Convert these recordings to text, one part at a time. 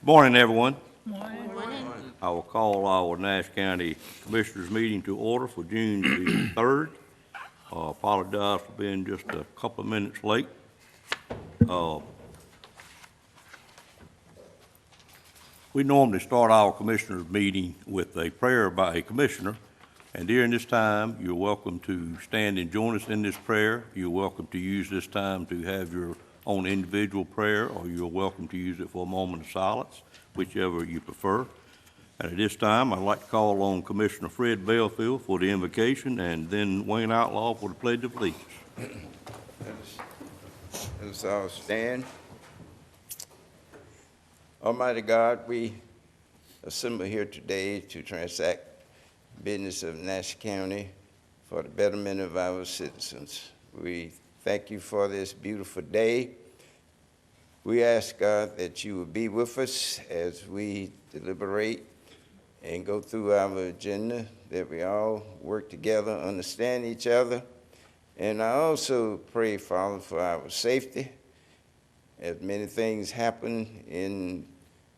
Good morning, everyone. Morning. I will call our Nash County Commissioners meeting to order for June the 3rd. Apologize for being just a couple of minutes late. We normally start our Commissioners meeting with a prayer by a Commissioner, and during this time, you're welcome to stand and join us in this prayer. You're welcome to use this time to have your own individual prayer, or you're welcome to use it for a moment of silence, whichever you prefer. And at this time, I'd like to call on Commissioner Fred Belfield for the invocation, and then Wayne Outlaw for the Pledge of Allegiance. Let us all stand. Almighty God, we assemble here today to transact business of Nash County for the betterment of our citizens. We thank you for this beautiful day. We ask, God, that you will be with us as we deliberate and go through our agenda, that we all work together, understand each other. And I also pray, Father, for our safety. As many things happen in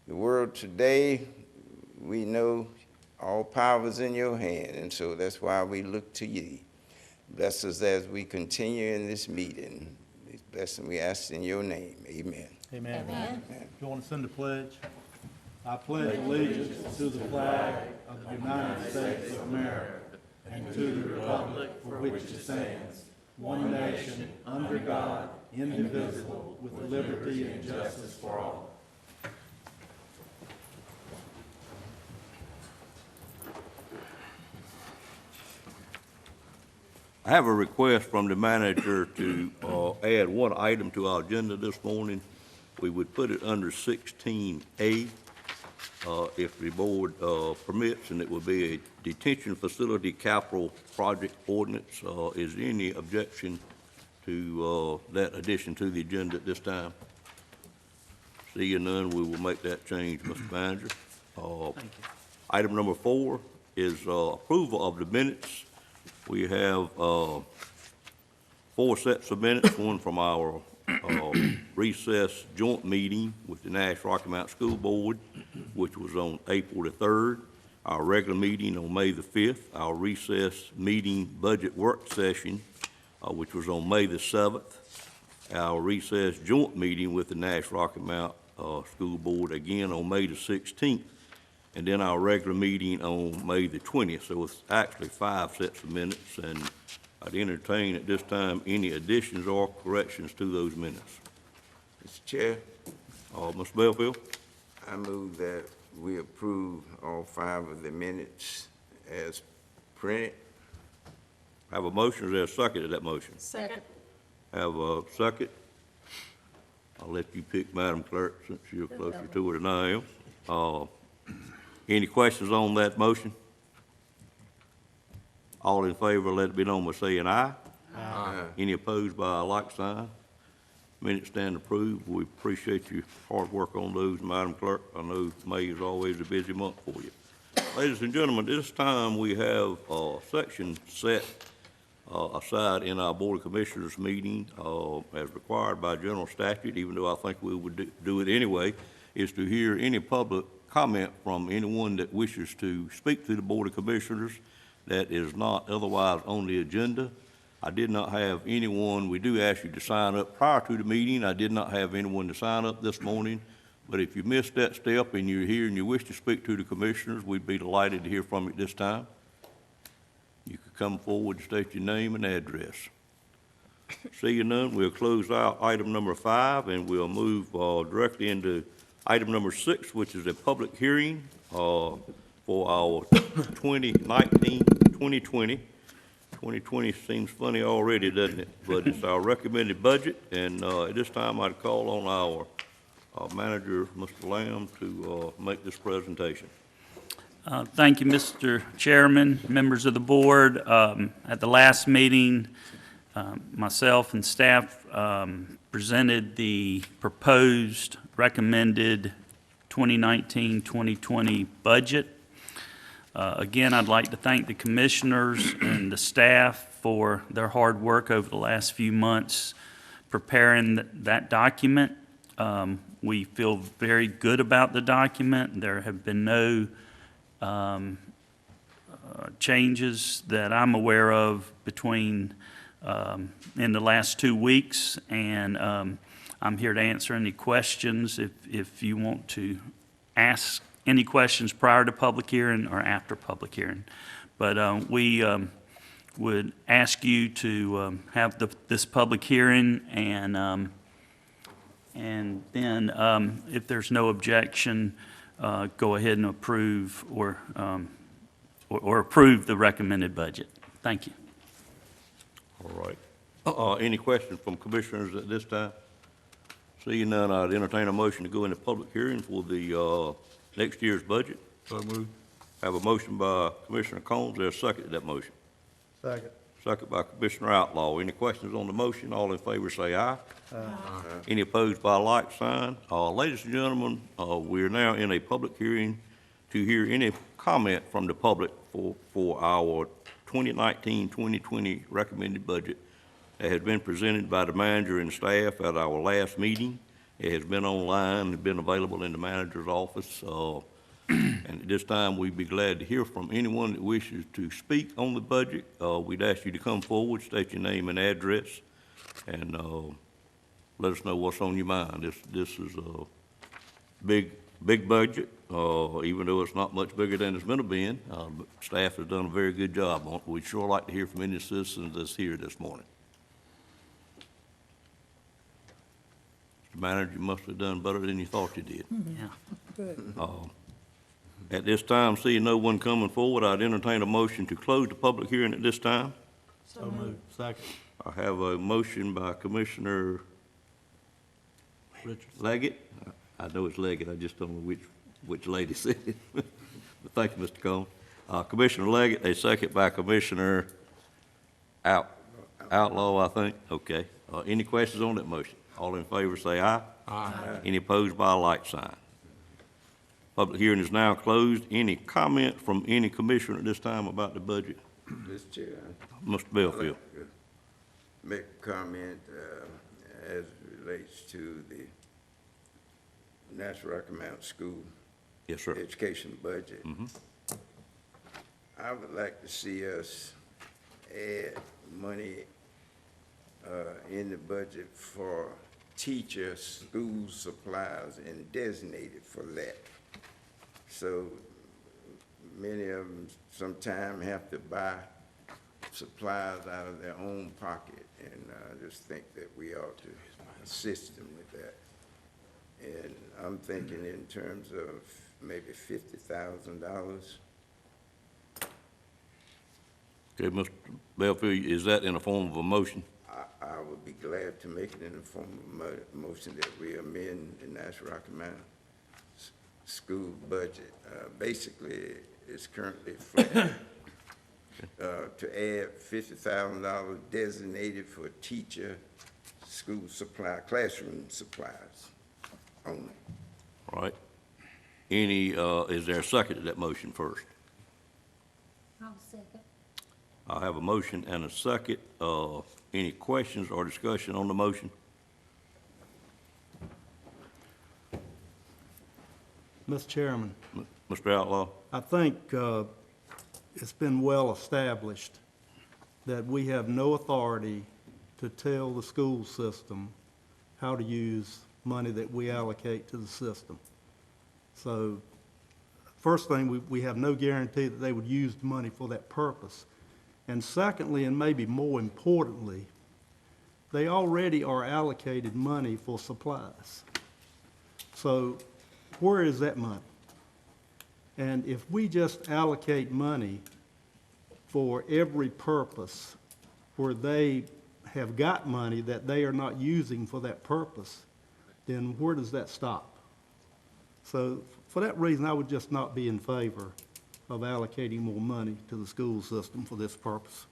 the world today, we know all power is in your hand, and so that's why we look to you. Bless us as we continue in this meeting. This blessing we ask in your name. Amen. Amen. Amen. Do you want to send a pledge? I pledge allegiance to the flag of the United States of America and to the republic for which it stands, one nation, under God, indivisible, with liberty and justice for all. I have a request from the manager to add one item to our agenda this morning. We would put it under 16A if the board permits, and it would be a detention facility capital project ordinance. Is there any objection to that addition to the agenda at this time? Seeing none, we will make that change, Mr. Manager. Thank you. Item number 4 is approval of the minutes. We have 4 sets of minutes, one from our recess joint meeting with the Nash Rocky Mount School Board, which was on April the 3rd, our regular meeting on May the 5th, our recess meeting budget work session, which was on May the 7th, our recess joint meeting with the Nash Rocky Mount School Board, again on May the 16th, and then our regular meeting on May the 20th. So it's actually 5 sets of minutes, and I'd entertain at this time any additions or corrections to those minutes. Mr. Chair, Mr. Belfield? I move that we approve all 5 of the minutes as printed. Have a motion, is there a second to that motion? Second. Have a second. I'll let you pick, Madam Clerk, since you're closer to it than I am. Any questions on that motion? All in favor, let it be known by saying aye. Aye. Any opposed by a like sign? Minutes stand approved. We appreciate your hard work on those, Madam Clerk. I know May is always a busy month for you. Ladies and gentlemen, this time we have a section set aside in our Board of Commissioners meeting as required by general statute, even though I think we would do it anyway, is to hear any public comment from anyone that wishes to speak to the Board of Commissioners that is not otherwise on the agenda. I did not have anyone, we do ask you to sign up prior to the meeting. I did not have anyone to sign up this morning, but if you missed that step and you're here and you wish to speak to the Commissioners, we'd be delighted to hear from you this time. You could come forward and state your name and address. Seeing none, we'll close out item number 5 and we'll move directly into item number 6, which is a public hearing for our 2019-2020. 2020 seems funny already, doesn't it? But it's our recommended budget, and at this time I'd call on our manager, Mr. Lamb, to make this presentation. Thank you, Mr. Chairman, members of the board. At the last meeting, myself and staff presented the proposed recommended 2019-2020 budget. Again, I'd like to thank the commissioners and the staff for their hard work over the last few months preparing that document. We feel very good about the document. There have been no changes that I'm aware of between, in the last 2 weeks, and I'm here to answer any questions if you want to ask any questions prior to public hearing or after public hearing. But we would ask you to have this public hearing, and then if there's no objection, go ahead and approve or approve the recommended budget. Thank you. All right. Any questions from commissioners at this time? Seeing none, I'd entertain a motion to go into public hearing for the next year's budget. So moved. Have a motion by Commissioner Combs. There's a second to that motion. Second. Second by Commissioner Outlaw. Any questions on the motion? All in favor say aye. Any opposed by a like sign? Ladies and gentlemen, we are now in a public hearing to hear any comment from the public for our 2019-2020 recommended budget that has been presented by the manager and staff at our last meeting. It has been online and been available in the manager's office. And at this time, we'd be glad to hear from anyone that wishes to speak on the budget. We'd ask you to come forward, state your name and address, and let us know what's on your mind. This is a big budget, even though it's not much bigger than it's been. But staff has done a very good job on it. We'd sure like to hear from any citizens that's here this morning. Mr. Manager, you must have done better than you thought you did. Yeah. At this time, seeing no one coming forward, I'd entertain a motion to close the public hearing at this time. So moved. Second. I have a motion by Commissioner Leggett. I know it's Leggett, I just don't know which lady said it. But thank you, Mr. Combs. Commissioner Leggett, a second by Commissioner Outlaw, I think. Okay. Any questions on that motion? All in favor say aye. Aye. Any opposed by a like sign? Public hearing is now closed. Any comment from any commissioner at this time about the budget? Mr. Chair, Mr. I'd Belfield. like to make a comment as it relates to the Nash Rocky Mountain School Yes, sir. education budget. I would like to see us add money in the budget for teacher school supplies and designate it for that. So many of them sometimes have to buy supplies out of their own pocket, and I just think that we ought to assist them with that. And I'm thinking in terms of maybe $50,000. Okay, Mr. Belfield, is that in the form of a motion? I would be glad to make it in the form of a motion that we amend the Nash Rocky Mountain school budget. Basically, it's currently flat. To add $50,000 designated for teacher school supply, classroom supplies only. All right. Any, is there a second to that motion first? I'll second. I have a motion and a second. Any questions or discussion on the motion? Mr. Chairman, Mr. Outlaw? I think it's been well established that we have no authority to tell the school system how to use money that we allocate to the system. So, first thing, we have no guarantee that they would use the money for that purpose. And secondly, and maybe more importantly, they already are allocated money for supplies. So, where is that money? And if we just allocate money for every purpose where they have got money that they are not using for that purpose, then where does that stop? So for that reason, I would just not be in favor of allocating more money to the school system for this purpose.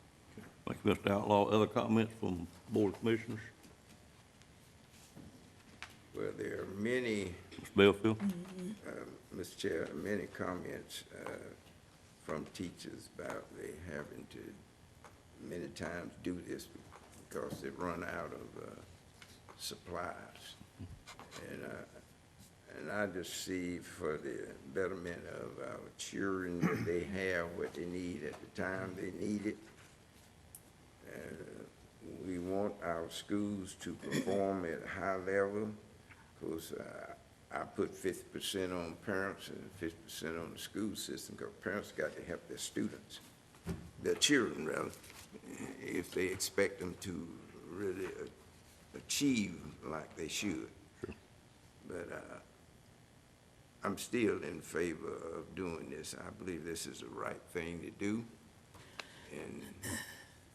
Thank you, Mr. Outlaw. Other comments from Board of Commissioners? Well, there are many, Mr. Belfield? Mr. Chair, many comments from teachers about they having to many times do this because they run out of supplies. And I just see for the betterment of our children that they have what they need at the time they need it. We want our schools to perform at a high level, because I put 50% on parents and 50% on the school system, because parents got to help their students, their children rather, if they expect them to really achieve like they should. Sure. But I'm still in favor of doing this. I believe this is the right thing to do. And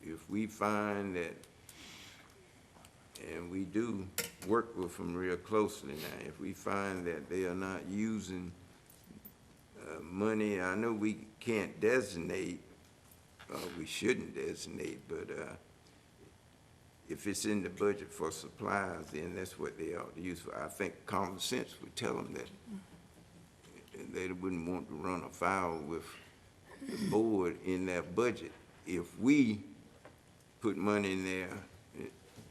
if we find that, and we do work with them real closely now, if we find that they are not using money, I know we can't designate, we shouldn't designate, but if it's in the budget for supplies, then that's what they ought to use for. I think common sense would tell them that they wouldn't want to run afoul with the board in their budget. If we put money in there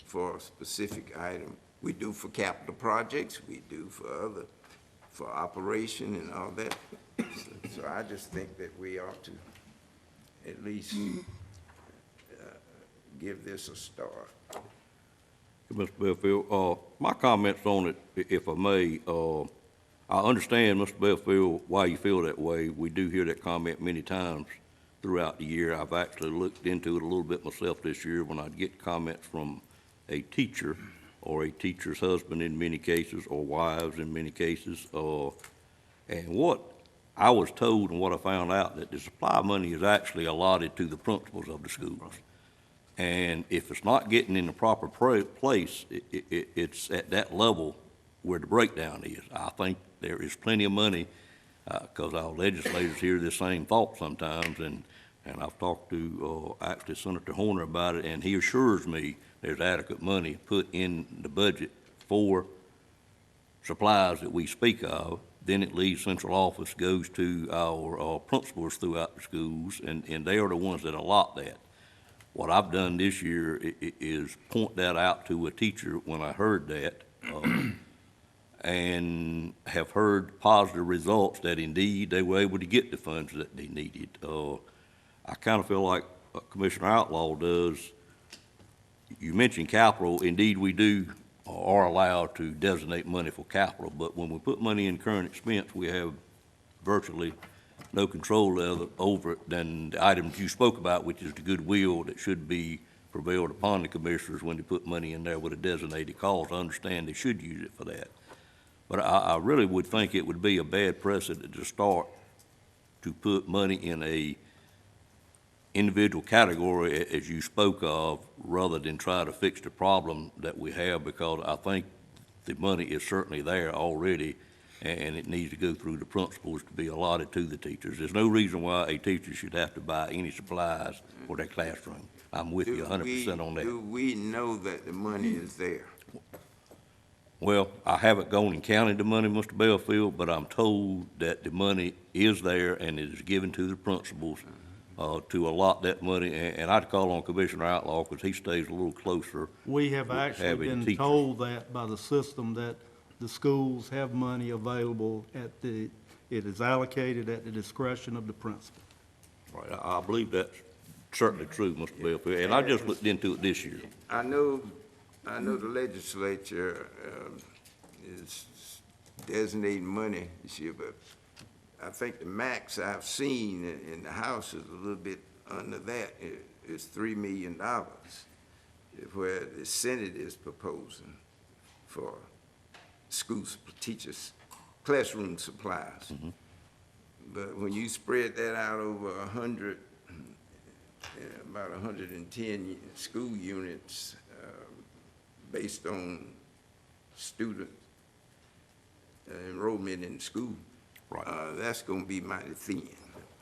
for a specific item, we do for capital projects, we do for operation and all that. So I just think that we ought to at least give this a start. Mr. Belfield, my comments on it, if I may, I understand, Mr. Belfield, why you feel that way. We do hear that comment many times throughout the year. I've actually looked into it a little bit myself this year when I'd get comments from a teacher or a teacher's husband in many cases, or wives in many cases. And what I was told and what I found out, that the supply money is actually allotted to the principals of the schools. And if it's not getting in the proper place, it's at that level where the breakdown is. I think there is plenty of money, because our legislators hear the same thought sometimes, and I've talked to actually Senator Horner about it, and he assures me there's adequate money put in the budget for supplies that we speak of. Then it leaves central office, goes to our principals throughout the schools, and they are the ones that allot that. What I've done this year is point that out to a teacher when I heard that, and have heard positive results that indeed they were able to get the funds that they needed. I kind of feel like Commissioner Outlaw does. You mentioned capital. Indeed, we do are allowed to designate money for capital, but when we put money in current expense, we have virtually no control over it than the items you spoke about, which is the goodwill that should be prevailed upon the commissioners when they put money in there with a designated cause. I understand they should use it for that. But I really would think it would be a bad precedent to start to put money in a individual category, as you spoke of, rather than try to fix the problem that we have, because I think the money is certainly there already, and it needs to go through the principals to be allotted to the teachers. There's no reason why a teacher should have to buy any supplies for their classroom. I'm with you 100% on that. Do we know that the money is there? Well, I haven't gone and counted the money, Mr. Belfield, but I'm told that the money is there and it is given to the principals to allot that money. And I'd call on Commissioner Outlaw, because he stays a little closer. We have actually having been teachers. told that by the system, that the schools have money available it is allocated at the discretion of the principal. Right, I believe that's certainly true, Mr. Belfield, and I just looked into it this year. I know the legislature is designating money this year, but I think the max I've seen in the House is a little bit under that. It's $3 million, where the Senate is proposing for schools, teachers, classroom supplies. Mm-hmm. But when you spread that out over about 110 school units, based on student enrollment in school, right, that's going to be mighty thin.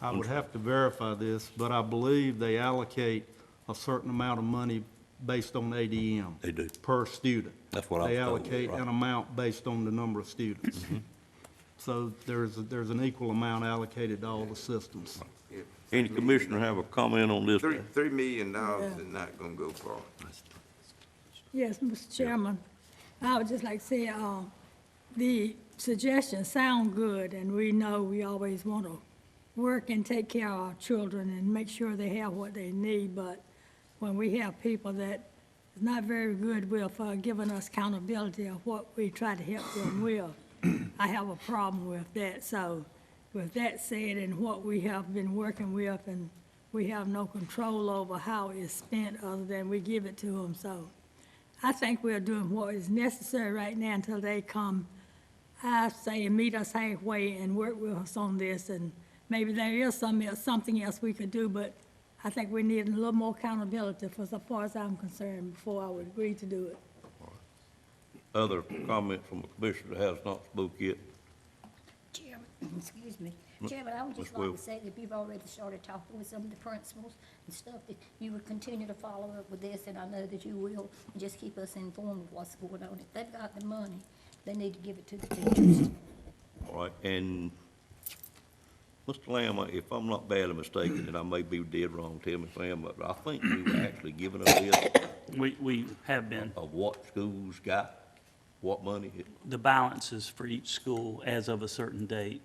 I would have to verify this, but I believe they allocate a certain amount of money based on ADM. They do. Per student. That's what I was They told, allocate right. an amount based on the number of students. Mm-hmm. So there's an equal amount allocated to all the systems. Any commissioner have a comment on this? $3 million is not going to go far. Yes, Mr. Chairman, I would just like to say, The suggestions sound good, and we know we always want to work and take care of our children and make sure they have what they need, but when we have people that is not very good with giving us accountability of what we try to help them with, I have a problem with that. So with that said, and what we have been working with, and we have no control over how it's spent other than we give it to them. So I think we're doing what is necessary right now until they come, I say, and meet us halfway and work with us on this. And maybe there is something else we could do, but I think we need a little more accountability for, as far as I'm concerned, before I would agree to do it. Other comment from a commissioner that has not spoke yet? Chairman, excuse me. Chairman, I would just Ms. like Will. to say that if you've already started talking with some of the principals and stuff, that you would continue to follow up with this, and I know that you will, and just keep us informed of what's going on. If they've got the money, they need to give it to the teachers. All right, and Mr. Lamb, if I'm not badly mistaken, and I may be dead wrong, tell me, Sam, but I think we were actually given a list We have been. of what schools got, what money. The balances for each school as of a certain date.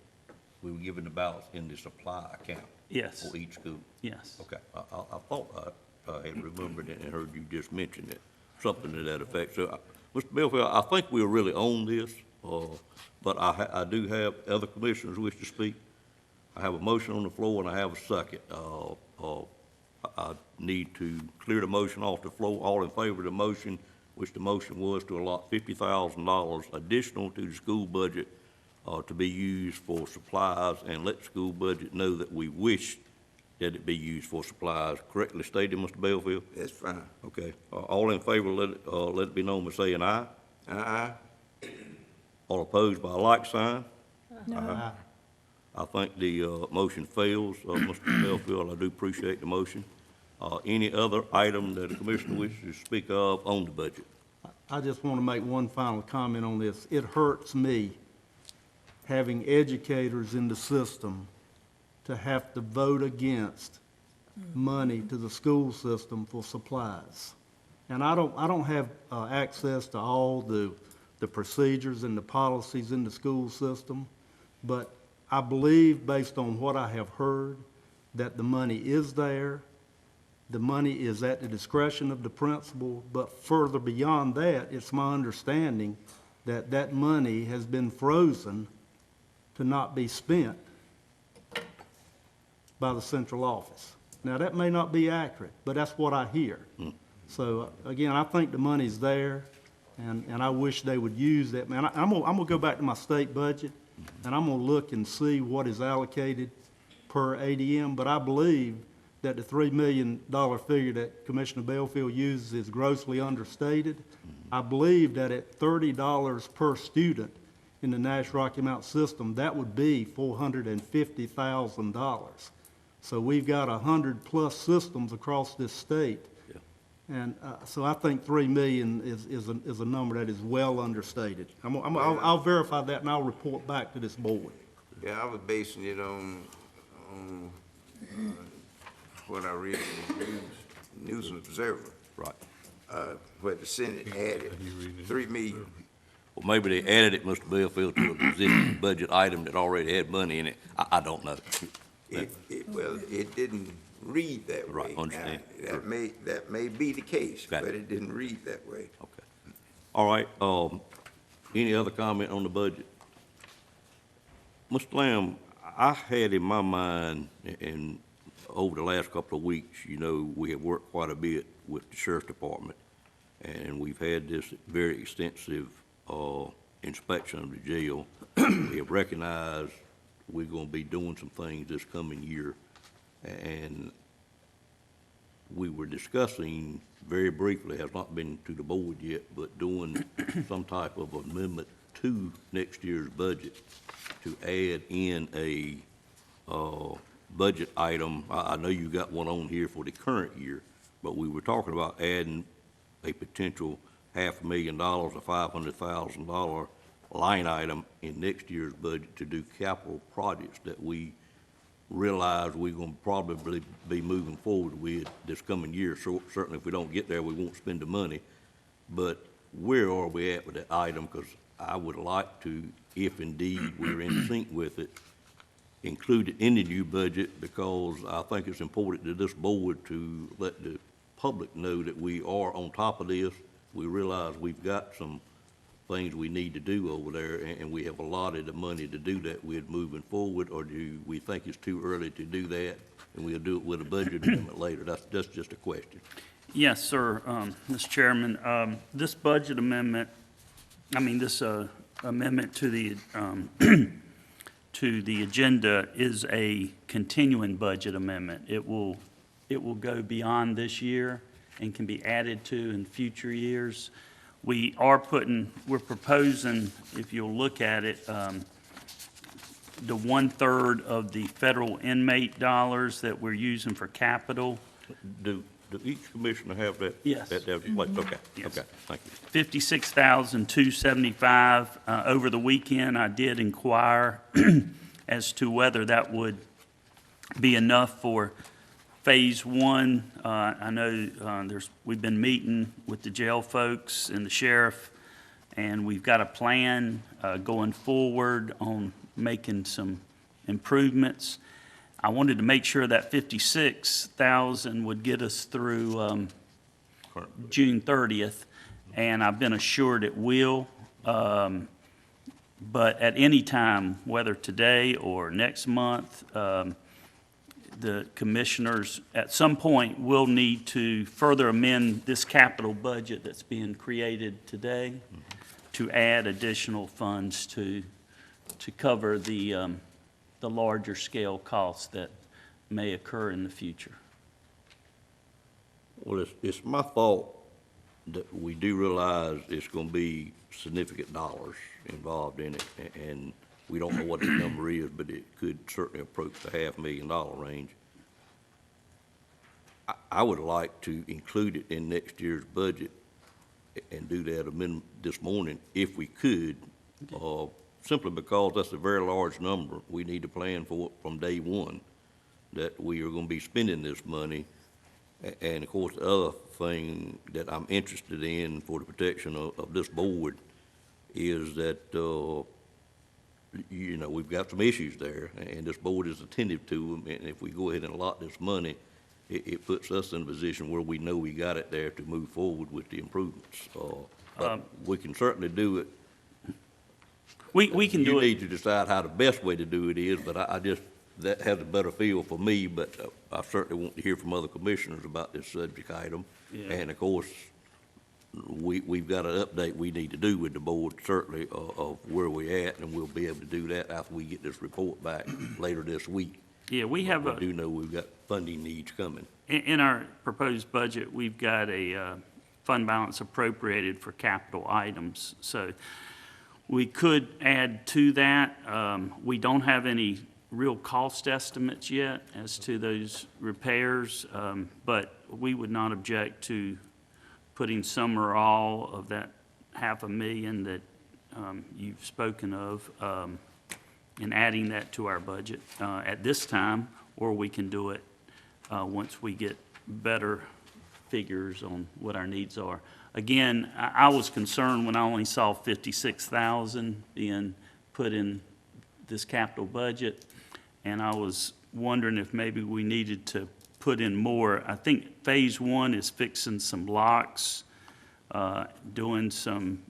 We were given the balance in the supply account Yes, for each school. yes. Okay, I thought I had remembered it and heard you just mention it, something to that effect. So, Mr. Belfield, I think we're really on this, but I do have other commissioners wish to speak. I have a motion on the floor and I have a second. I need to clear the motion off the floor. All in favor of the motion, which the motion was to allot $50,000 additional to the school budget to be used for supplies, and let the school budget know that we wish that it be used for supplies. Correctly stated, Mr. Belfield? That's fine. Okay. All in favor, let it be known by saying aye. Aye. All opposed by a like sign. Aye. I think the motion fails. Mr. Belfield, I do appreciate the motion. Any other item that the commissioner wishes to speak of on the budget? I just want to make one final comment on this. It hurts me, having educators in the system, to have to vote against money to the school system for supplies. And I don't have access to all the procedures and the policies in the school system, but I believe, based on what I have heard, that the money is there. The money is at the discretion of the principal, but further beyond that, it's my understanding that that money has been frozen to not be spent by the central office. Now, that may not be accurate, but that's what I hear. So, again, I think the money's there, and I wish they would use that. Man, I'm gonna go back to my state budget, and I'm gonna look and see what is allocated per ADM, but I believe that the $3 million figure that Commissioner Belfield uses is grossly understated. I believe that at $30 per student in the Nash Rocky Mount system, that would be $450,000. So we've got 100+ systems across this state. And so I think $3 million is a number that is well understated. I'll verify that and I'll report back to this board. Yeah, I was basing it on what I read in the News and Observer, Right. where the Senate added $3 million. Well, maybe they added it, Mr. Belfield, to a existing budget item that already had money in it. I don't know. Well, it didn't read that way. Right, understand. Now, that may be the case, Got it. but it didn't read that way. Okay. All right, any other comment on the budget? Mr. Lamb, I had in my mind, and over the last couple of weeks, you know, we have worked quite a bit with the sheriff's department, and we've had this very extensive inspection of the jail. We have recognized we're gonna be doing some things this coming year, and we were discussing very briefly, has not been to the board yet, but doing some type of amendment to next year's budget to add in a budget item. I know you got one on here for the current year, but we were talking about adding a potential $500,000 or $500,000 line item in next year's budget to do capital projects that we realize we're gonna probably be moving forward with this coming year. So certainly if we don't get there, we won't spend the money. But where are we at with that item? Because I would like to, if indeed we're in sync with it, include it in the new budget, because I think it's important to this board to let the public know that we are on top of this. We realize we've got some things we need to do over there, and we have allotted the money to do that with moving forward, or do we think it's too early to do that, and we'll do it with a budget amendment later? That's just a question. Yes, sir, Mr. Chairman. This budget amendment, this amendment to the, to the agenda is a continuing budget amendment. It will go beyond this year and can be added to in future years. We're proposing, if you'll look at it, the 1/3 of the federal inmate dollars that we're using for capital. Do each commissioner have that? Yes. That place? Okay, Yes. okay, thank you. $56,275. Over the weekend, I did inquire as to whether that would be enough for Phase 1. I know we've been meeting with the jail folks and the sheriff, and we've got a plan going forward on making some improvements. I wanted to make sure that 56,000 would get us through June 30th, and I've been assured it will. But at any time, whether today or next month, the commissioners at some point will need to further amend this capital budget that's being created today to add additional funds to cover the larger scale costs that may occur in the future. Well, it's my thought that we do realize it's gonna be significant dollars involved in it, and we don't know what the number is, but it could certainly approach the $500,000 range. I would like to include it in next year's budget and do that amendment this morning if we could, simply because that's a very large number. We need to plan for it from day one, that we are gonna be spending this money. And of course, the other thing that I'm interested in for the protection of this board is that, we've got some issues there, and this board is attentive to them, and if we go ahead and allot this money, it puts us in a position where we know we got it there to move forward with the improvements. But we can certainly do it. We can do You it. need to decide how the best way to do it is, but that has a better feel for me, but I certainly want to hear from other commissioners about this subject item. Yeah. And of course, we've got an update we need to do with the board, certainly, of where we're at, and we'll be able to do that after we get this report back later this week. Yeah, we have I do know we've got funding needs coming. in our proposed budget, we've got a fund balance appropriated for capital items. So we could add to that. We don't have any real cost estimates yet as to those repairs, but we would not object to putting some or all of that $500,000 that you've spoken of, and adding that to our budget at this time, or we can do it once we get better figures on what our needs are. Again, I was concerned when I only saw 56,000 being put in this capital budget, and I was wondering if maybe we needed to put in more. I think Phase 1 is fixing some locks, doing some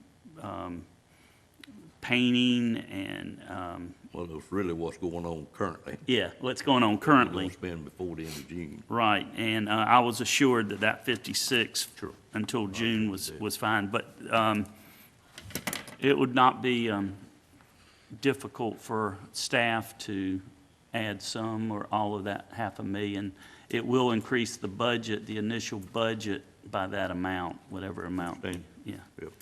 painting, and Well, that's really what's going on currently. yeah, what's going on currently. We're gonna spend before the end of June. Right, and I was assured that 56 until June was fine, but it would not be difficult for staff to add some or all of that $500,000. It will increase the budget, the initial budget, by that amount, whatever amount. Understand. Yeah. Yep.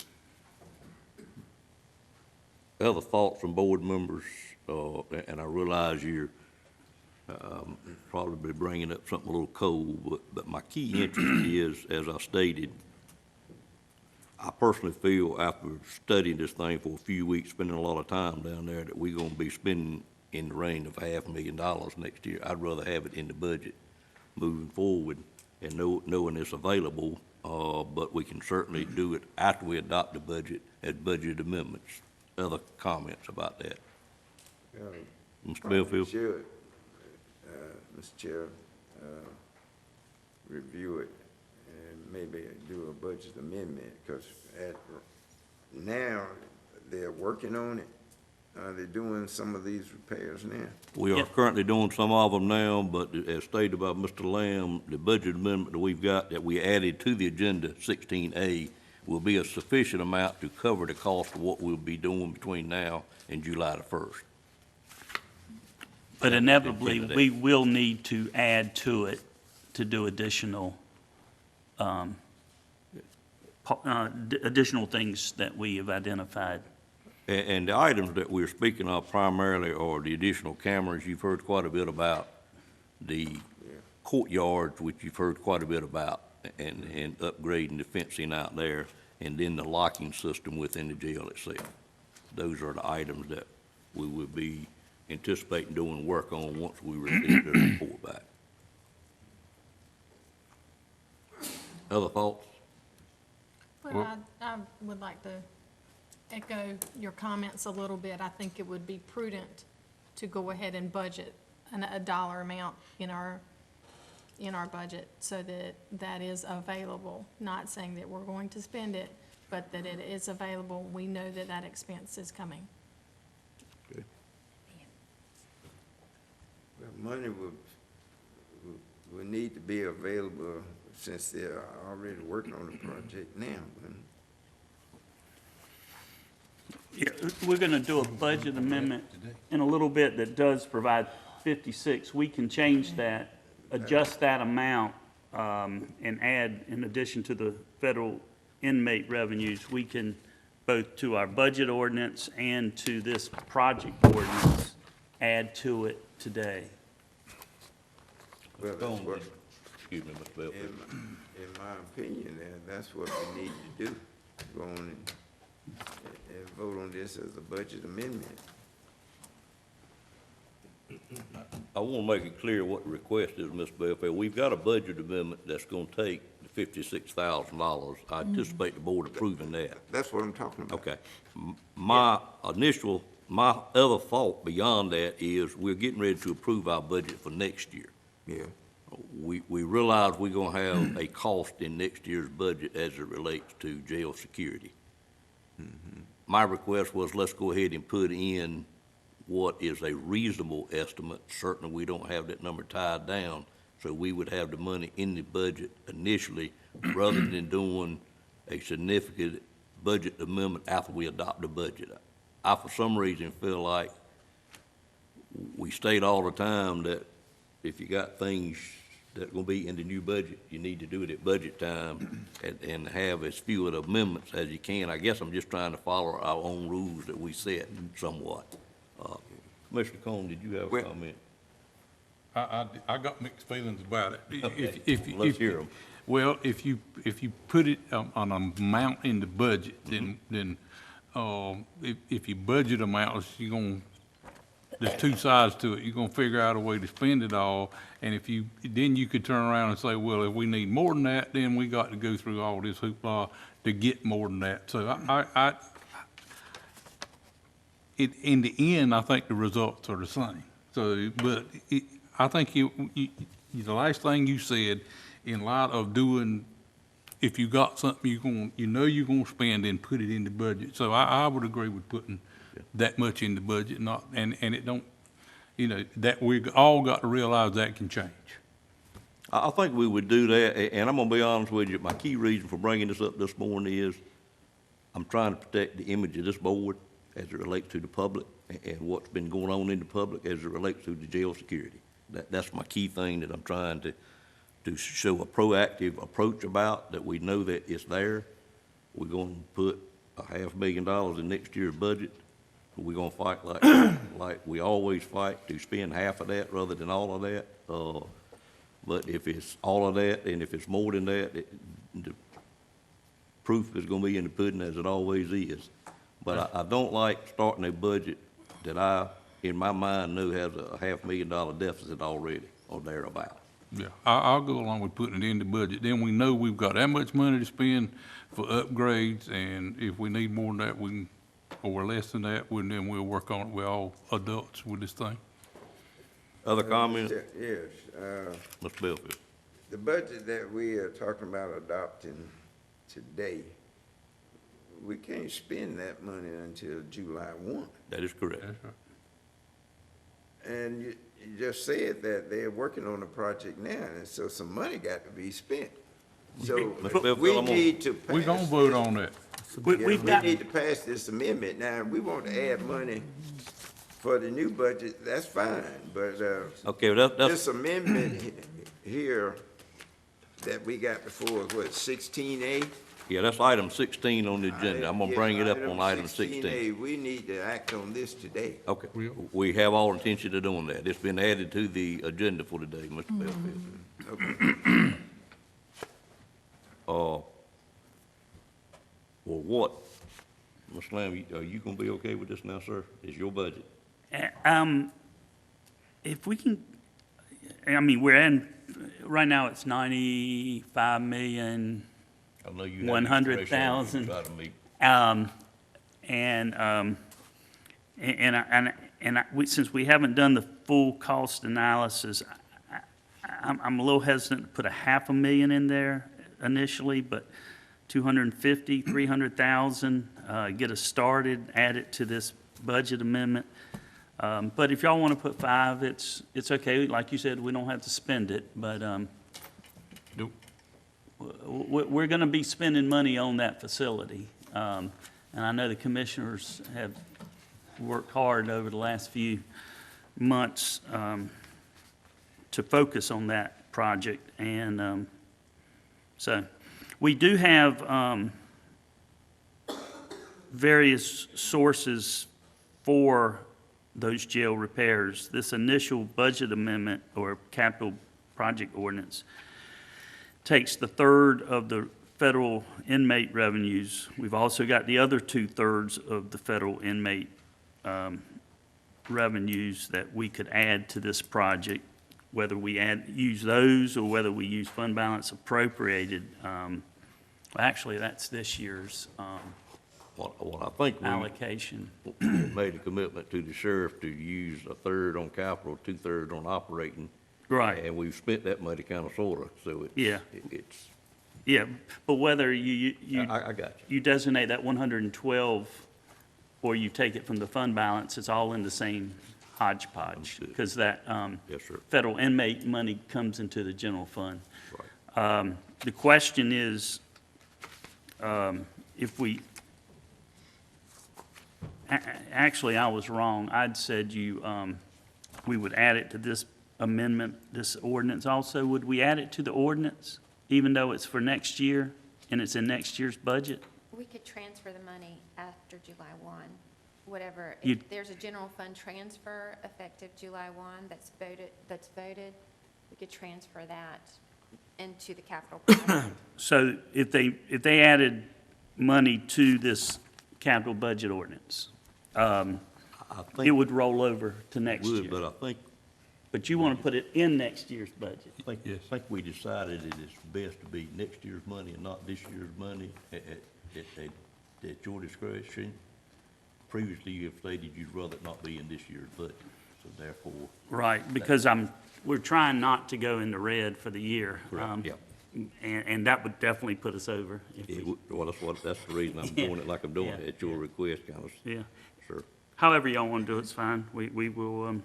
Other thoughts from board members, and I realize you're probably bringing up something a little cold, but my key interest is, as I stated, I personally feel after studying this thing for a few weeks, spending a lot of time down there, that we're gonna be spending in the range of $500,000 next year. I'd rather have it in the budget moving forward and knowing it's available, but we can certainly do it after we adopt the budget as budget amendments. other comments about that? Uh, Mr. Bellfield? Should, Mr. Chair, review it and maybe do a budget amendment, because now they're working on it. They're doing some of these repairs now. We are Yep. currently doing some of them now, but as stated by Mr. Lamb, the budget amendment that we've got, that we added to the agenda, 16A, will be a sufficient amount to cover the cost of what we'll be doing between now and July the 1st. But inevitably, Intended. we will need to add to it to do additional, additional things that we have identified. And the items that we're speaking of primarily are the additional cameras. You've heard quite a bit about the courtyards, which you've heard quite a bit about, and upgrading the fencing out there, and then the locking system within the jail itself. Those are the items that we would be anticipating doing work on once we receive the report back. Other thoughts? Well, I would like to echo your comments a little bit. I think it would be prudent to go ahead and budget a dollar amount in our budget so that that is available. Not saying that we're going to spend it, but that it is available. We know that that expense is coming. Well, money will need to be available since they're already working on the project now. Yeah, we're going to do a budget amendment in a little bit that does provide 56. We can change that, adjust that amount, and add, in addition to the federal inmate revenues, we can, both to our budget ordinance and to this project ordinance, add to it today. Well, that's what, Excuse me, Mr. Bellfield. in my opinion, that's what we need to do. Go on and vote on this as a budget amendment. I want to make it clear what the request is, Mr. Bellfield. We've got a budget amendment that's going to take the $56,000. I anticipate the board approving that. That's what I'm talking about. Okay. My other thought beyond that is we're getting ready to approve our budget for next year. Yeah. We realize we're going to have a cost in next year's budget as it relates to jail security. My request was, let's go ahead and put in what is a reasonable estimate. Certainly, we don't have that number tied down, so we would have the money in the budget initially, rather than doing a significant budget amendment after we adopt the budget. I, for some reason, feel like we state all the time that if you got things that are gonna be in the new budget, you need to do it at budget time and have as few of the amendments as you can. I guess I'm just trying to follow our own rules that we set somewhat. Commissioner Cohn, did you have a Well- comment? I got mixed feelings about it. Okay, If let's hear 'em. Well, if you put it on an amount in the budget, then if you budget amounts, there's two sides to it. You're gonna figure out a way to spend it all, and then you could turn around and say, well, if we need more than that, then we got to go through all this hoopla to get more than that. So in the end, I think the results are the same. So, but I think the last thing you said, in light of doing, if you got something you're gonna spend, then put it in the budget. So I would agree with putting that much in the budget, and it don't, that we all got to realize that can change. I think we would do that, and I'm gonna be honest with you, my key reason for bringing this up this morning is I'm trying to protect the image of this board as it relates to the public and what's been going on in the public as it relates to the jail security. That's my key thing that I'm trying to show a proactive approach about, that we know that it's there. We're gonna put $500,000 in next year's budget. We're gonna fight like we always fight to spend half of that rather than all of that. But if it's all of that, and if it's more than that, the proof is gonna be in the pudding, as it always is. But I don't like starting a budget that I, in my mind, know has a $500,000 deficit already or thereabout. Yeah, I'll go along with putting it in the budget. Then we know we've got that much money to spend for upgrades, and if we need more than that, we can or less than that, well, then we'll work on it. We're all adults with this thing. Other comments, Yes, Mr. Belfield? the budget that we are talking about adopting today, we can't spend that money until July 1. That is correct. That's right. And you just said that they're working on the project now, and so some money got to be spent. So Mr. Belfield, we I'm on- need to pass. We're gonna vote on that. We- Yeah, We've we got, need to pass this amendment. Now, we want to add money for the new budget, that's fine, but, Okay, well, that's, this amendment here that we got before, is what, 16A? yeah, that's item 16 on the agenda. I'm gonna bring it up on item 16. 16A, we need to act on this today. Okay, we have all intention of doing that. It's been added to the agenda for today, Mr. Belfield. Okay. Well, what? Mr. Lamb, are you gonna be okay with this now, sir? It's your budget. if we can, I mean, we're in, right now it's 95 million, I know you have 100,000. Try to meet. Since we haven't done the full cost analysis, I'm a little hesitant to put a 500,000 in there initially, but 250, 300,000, get us started, add it to this budget amendment. But if y'all want to put 5, it's okay. Like you said, we don't have to spend it, but we're going to be spending money on that facility. And I know the commissioners have worked hard over the last few months to focus on that project. And so we do have various sources for those jail repairs. This initial budget amendment or capital project ordinance takes the third of the federal inmate revenues. We've also got the other 2/3 of the federal inmate revenues that we could add to this project, whether we use those or whether we use fund balance appropriated. Actually, that's this year's Well, I think we allocation. made a commitment to the sheriff to use 1/3 on capital, 2/3 on operating. Right. And we've spent that money kind of, sort of, so it's. Yeah. It's, Yeah, but whether you I got you. you designate that 112 or you take it from the fund balance, it's all in the same hodgepodge. Understood. Because that Yes, sir. federal inmate money comes into the general fund. Right. The question is, if we, actually, I was wrong. I'd said we would add it to this amendment, this ordinance also. Would we add it to the ordinance, even though it's for next year and it's in next year's budget? We could transfer the money after July 1, whatever. You- If there's a general fund transfer effective July 1 that's voted, we could transfer that into the capital project. So if they added money to this capital budget ordinance, I it think would roll over to next would, year. but I think, But you want to put it in next year's budget. I think we decided it is best to be next year's money and not this year's money at your discretion. Previously, you have stated you'd rather it not be in this year's budget, so therefore. Right, because we're trying not to go in the red for the year. Correct, yeah. And that would definitely put us over. if we- Well, that's the reason I'm doing it like I'm doing it, Yeah. at your request, kind of. Yeah. Sure. However y'all want to do it's fine. We will,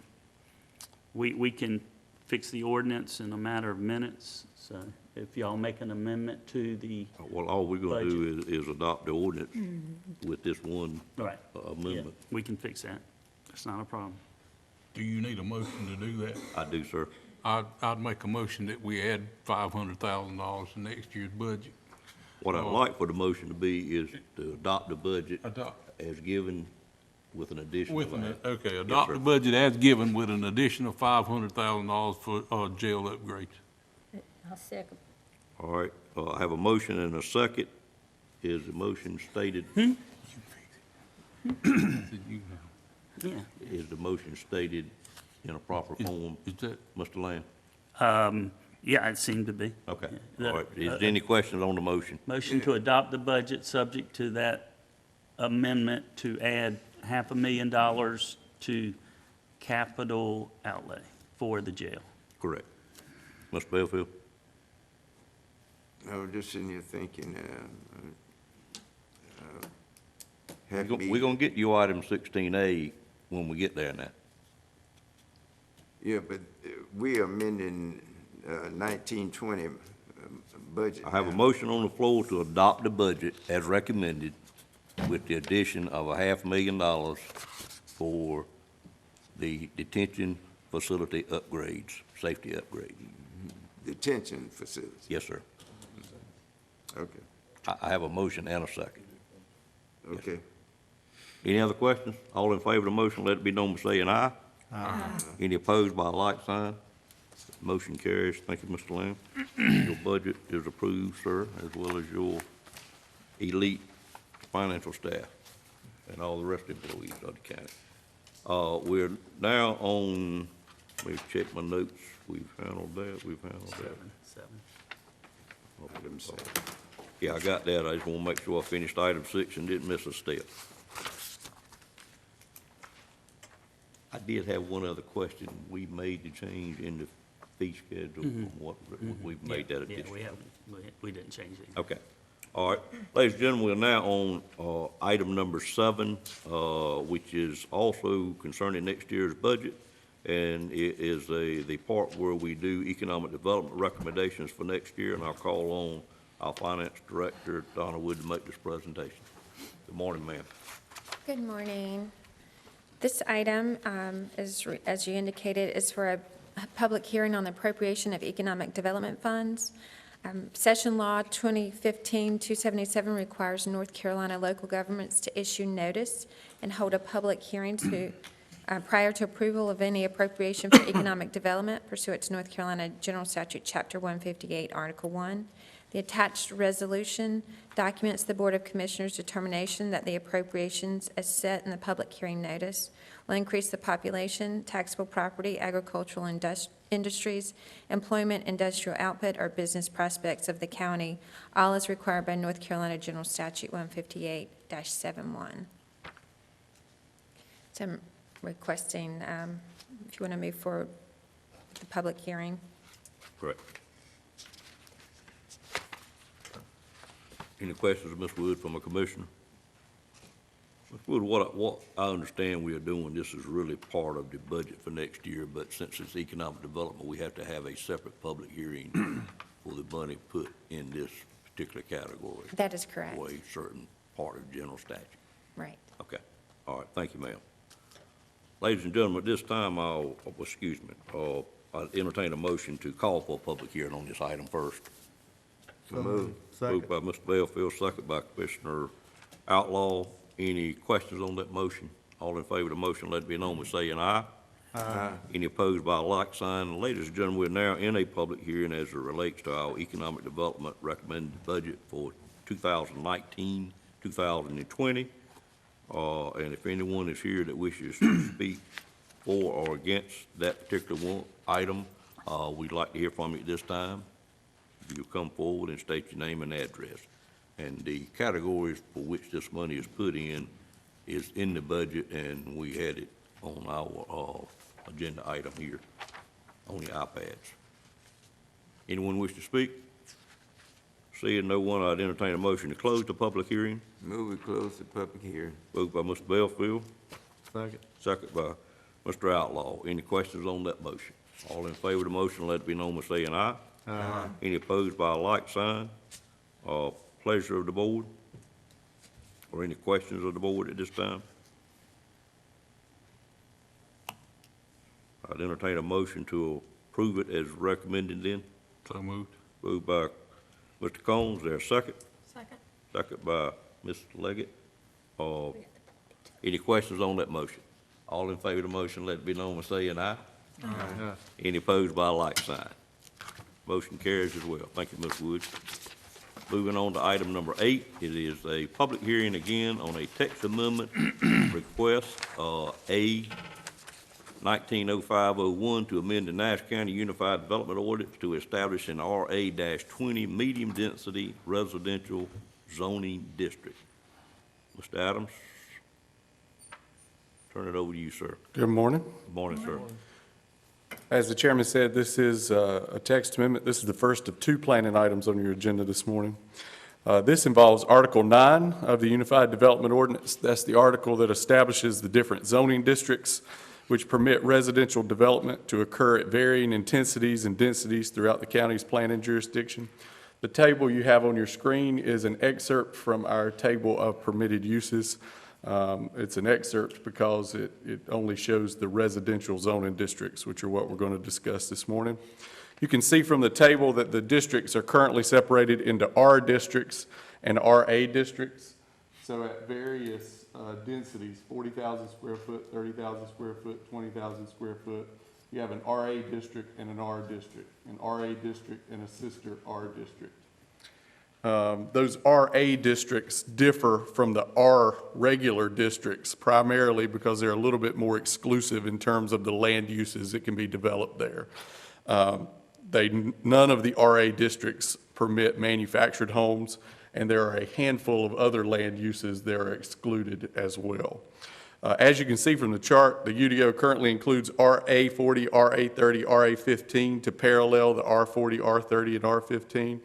we can fix the ordinance in a matter of minutes. So if y'all make an amendment to the, Well, all we're gonna do is adopt the ordinance with this one right, yeah, amendment. we can fix that. That's not a problem. Do you need a motion to do that? I do, sir. I'd make a motion that we add $500,000 to next year's budget. What I'd like for the motion to be is to adopt the budget Adopt. as given with an additional. Okay, adopt the budget as given with an additional $500,000 for jail upgrades. I'll second. All right, I have a motion and a second. Is the motion stated, Yeah. is the motion stated in a proper form, Is that, Mr. Lamb? Yeah, it seemed to be. Okay, Yeah. all right. Is there any questions on the motion? Motion to adopt the budget, subject to that amendment to add $500,000 to capital outlay for the jail. Correct. Mr. Belfield? I was just sitting here thinking, have me. We're gonna get you item 16A when we get there now. Yeah, but we are amending 1920 budget. I have a now. motion on the floor to adopt the budget as recommended with the addition of $500,000 for the detention facility upgrades, safety upgrades. Detention facilities. Yes, sir. Okay, I have a motion and a second. okay. Any other questions? All in favor of the motion, let it be known by saying aye. Aye. Any opposed by a like sign? Motion carries. Thank you, Mr. Lamb. Your budget is approved, sir, as well as your elite financial staff and all the rest of the employees of the county. We're now on, let me check my notes. We've handled that. Seven. Let me see. Yeah, I got that. I just want to make sure I finished item 6 and didn't miss a step. I did have one other question. We made the change in the fee schedule from what, we've made that Yeah, addition. we haven't, we didn't change it. Okay. All right. Ladies and gentlemen, we're now on item number 7, which is also concerning next year's budget. And it is the part where we do economic development recommendations for next year. And I'll call on our finance director, Donna Wood, to make this presentation. Good morning, ma'am. Good morning. This item, as you indicated, is for a public hearing on the appropriation of economic development funds. Session Law 2015-277 requires North Carolina local governments to issue notice and hold a public hearing prior to approval of any appropriation for economic development pursuant to North Carolina General Statute, Chapter 158, Article 1. The attached resolution documents the Board of Commissioners' determination that the appropriations as set in the public hearing notice will increase the population, taxable property, agricultural industries, employment, industrial output, or business prospects of the county, all as required by North Carolina General Statute 158-71. So I'm requesting, if you want to move forward with the public hearing. Correct. Any questions of Ms. Wood from a commissioner? Ms. Wood, what I understand we are doing, this is really part of the budget for next year, but since it's economic development, we have to have a separate public hearing for the money put in this particular category. That is correct. For a certain part of general statute. Right. Okay. All right. Thank you, ma'am. Ladies and gentlemen, at this time, I'll entertain a motion to call for a public hearing on this item first. So moved. Moved by Mr. Belfield, second by Commissioner Outlaw. Any questions on that motion? All in favor of the motion, let it be known by saying aye. Aye. Any opposed by a like sign? Ladies and gentlemen, we're now in a public hearing as it relates to our economic development recommended budget for 2019, 2020. And if anyone is here that wishes to speak for or against that particular item, we'd like to hear from you at this time. You come forward and state your name and address. And the categories for which this money is put in is in the budget, and we had it on our agenda item here on the iPads. Anyone wish to speak? Seeing no one, I'd entertain a motion to close the public hearing. Move we close the public hearing. Moved by Mr. Belfield, Second. second by Mr. Outlaw. Any questions on that motion? All in favor of the motion, let it be known by saying aye. Aye. Any opposed by a like sign? Pleasure of the board? Or any questions of the board at this time? I'd entertain a motion to approve it as recommended then. So moved. Moved by Mr. Combs, there a second? Second. Second by Mr. Leggett. Any questions on that motion? All in favor of the motion, let it be known by saying aye. Aye. Any opposed by a like sign? Motion carries as well. Thank you, Ms. Wood. Moving on to item number 8, it is a public hearing again on a text amendment request, A 190501, to amend the Nash County Unified Development Ordinance to establish an RA-20 medium-density residential zoning district. Mr. Adams, turn it over to you, sir. Good morning. Good morning, sir. As the chairman said, this is a text amendment. This is the first of two planning items on your agenda this morning. This involves Article 9 of the Unified Development Ordinance. That's the article that establishes the different zoning districts which permit residential development to occur at varying intensities and densities throughout the county's planning jurisdiction. The table you have on your screen is an excerpt from our table of permitted uses. It's an excerpt because it only shows the residential zoning districts, which are what we're going to discuss this morning. You can see from the table that the districts are currently separated into R districts and RA districts. So at various densities, 40,000 square foot, 30,000 square foot, 20,000 square foot, you have an RA district and an R district, an RA district and a sister R district. Those RA districts differ from the R regular districts primarily because they're a little bit more exclusive in terms of the land uses that can be developed there. None of the RA districts permit manufactured homes, and there are a handful of other land uses that are excluded as well. As you can see from the chart, the UDO currently includes RA40, RA30, RA15 to parallel the R40, R30, and R15,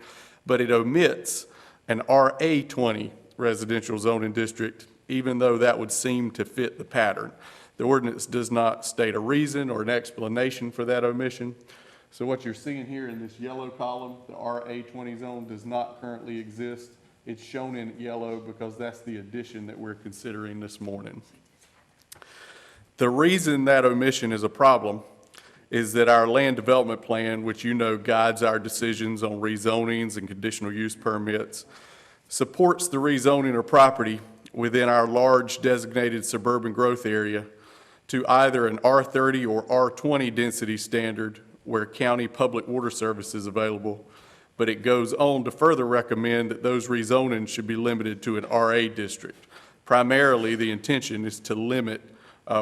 but it omits an RA20 residential zoning district, even though that would seem to fit the pattern. The ordinance does not state a reason or an explanation for that omission. So what you're seeing here in this yellow column, the RA20 zone does not currently exist. It's shown in yellow because that's the addition that we're considering this morning. The reason that omission is a problem is that our land development plan, which you know guides our decisions on rezonings and conditional use permits, supports the rezoning of property within our large designated suburban growth area to either an R30 or R20 density standard where county public water service is available, but it goes on to further recommend that those rezonings should be limited to an RA district. Primarily, the intention is to limit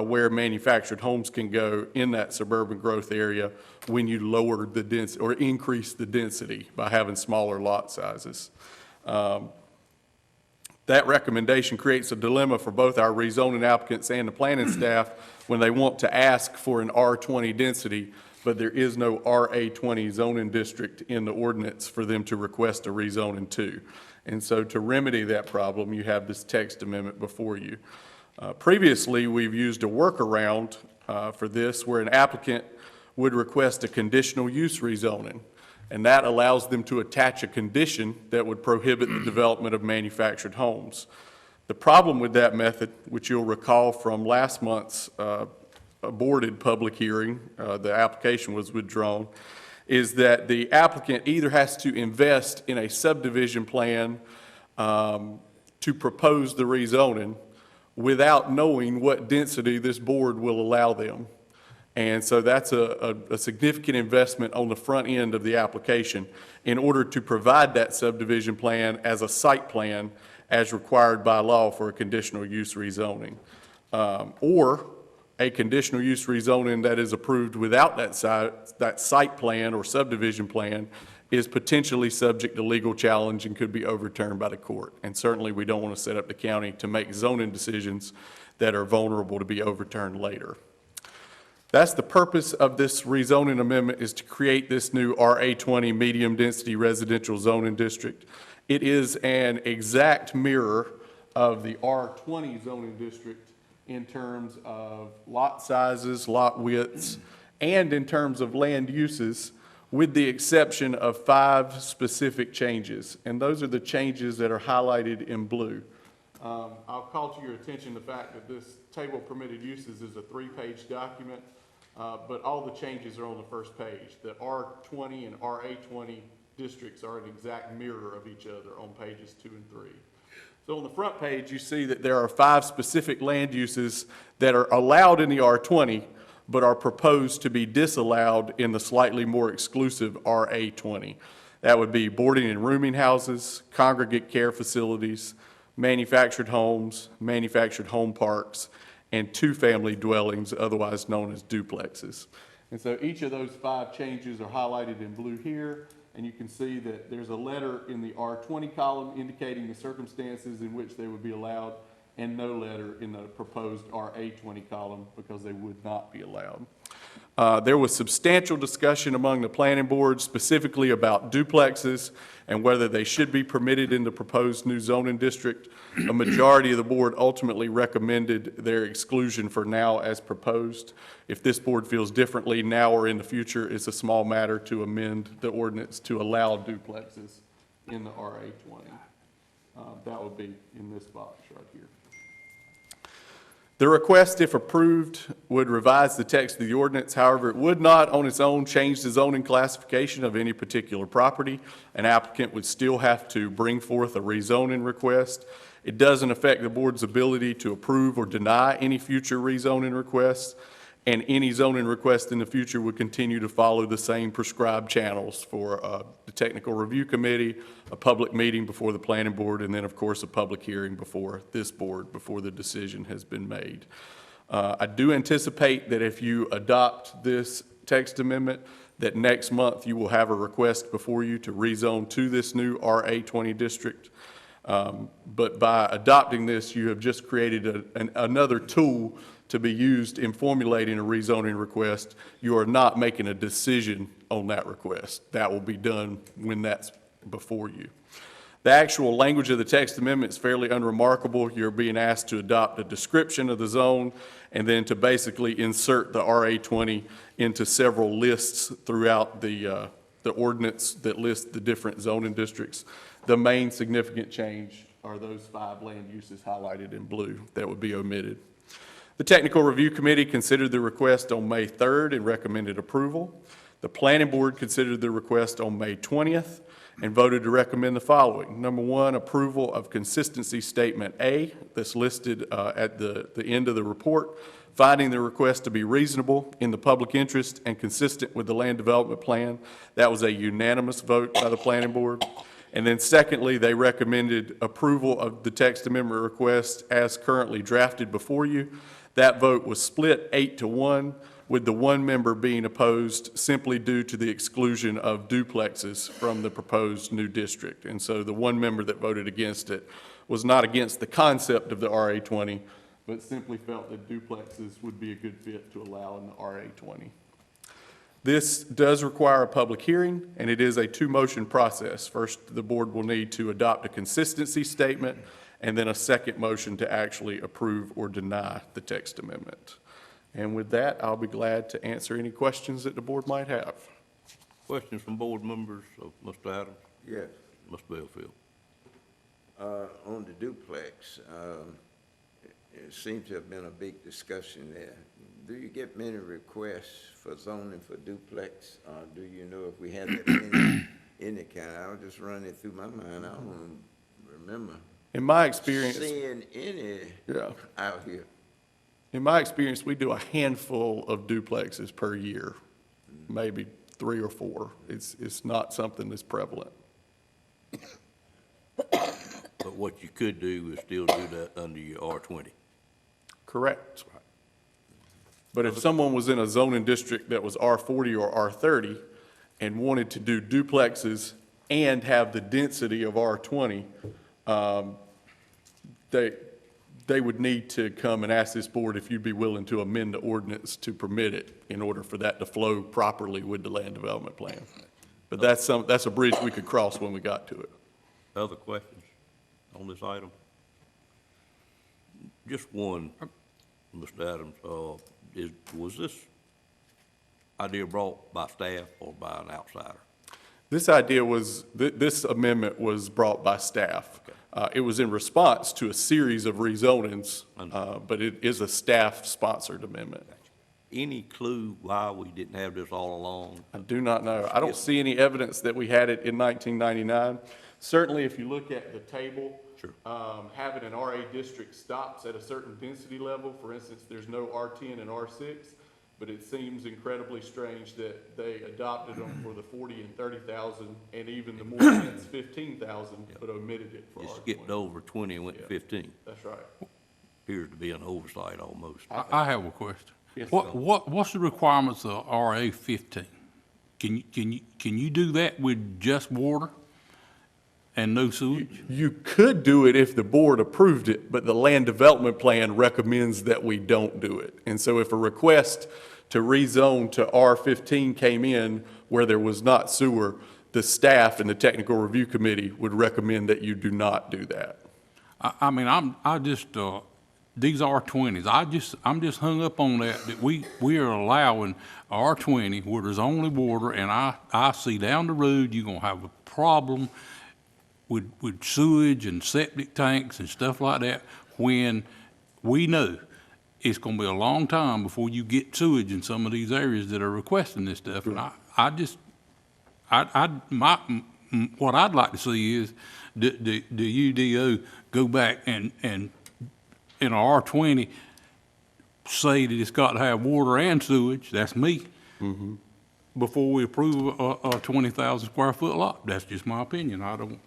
where manufactured homes can go in that suburban growth area when you lower the density or increase the density by having smaller lot sizes. That recommendation creates a dilemma for both our rezoning applicants and the planning staff when they want to ask for an R20 density, but there is no RA20 zoning district in the ordinance for them to request a rezoning to. And so to remedy that problem, you have this text amendment before you. Previously, we've used a workaround for this where an applicant would request a conditional use rezoning, and that allows them to attach a condition that would prohibit the development of manufactured homes. The problem with that method, which you'll recall from last month's aborted public hearing, the application was withdrawn, is that the applicant either has to invest in a subdivision plan to propose the rezoning without knowing what density this board will allow them. And so that's a significant investment on the front end of the application in order to provide that subdivision plan as a site plan as required by law for a conditional use rezoning. Or a conditional use rezoning that is approved without that site plan or subdivision plan is potentially subject to legal challenge and could be overturned by the court. And certainly we don't want to set up the county to make zoning decisions that are vulnerable to be overturned later. That's the purpose of this rezoning amendment, is to create this new RA20 medium density residential zoning district. It is an exact mirror of the R20 zoning district in terms of lot sizes, lot widths, and in terms of land uses, with the exception of 5 specific changes. And those are the changes that are highlighted in blue. I'll call to your attention the fact that this table of permitted uses is a 3-page document, but all the changes are on the first page. The R20 and RA20 districts are an exact mirror of each other on pages 2 and 3. So on the front page, you see that there are 5 specific land uses that are allowed in the R20, but are proposed to be disallowed in the slightly more exclusive RA20. That would be boarding and rooming houses, congregate care facilities, manufactured homes, manufactured home parks, and 2-family dwellings, otherwise known as duplexes. And so each of those 5 changes are highlighted in blue here, and you can see that there's a letter in the R20 column indicating the circumstances in which they would be allowed, and no letter in the proposed RA20 column because they would not be allowed. There was substantial discussion among the planning board specifically about duplexes and whether they should be permitted in the proposed new zoning district. A majority of the board ultimately recommended their exclusion for now as proposed. If this board feels differently now or in the future, it's a small matter to amend the ordinance to allow duplexes in the RA20. That would be in this box right here. The request, if approved, would revise the text of the ordinance. However, it would not on its own change the zoning classification of any particular property. An applicant would still have to bring forth a rezoning request. It doesn't affect the board's ability to approve or deny any future rezoning requests, and any zoning request in the future would continue to follow the same prescribed channels for the technical review committee, a public meeting before the planning board, and then, of course, a public hearing before this board, before the decision has been made. I do anticipate that if you adopt this text amendment, that next month you will have a request before you to rezone to this new RA20 district. But by adopting this, you have just created another tool to be used in formulating a rezoning request. You are not making a decision on that request. That will be done when that's before you. The actual language of the text amendment is fairly unremarkable. You're being asked to adopt a description of the zone and then to basically insert the RA20 into several lists throughout the ordinance that lists the different zoning districts. The main significant change are those 5 land uses highlighted in blue that would be omitted. The Technical Review Committee considered the request on May 3rd and recommended approval. The Planning Board considered the request on May 20th and voted to recommend the following. Number 1, approval of Consistency Statement A that's listed at the end of the report, finding the request to be reasonable, in the public interest, and consistent with the land development plan. That was a unanimous vote by the Planning Board. And then secondly, they recommended approval of the text amendment request as currently drafted before you. That vote was split 8-1, with the 1 member being opposed simply due to the exclusion of duplexes from the proposed new district. And so the 1 member that voted against it was not against the concept of the RA20, but simply felt that duplexes would be a good fit to allow in the RA20. This does require a public hearing, and it is a 2-motion process. First, the board will need to adopt a consistency statement, and then a second motion to actually approve or deny the text amendment. And with that, I'll be glad to answer any questions that the board might have. Questions from board members of Mr. Adams? Yes. Mr. Belfield? On the duplex, it seems to have been a big discussion there. Do you get many requests for zoning for duplex? Do you know if we had that any kind? I was just running it through my mind. I don't remember In my experience, seeing any out here. In my experience, we do a handful of duplexes per year, maybe 3 or 4. It's not something that's prevalent. But what you could do is still do that under your R20. Correct. But if someone was in a zoning district that was R40 or R30 and wanted to do duplexes and have the density of R20, they would need to come and ask this board if you'd be willing to amend the ordinance to permit it in order for that to flow properly with the land development plan. But that's a bridge we could cross when we got to it. Other questions on this item? Just one, Mr. Adams. Was this idea brought by staff or by an outsider? This idea was, this amendment was brought by staff. Okay. It was in response to a series of rezonings, but it is a staff-sponsored amendment. Any clue why we didn't have this all along? I do not know. I don't see any evidence that we had it in 1999. Certainly, if you look at the table, Sure. Having an RA district stops at a certain density level. For instance, there's no R10 and R6, but it seems incredibly strange that they adopted them for the 40 and 30,000 and even the more dense 15,000, but omitted it for It R20. skipped over 20 and went to 15. That's right. Appears to be an oversight almost. I have a question. Yes, What's the requirements of RA 15? Can you do that with just water? and no sewage? You could do it if the board approved it, but the land development plan recommends that we don't do it. And so if a request to rezone to R15 came in where there was not sewer, the staff and the technical review committee would recommend that you do not do that. I mean, these R20s, I'm just hung up on that we are allowing R20 where there's only water, and I see down the road, you're gonna have a problem with sewage and septic tanks and stuff like that, when we know it's gonna be a long time before you get sewage in some of these areas that are requesting this stuff. And what I'd like to see is the UDO go back and in a R20 say that it's got to have water and sewage, that's me, before we approve a 20,000 square foot lot. That's just my opinion. I don't,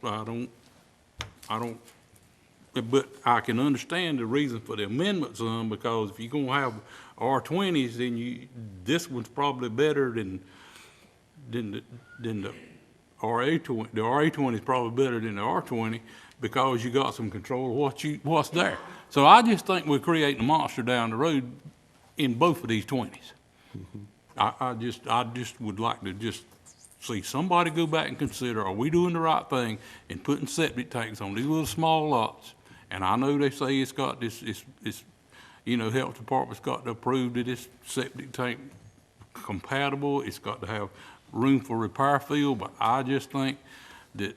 but I can understand the reason for the amendment some, because if you're gonna have R20s, then this one's probably better than the RA20. The RA20 is probably better than the R20 because you got some control of what's there. So I just think we're creating a monster down the road in both of these 20s. I just would like to just see somebody go back and consider, are we doing the right thing in putting septic tanks on these little small lots? And I know they say it's got this, health department's got to approve that it's septic tank compatible, it's got to have room for repair field, but I just think that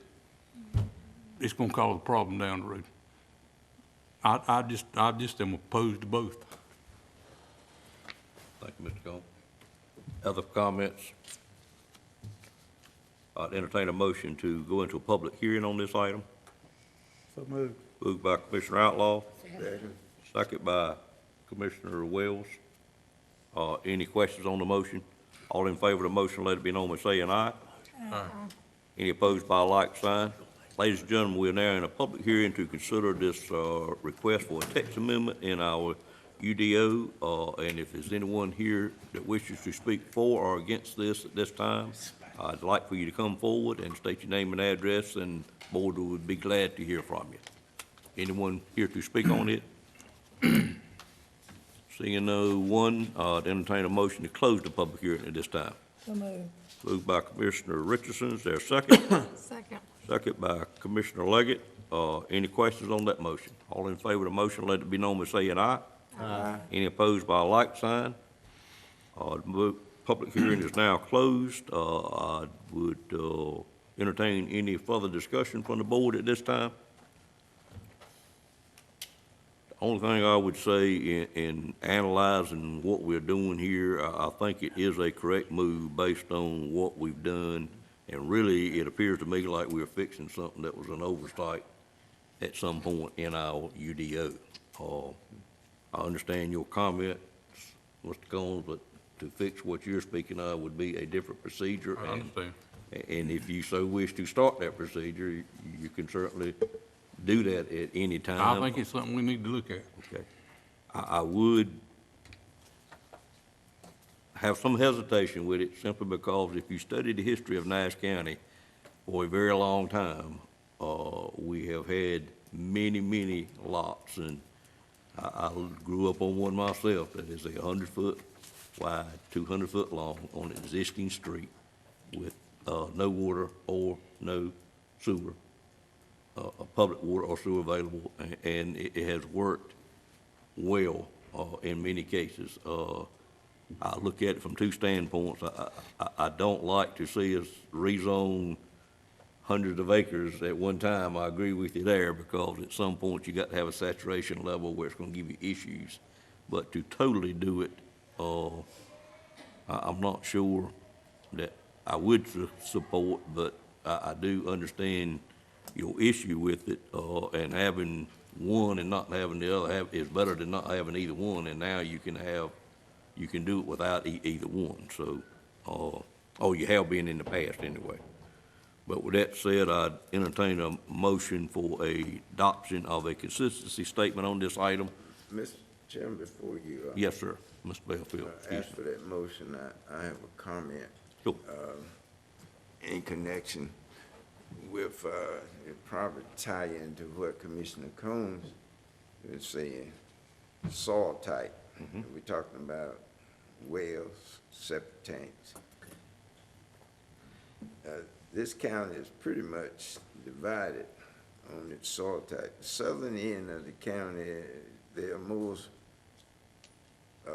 it's gonna cause a problem down the road. I just am opposed to both. Thank you, Mr. Gold. Other comments? I'd entertain a motion to go into a public hearing on this item. So moved. Moved by Commissioner Outlaw. Second by Commissioner Wells. Any questions on the motion? All in favor of the motion, let it be known by saying aye. Aye. Any opposed by a like sign? Ladies and gentlemen, we are now in a public hearing to consider this request for a text amendment in our UDO. And if there's anyone here that wishes to speak for or against this at this time, I'd like for you to come forward and state your name and address, and the board would be glad to hear from you. Anyone here to speak on it? Seeing no one, I'd entertain a motion to close the public hearing at this time. So moved. Moved by Commissioner Richardson. Is there a second? Second. Second by Commissioner Leggett. Any questions on that motion? All in favor of the motion, let it be known by saying aye. Aye. Any opposed by a like sign? The public hearing is now closed. I would entertain any further discussion from the board at this time. The only thing I would say in analyzing what we're doing here, I think it is a correct move based on what we've done. And really, it appears to me like we're fixing something that was an oversight at some point in our UDO. I understand your comments, Mr. Combs, but to fix what you're speaking of would be a different procedure. I understand. And if you so wish to start that procedure, you can certainly do that at any time. I think it's something we need to look at. Okay. I would have some hesitation with it simply because if you study the history of Nash County for a very long time, we have had many, many lots, and I grew up on one myself that is 100-foot wide, 200-foot long on an existing street with no water or no sewer, public water or sewer available, and it has worked well in many cases. I look at it from two standpoints. I don't like to see us rezone hundreds of acres at one time. I agree with you there, because at some point you got to have a saturation level where it's going to give you issues. But to totally do it, I'm not sure that I would support, but I do understand your issue with it, and having one and not having the other is better than not having either one, and now you can do it without either one. So, you have been in the past anyway. But with that said, I'd entertain a motion for a adoption of a consistency statement on this item. Mr. Chairman, before you Yes, sir, Mr. Bellfield. ask for that motion, I have a comment Sure. in connection with, it probably tie into what Commissioner Combs was saying, soil type. We're talking about wells, septic tanks. This county is pretty much divided on its soil type. The southern end of the county, they are most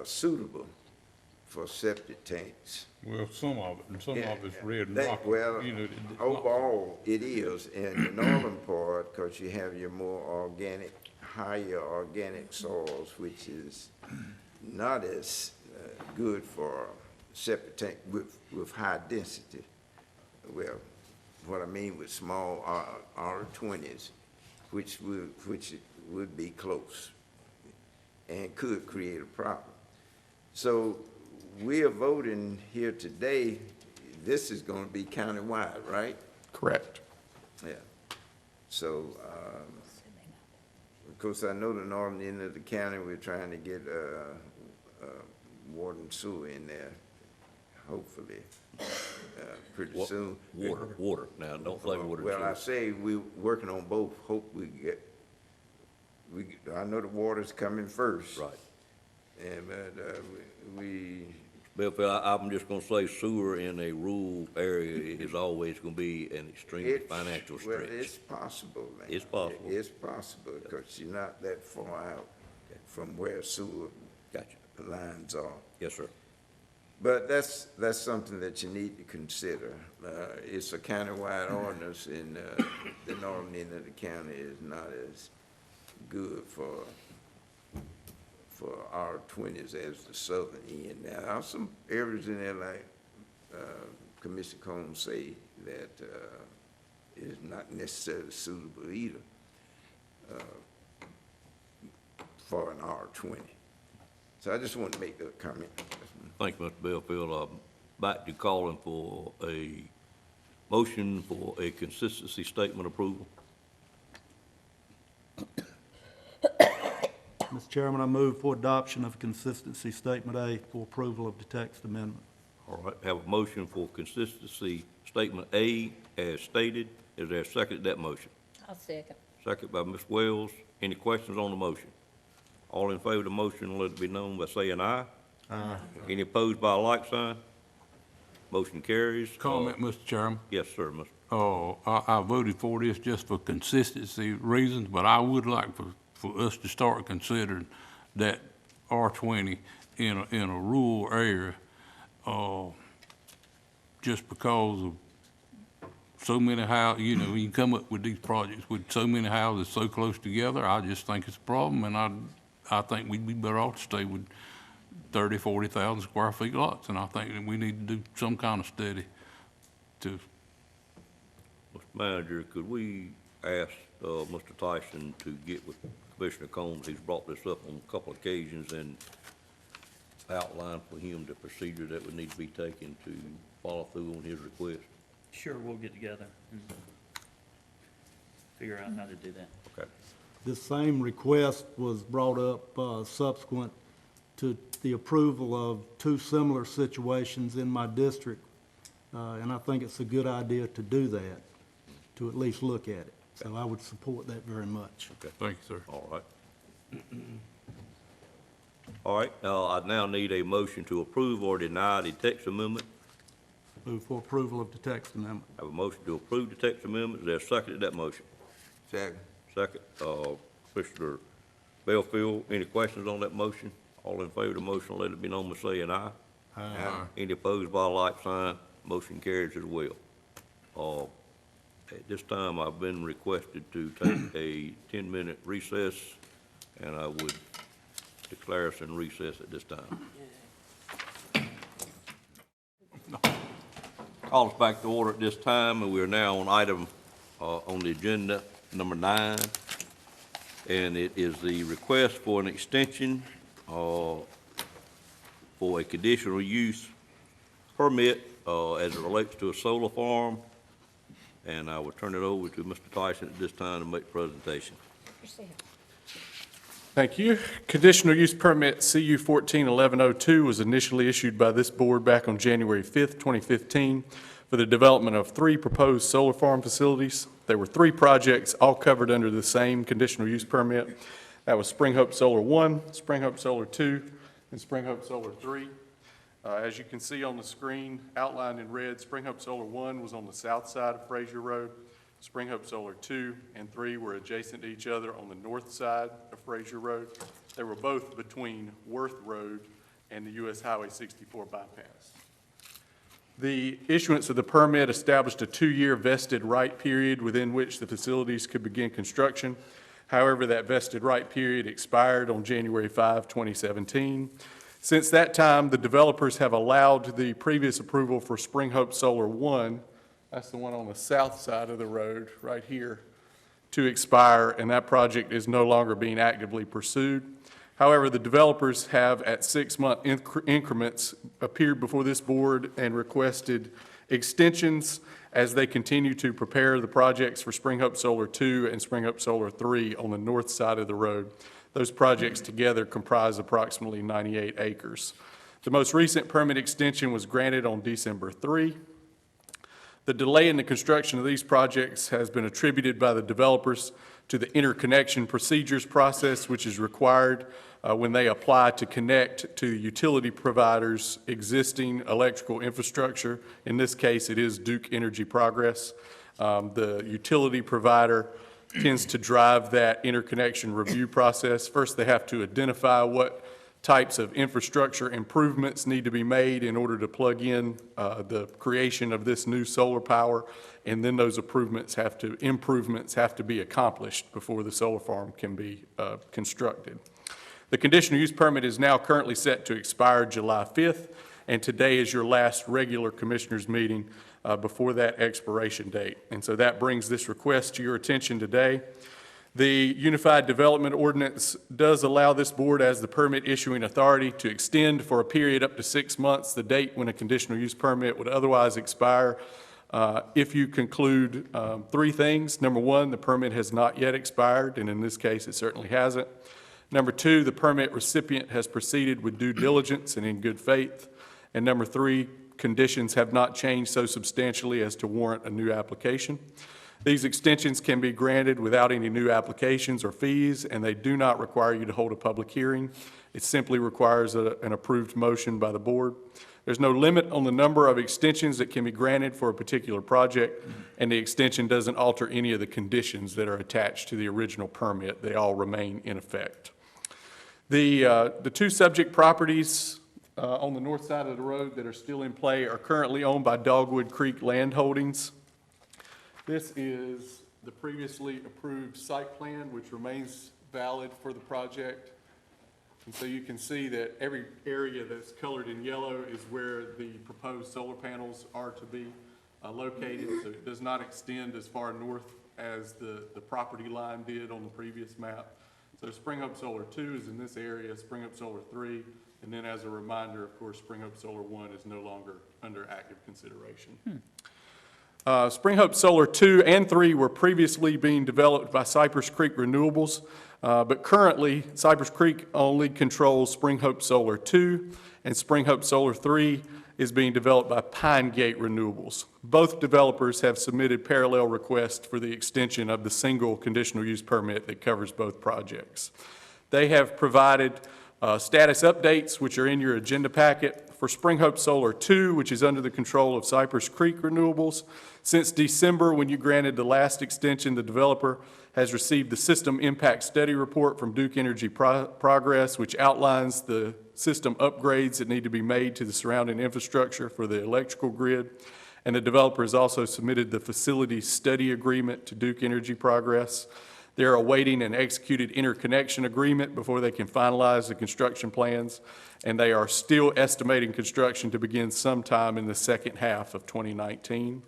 suitable for septic tanks. Well, some of it, and some Yeah, of it's red and that- rocky. Well, You know, overall, it is. In the northern part, because you have your more organic, higher organic soils, which is not as good for septic tank with high density. Well, what I mean with small R20s, which would be close and could create a problem. So we are voting here today, this is going to be countywide, right? Correct. Yeah. So, of course, I know the northern end of the county, we're trying to get water and sewer in there, hopefully, pretty soon. Water. Now, don't say water. Well, I say we're working on both. Hope we get, I know the water's coming first. Right. And, but, we, Bill, Phil, I'm just gonna say sewer in a rural area is always gonna be an extreme financial well, stretch. it's possible, man. It's possible. It's possible, because you're not that far out from where sewer Gotcha. lines are. Yes, sir. But that's something that you need to consider. It's a countywide ordinance, and the northern end of the county is not as good for R20s as the southern end. Now, there are some areas in there, like Commissioner Combs say, that is not necessarily suitable either for an R20. So I just want to make that comment. Thank you, Mr. Bellfield. Back to calling for a motion for a consistency statement approval. Mr. Chairman, I move for adoption of consistency statement A for approval of the text amendment. All right, have a motion for consistency statement A as stated. Is there a second to that motion? I'll second. Second by Ms. Wells. Any questions on the motion? All in favor of the motion, let it be known by saying aye. Aye. Any opposed by a like sign? Motion carries. Comment, Mr. Chairman. Yes, sir, Mr. I voted for this just for consistency reasons, but I would like for us to start considering that R20 in a rural area, just because of so many houses, you know, you come up with these projects with so many houses so close together, I just think it's a problem, and I think we'd be better off to stay with 30, 40,000 square feet lots, and I think that we need to do some kind of study to. Mr. Manager, could we ask Mr. Tyson to get with Commissioner Combs? He's brought this up on a couple of occasions, and outline for him the procedure that would need to be taken to follow through on his request. Sure, we'll get together and figure out how to do that. Okay. This same request was brought up subsequent to the approval of two similar situations in my district, and I think it's a good idea to do that, to at least look at it. So I would support that very much. Okay. Thank you, sir. All right. All right, I now need a motion to approve or deny the text amendment. Move for approval of the text amendment. Have a motion to approve the text amendment. Is there a second to that motion? Second. Second, Mr. Bellfield, any questions on that motion? All in favor of the motion, let it be known by saying aye. Aye. Any opposed by a like sign, motion carries as well. At this time, I've been requested to take a 10-minute recess, and I would declare us in recess at this time. Call us back to order at this time, and we are now on item on the agenda, number 9, and it is the request for an extension for a conditional use permit as it relates to a solar farm, and I will turn it over to Mr. Tyson at this time to make the presentation. Thank you. Conditional use permit CU 141102 was initially issued by this board back on January 5th, 2015 for the development of 3 proposed solar farm facilities. There were 3 projects, all covered under the same conditional use permit. That was Spring Hope Solar 1, Spring Hope Solar 2, and Spring Hope Solar 3. As you can see on the screen, outlined in red, Spring Hope Solar 1 was on the south side of Frazier Road. Spring Hope Solar 2 and 3 were adjacent to each other on the north side of Frazier Road. They were both between Worth Road and the US Highway 64 bypass. The issuance of the permit established a 2-year vested right period within which the facilities could begin construction. However, that vested right period expired on January 5, 2017. Since that time, the developers have allowed the previous approval for Spring Hope Solar 1, that's the one on the south side of the road, right here, to expire, and that project is no longer being actively pursued. However, the developers have, at 6-month increments, appeared before this board and requested extensions as they continue to prepare the projects for Spring Hope Solar 2 and Spring Hope Solar 3 on the north side of the road. Those projects together comprise approximately 98 acres. The most recent permit extension was granted on December 3. The delay in the construction of these projects has been attributed by the developers to the interconnection procedures process, which is required when they apply to connect to the utility provider's existing electrical infrastructure. In this case, it is Duke Energy Progress. The utility provider tends to drive that interconnection review process. First, they have to identify what types of infrastructure improvements need to be made in order to plug in the creation of this new solar power, and then those improvements have to be accomplished before the solar farm can be constructed. The conditional use permit is now currently set to expire July 5th, and today is your last regular commissioners meeting before that expiration date. And so that brings this request to your attention today. The Unified Development Ordinance does allow this board, as the permit issuing authority, to extend for a period up to 6 months the date when a conditional use permit would otherwise expire if you conclude 3 things. Number 1, the permit has not yet expired, and in this case it certainly hasn't. Number 2, the permit recipient has proceeded with due diligence and in good faith. And number 3, conditions have not changed so substantially as to warrant a new application. These extensions can be granted without any new applications or fees, and they do not require you to hold a public hearing. It simply requires an approved motion by the board. There's no limit on the number of extensions that can be granted for a particular project, and the extension doesn't alter any of the conditions that are attached to the original permit. They all remain in effect. The 2 subject properties on the north side of the road that are still in play are currently owned by Dogwood Creek Land Holdings. This is the previously approved site plan, which remains valid for the project. And so you can see that every area that's colored in yellow is where the proposed solar panels are to be located. So it does not extend as far north as the property line did on the previous map. So Spring Hope Solar 2 is in this area, Spring Hope Solar 3, and then as a reminder, of course, Spring Hope Solar 1 is no longer under active consideration. Spring Hope Solar 2 and 3 were previously being developed by Cypress Creek Renewables, but currently Cypress Creek only controls Spring Hope Solar 2, and Spring Hope Solar 3 is being developed by Pine Gate Renewables. Both developers have submitted parallel requests for the extension of the single conditional use permit that covers both projects. They have provided status updates, which are in your agenda packet. For Spring Hope Solar 2, which is under the control of Cypress Creek Renewables, since December, when you granted the last extension, the developer has received the System Impact Study Report from Duke Energy Progress, which outlines the system upgrades that need to be made to the surrounding infrastructure for the electrical grid. And the developer has also submitted the Facility Study Agreement to Duke Energy Progress. They're awaiting an executed interconnection agreement before they can finalize the construction plans, and they are still estimating construction to begin sometime in the second half of 2019.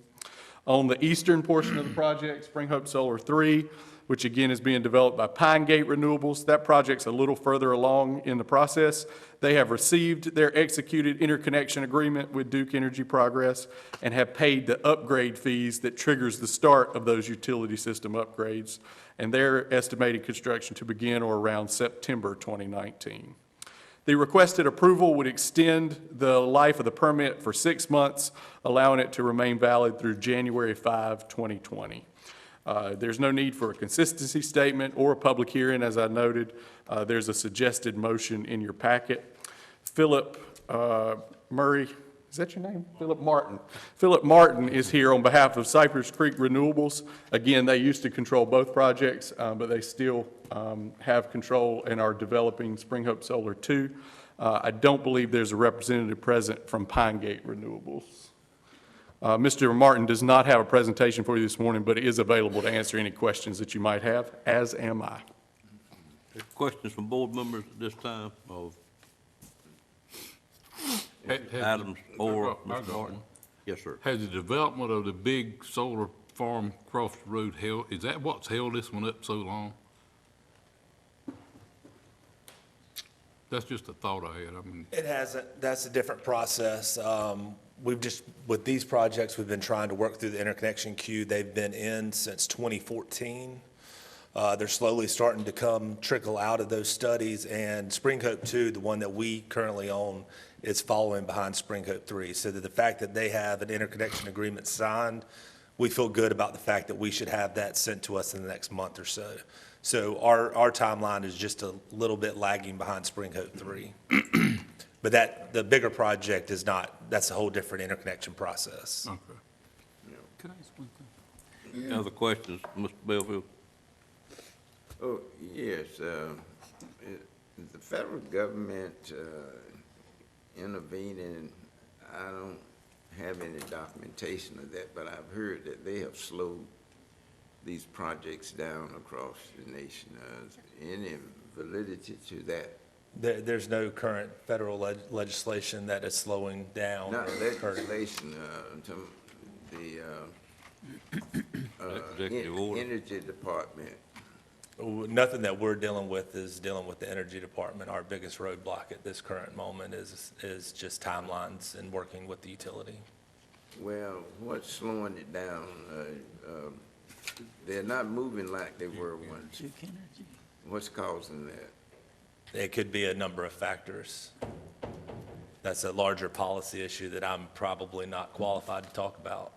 On the eastern portion of the project, Spring Hope Solar 3, which again is being developed by Pine Gate Renewables, that project's a little further along in the process. They have received their executed interconnection agreement with Duke Energy Progress and have paid the upgrade fees that triggers the start of those utility system upgrades, and they're estimating construction to begin or around September 2019. The requested approval would extend the life of the permit for 6 months, allowing it to remain valid through January 5, 2020. There's no need for a consistency statement or a public hearing, as I noted. There's a suggested motion in your packet. Philip Murray, is that your name? Philip Martin. Philip Martin is here on behalf of Cypress Creek Renewables. Again, they used to control both projects, but they still have control and are developing Spring Hope Solar 2. I don't believe there's a representative present from Pine Gate Renewables. Mr. Martin does not have a presentation for you this morning, but is available to answer any questions that you might have, as am I. Questions from board members at this time of Adams or Mr. Martin? Yes, sir. Has the development of the big solar farm across the road held, is that what's held this one up so long? That's just a thought I had, I mean. It hasn't. That's a different process. With these projects, we've been trying to work through the interconnection queue. They've been in since 2014. They're slowly starting to trickle out of those studies, and Spring Hope 2, the one that we currently own, is following behind Spring Hope 3. So that the fact that they have an interconnection agreement signed, we feel good about the fact that we should have that sent to us in the next month or so. So our timeline is just a little bit lagging behind Spring Hope 3. But the bigger project is not, that's a whole different interconnection process. Okay. Can I ask one thing? Any other questions, Mr. Belfield? Oh, yes, the federal government intervening, I don't have any documentation of that, but I've heard that they have slowed these projects down across the nation. Any validity to that? There's no current federal legislation that is slowing down. Not legislation, the Executive order. Energy Department. Nothing that we're dealing with is dealing with the Energy Department. Our biggest roadblock at this current moment is just timelines and working with the utility. Well, what's slowing it down? They're not moving like they were once. What's causing that? It could be a number of factors. That's a larger policy issue that I'm probably not qualified to talk about.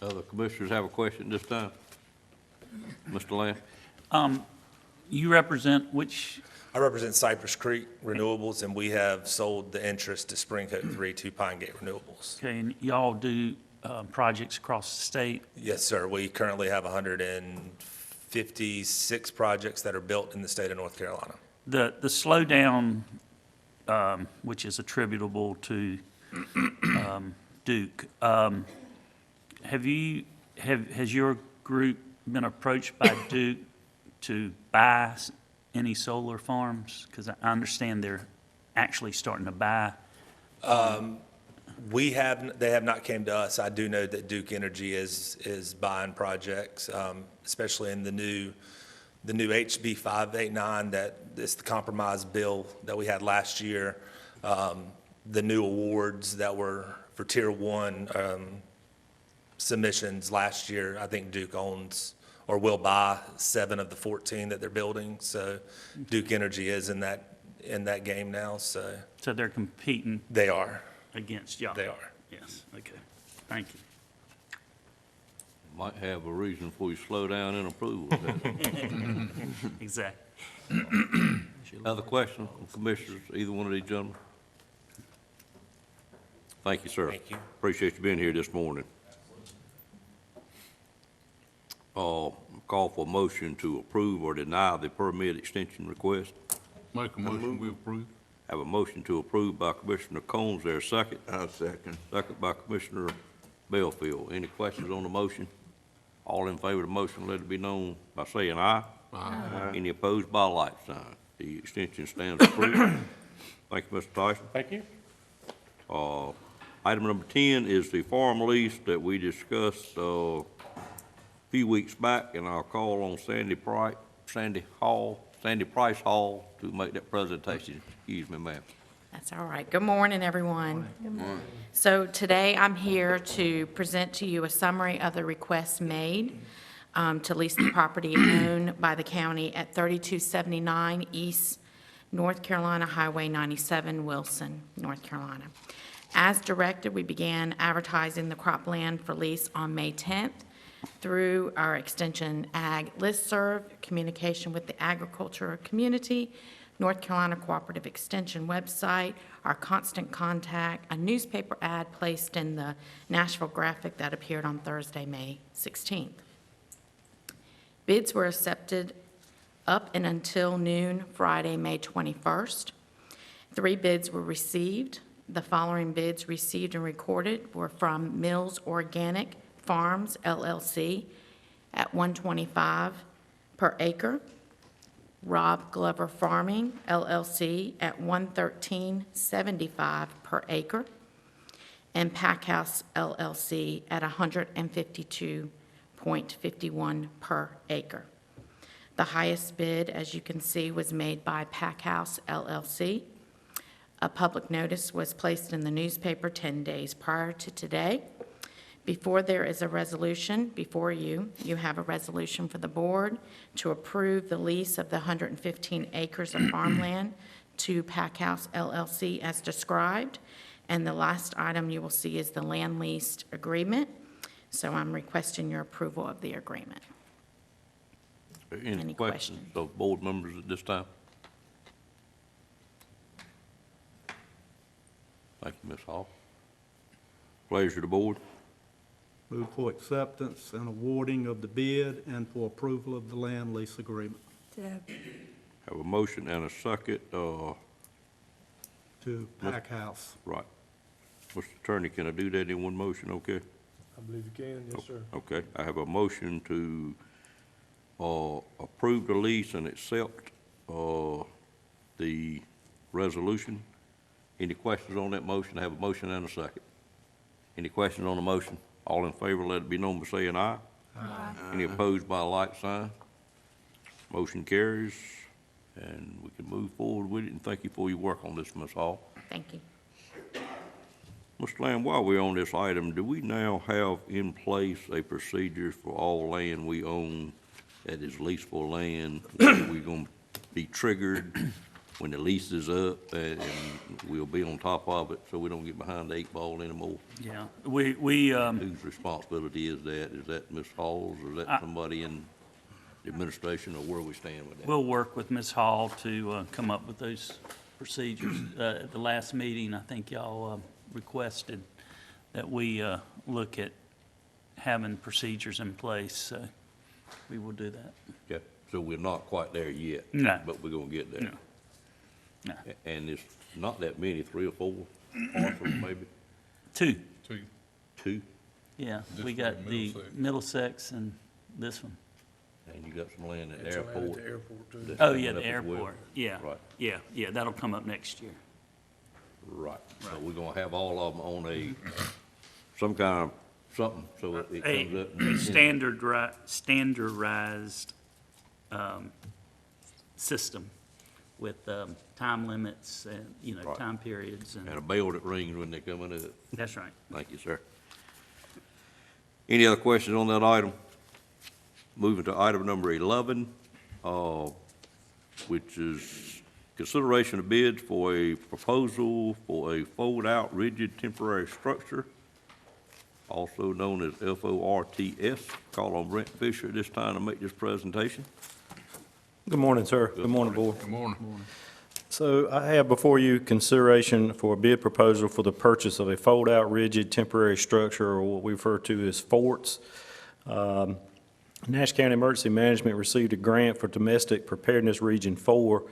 Other commissioners have a question this time? Mr. Lamb? You represent which, I represent Cypress Creek Renewables, and we have sold the interest to Spring Hope 3 to Pine Gate Renewables. okay, and y'all do projects across the state? Yes, sir. We currently have 156 projects that are built in the state of North Carolina. The slowdown, which is attributable to Duke, has your group been approached by Duke to buy any solar farms? Because I understand they're actually starting to buy. They have not came to us. I do know that Duke Energy is buying projects, especially in the new HB 589, that is the compromise bill that we had last year. The new awards that were for Tier 1 submissions last year, I think Duke owns or will buy 7 of the 14 that they're building. So Duke Energy is in that game now, so. So they're competing They are. against y'all? They are. Yes, okay. Thank you. Might have a reason for you to slow down in approval. Exactly. Other questions from commissioners, either one of these gentlemen? Thank you, sir. Thank you. Appreciate you being here this morning. Call for a motion to approve or deny the permit extension request. Make a motion, we approve. Have a motion to approve by Commissioner Combs. There a second? I'll second. Second by Commissioner Belfield. Any questions on the motion? All in favor of the motion, let it be known by saying aye. Aye. Any opposed by a like sign. The extension stands approved. Thank you, Mr. Tyson. Thank you. Item number 10 is the farm lease that we discussed a few weeks back, and I'll call on Sandy Price Hall to make that presentation. Excuse me, ma'am. That's all right. Good morning, everyone. Good morning. So today I'm here to present to you a summary of the requests made. to lease the property owned by the county at 3279 East North Carolina Highway 97, Wilson, North Carolina. As directed, we began advertising the cropland for lease on May 10th through our Extension Ag listserv, communication with the agriculture community, North Carolina Cooperative Extension website, our constant contact, a newspaper ad placed in the Nashville Graphic that appeared on Thursday, May 16th. Bids were accepted up and until noon Friday, May 21st. 3 bids were received. The following bids received and recorded were from Mills Organic Farms LLC at $125 per acre, Rob Glover Farming LLC at $113.75 per acre, and Packhouse LLC at $152.51 per acre. The highest bid, as you can see, was made by Packhouse LLC. A public notice was placed in the newspaper 10 days prior to today. Before there is a resolution before you, you have a resolution for the board to approve the lease of the 115 acres of farmland to Packhouse LLC as described. And the last item you will see is the land lease agreement. So I'm requesting your approval of the agreement. Any questions of board members at this time? Thank you, Ms. Hall. Pleasure of the board. Move for acceptance and awarding of the bid and for approval of the land lease agreement Second. Have a motion and a second. to Packhouse. Right. Mr. Attorney, can I do that in one motion, okay? I believe you can, yes, sir. Okay, I have a motion to approve the lease and accept the resolution. Any questions on that motion? I have a motion and a second. Any questions on the motion? All in favor, let it be known by saying aye. Aye. Any opposed by a like sign? Motion carries, and we can move forward with it, and thank you for your work on this, Ms. Hall. Thank you. Mr. Lamb, while we're on this item, do we now have in place a procedure for all land we own that is leasable land? We're going to be triggered when the lease is up, and we'll be on top of it so we don't get behind the 8 ball anymore? Yeah, Whose responsibility is that? Is that Ms. Hall's, or is that somebody in the administration, or where we stand with that? we'll work with Ms. Hall to come up with those procedures. At the last meeting, I think y'all requested that we look at having procedures in place, so we will do that. Okay, so we're not quite there yet? No. But we're gonna get there? No. No. And it's not that many, 3 or 4 parcels maybe? 2, 2? yeah. This We one got in the Middlesex and this one. And you got some land at the airport? that's Oh, yeah, coming the up as well? airport, yeah. Right. Yeah, that'll come up next year. Right, so we're gonna have all of them on some kind of something, so it comes up. A standardized system with time limits and, Right. time periods, And a and bell that rings when they come in it. that's right. Thank you, sir. Any other questions on that item? Moving to item number 11, which is consideration of bids for a proposal for a fold-out rigid temporary structure, also known as FORTS. Call on Brent Fisher at this time to make this presentation. Good morning, sir. Good morning, Board. Good morning. So I have before you consideration for a bid proposal for the purchase of a fold-out rigid temporary structure, or what we refer to as forts. Nash County Emergency Management received a grant for Domestic Preparedness Region 4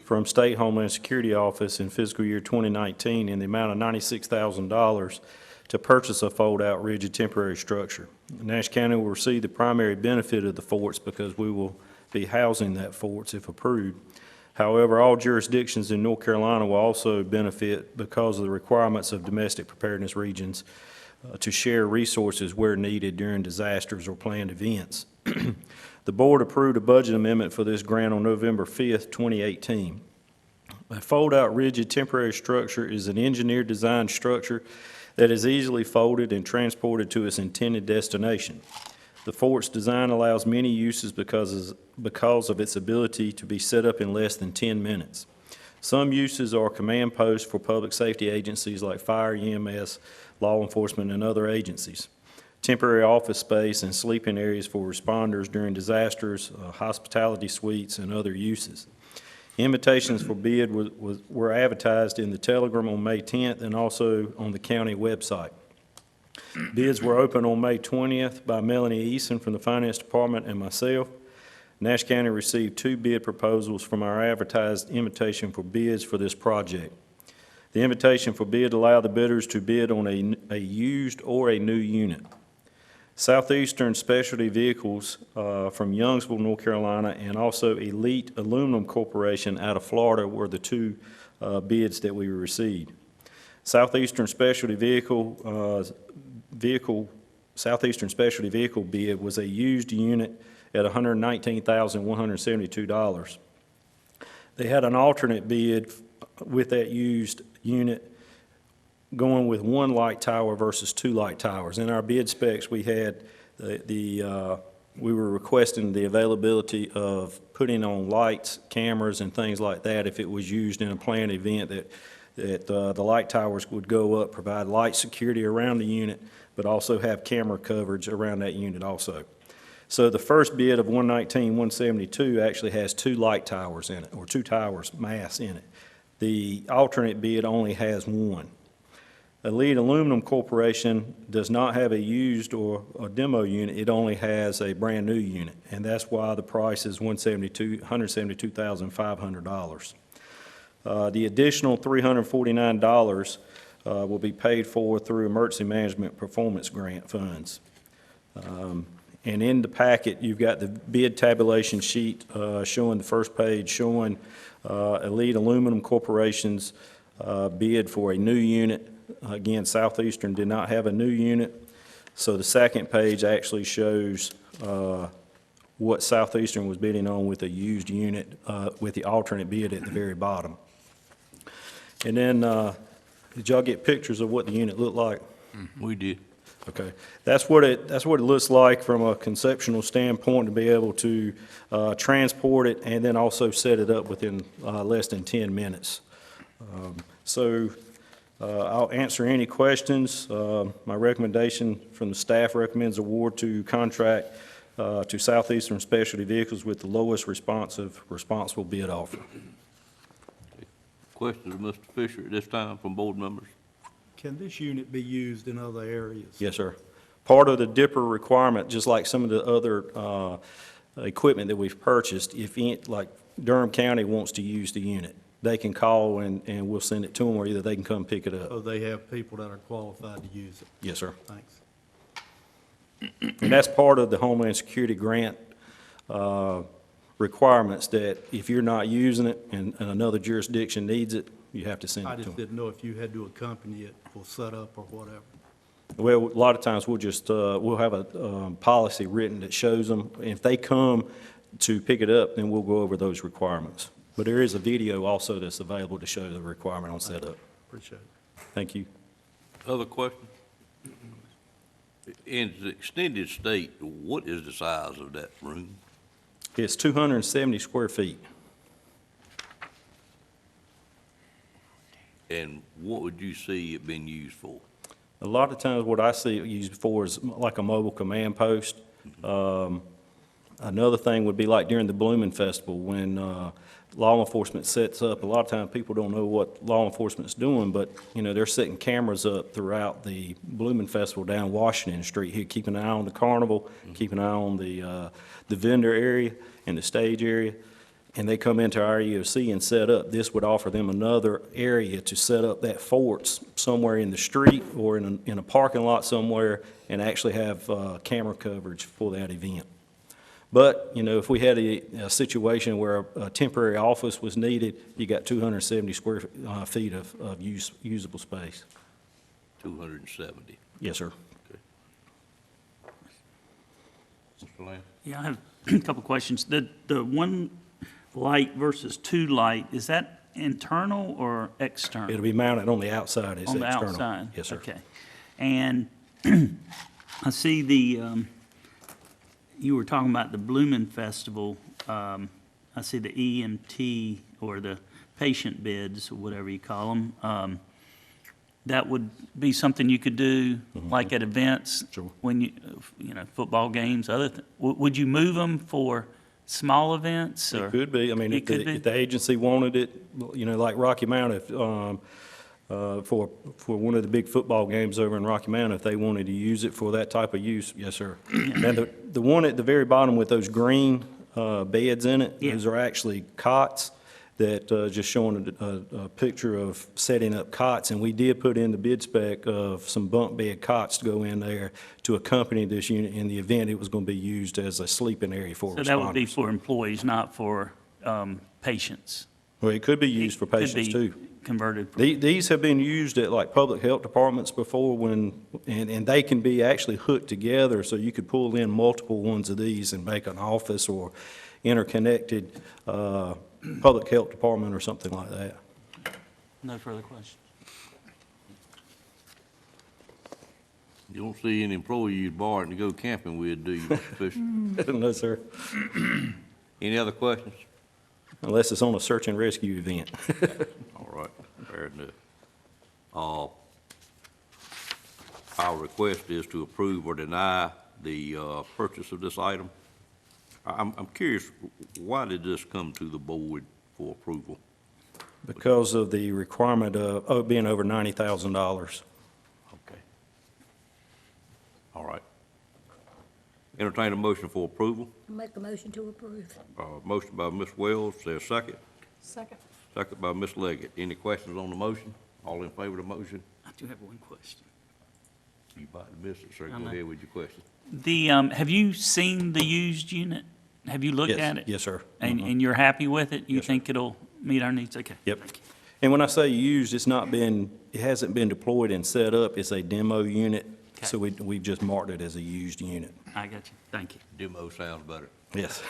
from State Homeland Security Office in fiscal year 2019 in the amount of $96,000 to purchase a fold-out rigid temporary structure. Nash County will receive the primary benefit of the forts because we will be housing that forts if approved. However, all jurisdictions in North Carolina will also benefit because of the requirements of domestic preparedness regions to share resources where needed during disasters or planned events. The board approved a budget amendment for this grant on November 5th, 2018. A fold-out rigid temporary structure is an engineered design structure that is easily folded and transported to its intended destination. The fort's design allows many uses because of its ability to be set up in less than 10 minutes. Some uses are command posts for public safety agencies like fire, EMS, law enforcement, and other agencies. Temporary office space and sleeping areas for responders during disasters, hospitality suites, and other uses. Invitations for bid were advertised in the Telegram on May 10th and also on the county website. Bids were opened on May 20th by Melanie Eason from the Finance Department and myself. Nash County received 2 bid proposals from our advertised invitation for bids for this project. The invitation for bid allowed the bidders to bid on a used or a new unit. Southeastern Specialty Vehicles from Youngsville, North Carolina, and also Elite Aluminum Corporation out of Florida were the 2 bids that we received. Southeastern Specialty Vehicle bid was a used unit at $119,172. They had an alternate bid with that used unit going with 1 light tower versus 2 light towers. In our bid specs, we had we were requesting the availability of putting on lights, cameras, and things like that if it was used in a planned event, that the light towers would go up, provide light security around the unit, but also have camera coverage around that unit also. So the first bid of $119,172 actually has 2 light towers in it, or 2 towers mass in it. The alternate bid only has 1. Elite Aluminum Corporation does not have a used or a demo unit. It only has a brand-new unit, and that's why the price is $172,500. The additional $349 will be paid for through Emergency Management Performance Grant funds. And in the packet, you've got the bid tabulation sheet showing the first page, showing Elite Aluminum Corporation's bid for a new unit. Again, Southeastern did not have a new unit, so the second page actually shows what Southeastern was bidding on with a used unit with the alternate bid at the very bottom. And then, did y'all get pictures of what the unit looked like? We did. Okay, that's what it looks like from a conceptual standpoint, to be able to transport it and then also set it up within less than 10 minutes. I'll answer any questions. My recommendation from the staff recommends award to contract to Southeastern Specialty Vehicles with the lowest responsible bid offer. Questions of Mr. Fisher at this time from board members? Can this unit be used in other areas? Yes, sir. Part of the Dipper requirement, just like some of the other equipment that we've purchased, like Durham County wants to use the unit, they can call and we'll send it to them, or either they can come pick it up. So they have people that are qualified to use it? Yes, sir. Thanks. And that's part of the Homeland Security grant requirements, that if you're not using it and another jurisdiction needs it, you have to send I it to just them. didn't know if you had to accompany it for setup or whatever. Well, a lot of times we'll just, we'll have a policy written that shows them. If they come to pick it up, then we'll go over those requirements. But there is a video also that's available to show the requirement on setup. Appreciate it. Thank you. Other questions? In the extended state, what is the size of that room? It's 270 square feet. And what would you see it being used for? A lot of times what I see it used for is like a mobile command post. Another thing would be like during the Blooming Festival, when law enforcement sets up. A lot of times people don't know what law enforcement's doing, but, you know, they're setting cameras up throughout the Blooming Festival down Washington Street here, keeping an eye on the carnival, keeping an eye on the vendor area and the stage area. And they come into our EOC and set up. This would offer them another area to set up that fort somewhere in the street or in a parking lot somewhere, and actually have camera coverage for that event. But, you know, if we had a situation where a temporary office was needed, you got 270 square feet of usable space. 270. Yes, sir. Okay. Mr. Lamb? Yeah, I have a couple questions. The 1 light versus 2 light, is that internal or external? It'll be mounted on the outside as external. On the outside? Yes, sir. Okay. And I see you were talking about the Bloomin' Festival. I see the EMT or the patient beds, or whatever you call them. That would be something you could do like at events? Sure. When you know, football games, would you move them for small events? Or It could be. I mean, It if could be? if the agency wanted it, you know, like Rocky Mount, if, for one of the big football games over in Rocky Mount, if they wanted to use it for that type of use, yes, sir. Now, the one at the very bottom with those green beds in it, Yeah. those are actually cots that, just showing a picture of setting up cots. And we did put in the bid spec of some bunk bed cots to go in there to accompany this unit in the event it was going to be used as a sleeping area for So responders. that would be for employees, not for patients? Well, it could be used for It could patients be too. Converted. These have been used at like public health departments before and they can be actually hooked together, so you could pull in multiple ones of these and make an office or interconnected public health department or something like that. No further questions. You don't see any employees barring to go camping with, do you, Mr. Fisher? No, sir, Any other questions? unless it's on a search and rescue event. All right, fair enough. Our request is to approve or deny the purchase of this item. I'm curious, why did this come to the board for approval? Because of the requirement of it being over $90,000. Okay. All right. Entertain a motion for approval. Make a motion to approve. Motion by Ms. Wells, is there a second? Second. Second by Ms. Leggett. Any questions on the motion? All in favor of the motion? I do have one question. You about to miss it, sir. I Go know. ahead with your question. Have you seen the used unit? Have you looked Yes, at it? yes, sir. And you're happy with it? You Yes, sir. think it'll meet our needs? Okay. Yep. Thank you. And when I say used, it hasn't been deployed and set up. It's a demo unit, so we've just marked it as a used unit. I got you. Thank you. Demo sounds better. Yes.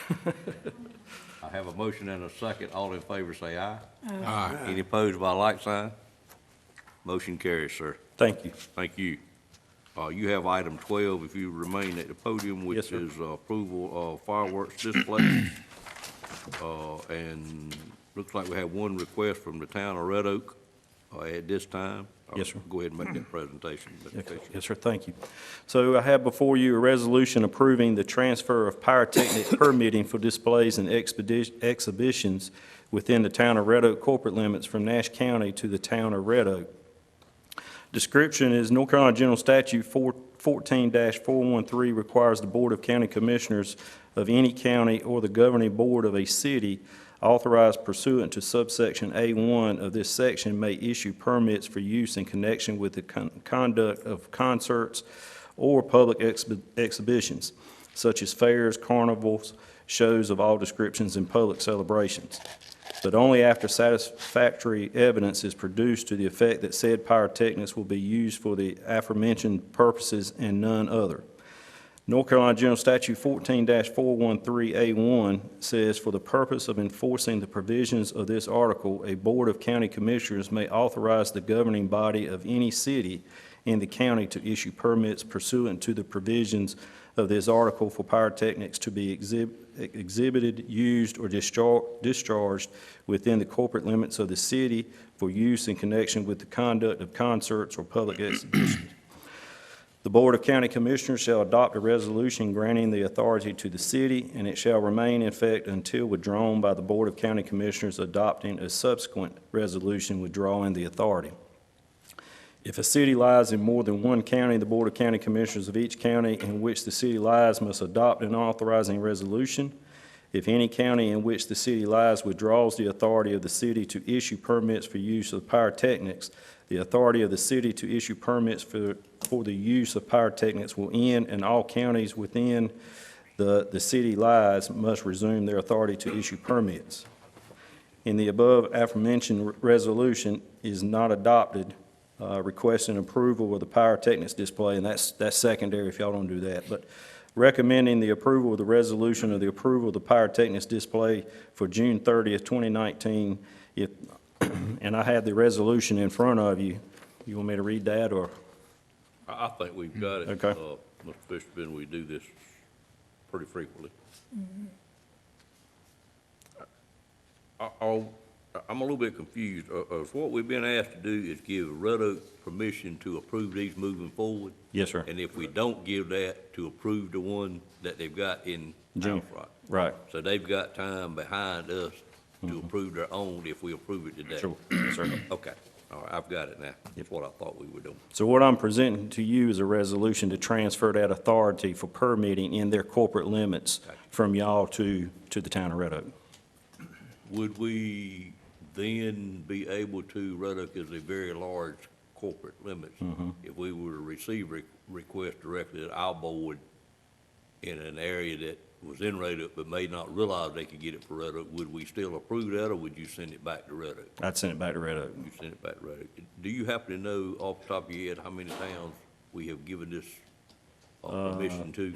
I have a motion and a second. All in favor say aye. Aye. Any opposed by like sign? Motion carries, sir. Thank you. Thank you. You have item 12, if you remain at the podium, Yes, which sir. is approval of fireworks display. And looks like we have one request from the town of Red Oak at this time. Yes, sir. Go ahead and make that presentation, Mr. Fisher. Yes, sir, thank you. So I have before you a resolution approving the transfer of pyrotechnic permitting for displays and exhibitions within the town of Red Oak corporate limits from Nash County to the town of Red Oak. Description is North Carolina General Statute 14-413 requires the Board of County Commissioners of any county or the governing board of a city authorized pursuant to subsection A1 of this section may issue permits for use in connection with the conduct of concerts or public exhibitions, such as fairs, carnivals, shows of all descriptions, and public celebrations, but only after satisfactory evidence is produced to the effect that said pyrotechnics will be used for the aforementioned purposes and none other. North Carolina General Statute 14-413A1 says, for the purpose of enforcing the provisions of this article, a Board of County Commissioners may authorize the governing body of any city in the county to issue permits pursuant to the provisions of this article for pyrotechnics to be exhibited, used, or discharged within the corporate limits of the city for use in connection with the conduct of concerts or public exhibitions. The Board of County Commissioners shall adopt a resolution granting the authority to the city, and it shall remain in effect until withdrawn by the Board of County Commissioners adopting a subsequent resolution withdrawing the authority. If a city lies in more than one county, the Board of County Commissioners of each county in which the city lies must adopt an authorizing resolution. If any county in which the city lies withdraws the authority of the city to issue permits for use of pyrotechnics, the authority of the city to issue permits for the use of pyrotechnics will end, and all counties within the city lies must resume their authority to issue permits. In the above aforementioned resolution is not adopted, requesting approval of the pyrotechnics display, and that's secondary if y'all don't do that. But recommending the approval of the resolution of the approval of the pyrotechnics display for June 30th, 2019. And I have the resolution in front of you. You want me to read that, or? I think we've got it. Okay. Mr. Fisher, we do this pretty frequently. I'm a little bit confused. What we've been asked to do is give Red Oak permission to approve these moving forward? Yes, sir. And if we don't give that, to approve the one that they've got in June. House Rock? Right. So they've got time behind us to approve their own if we approve it today? Sure. Yes, sir. Okay, all right, I've got it now. That's what I thought we were doing. So what I'm presenting to you is a resolution to transfer that authority for permitting in their corporate limits from y'all to the town of Red Oak. Would we then be able to, Red Oak is a very large corporate limits, if we were to receive requests directly at our board in an area that was in Red Oak but may not realize they could get it for Red Oak, would we still approve that, or would you send it back to Red Oak? I'd send it back to Red Oak. You send it back to Red Oak. Do you happen to know off the top of your head how many towns we have given this permission to?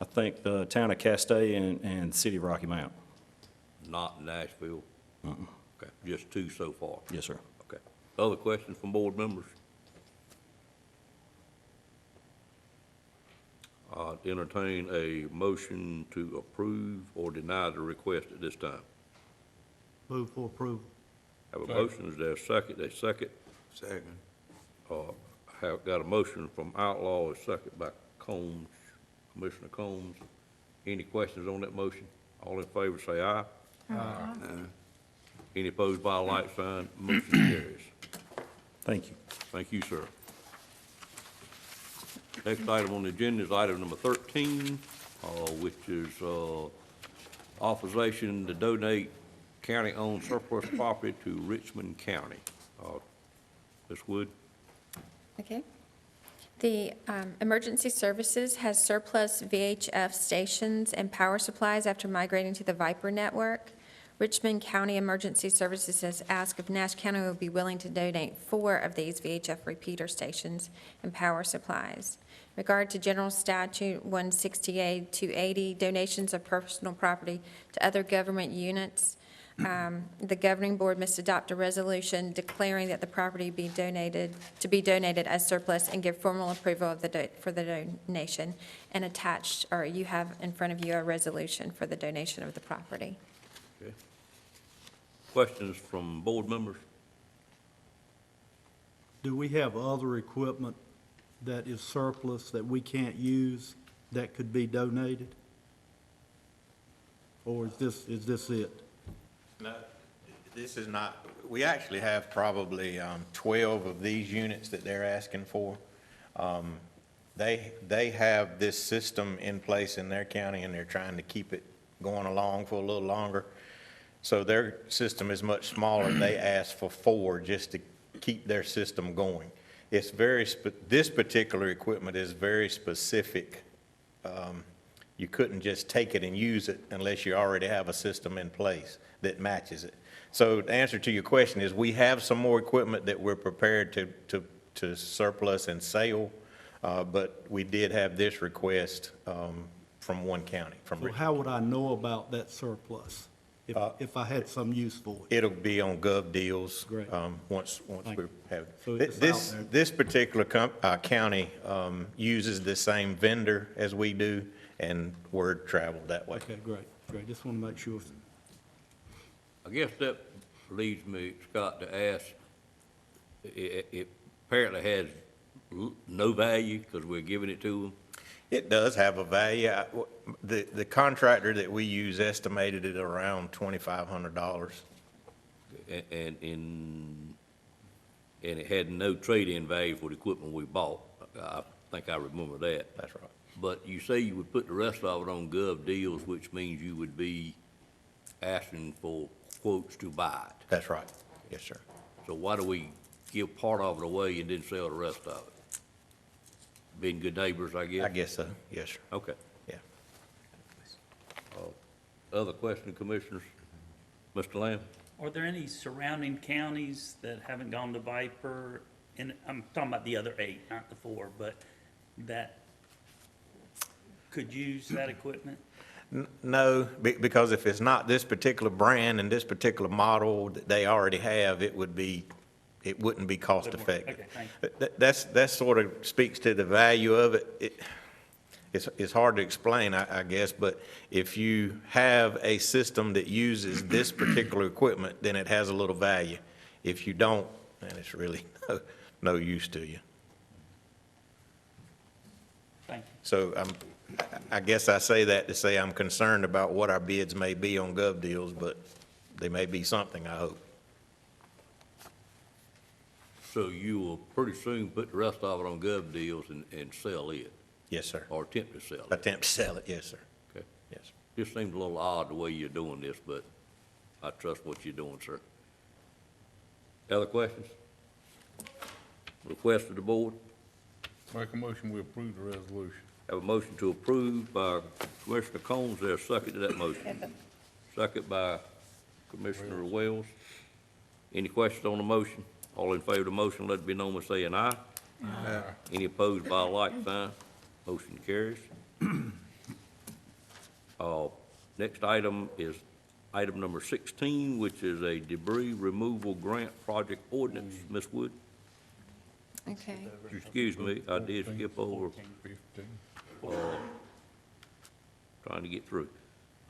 I think the town of Castaic and the city of Rocky Mount. Not Nashville? Okay, just 2 so far? Yes, sir. Okay. Other questions from board members? Entertain a motion to approve or deny the request at this time. Move for approval. Have a motion, is there a second? A second? Second. Have got a motion from Outlaw, a second by Combs, Commissioner Combs. Any questions on that motion? All in favor say aye. Aye. Any opposed by a like sign? Motion carries. Thank you. Thank you, sir. Next item on the agenda is item number 13, which is authorization to donate county-owned surplus property to Richmond County. Ms. Wood? Okay. The Emergency Services has surplus VHF stations and power supplies after migrating to the Viper network. Richmond County Emergency Services has asked if Nash County will be willing to donate 4 of these VHF repeater stations and power supplies. In regard to General Statute 168-280, donations of personal property to other government units, the governing board must adopt a resolution declaring that the property be donated as surplus and give formal approval of for the donation. And attached, or you have in front of you a resolution for the donation of the property. Okay. Questions from board members? Do we have other equipment that is surplus that we can't use that could be donated? Or is this it? No, this is not, we actually have probably 12 of these units that they're asking for. They have this system in place in their county, and they're trying to keep it going along for a little longer. So their system is much smaller. They asked for 4 just to keep their system going. It's this particular equipment is very specific. You couldn't just take it and use it unless you already have a system in place that matches it. So the answer to your question is we have some more equipment that we're prepared to surplus and sell, but we did have this request from one county, from So Richmond. how would I know about that surplus if I had some use for it? It'll be on Gov Deals. Great. Once Thank we you. have So it. it's out there. This particular county uses the same vendor as we do, and word traveled that way. Okay, great. Just want to make sure. I guess that leads me, Scott, to ask, it apparently has no value because we're giving it to them. It does have a value. The contractor that we use estimated it around $2,500. And it had no trade-in value for the equipment we bought. I think I remember that. That's right. But you say you would put the rest of it on Gov Deals, which means you would be asking for quotes to buy it. That's right. Yes, sir. So why do we give part of it away and then sell the rest of it? Being good neighbors, I guess? I guess so. Yes, sir. Okay. Yeah. Other question, Commissioners? Mr. Lamb? Are there any surrounding counties that haven't gone to Viper? And I'm talking about the other 8, not the 4, but that could use that equipment? No, because if it's not this particular brand and this particular model that they already have, it wouldn't be cost effective. Okay, thank you. That sort of speaks to the value of it. it's hard to explain, I guess, but if you have a system that uses this particular equipment, then it has a little value. If you don't, then it's really no use to you. Thank you. So I guess I say that to say I'm concerned about what our bids may be on gov deals, but they may be something, I hope. So you will pretty soon put the rest of it on gov deals and sell it, Yes, sir. or attempt to sell it? Attempt to sell it, yes, sir. Okay. Yes. Just seems a little odd the way you're doing this, but I trust what you're doing, sir. Other questions? Request of the board? Make a motion, we approve the resolution. Have a motion to approve by Commissioner Combs. There a second to that motion? Second by Commissioner Wells. Any questions on the motion? All in favor of the motion, let it be known by saying aye. Aye. Any opposed by a like sign? Motion carries. Next item is item number 16, which is a debris removal grant project ordinance. Ms. Wood? Okay. Excuse me, I did skip over, trying to get through.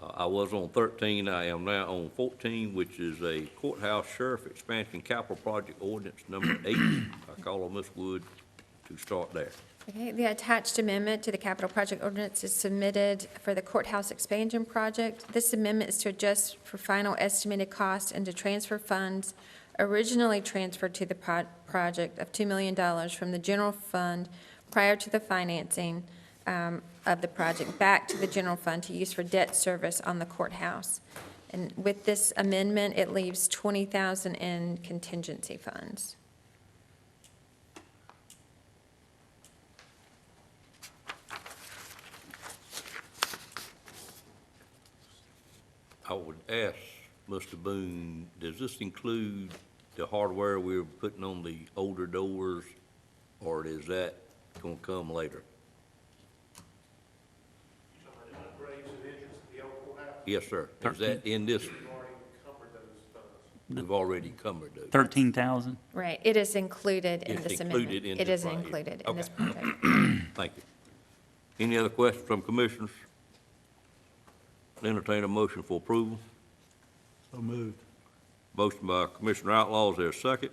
I was on 13, I am now on 14, which is a courthouse sheriff expansion capital project ordinance number 8. I call on Ms. Wood to start there. Okay, the attached amendment to the capital project ordinance is submitted for the courthouse expansion project. This amendment is to adjust for final estimated cost and to transfer funds originally transferred to the project of $2 million from the general fund prior to the financing of the project back to the general fund to use for debt service on the courthouse. And with this amendment, it leaves $20,000 in contingency funds. I would ask Mr. Boone, does this include the hardware we're putting on the older doors, or is that gonna come later? Yes, sir. Is that in this? We've already encumbered those. 13,000? Right, it is included in It's this included amendment. in It this is right here. included in this Okay. project. Thank you. Any other questions from commissioners? Entertain a motion for approval. So moved. Motion by Commissioner Outlaw, is there a second?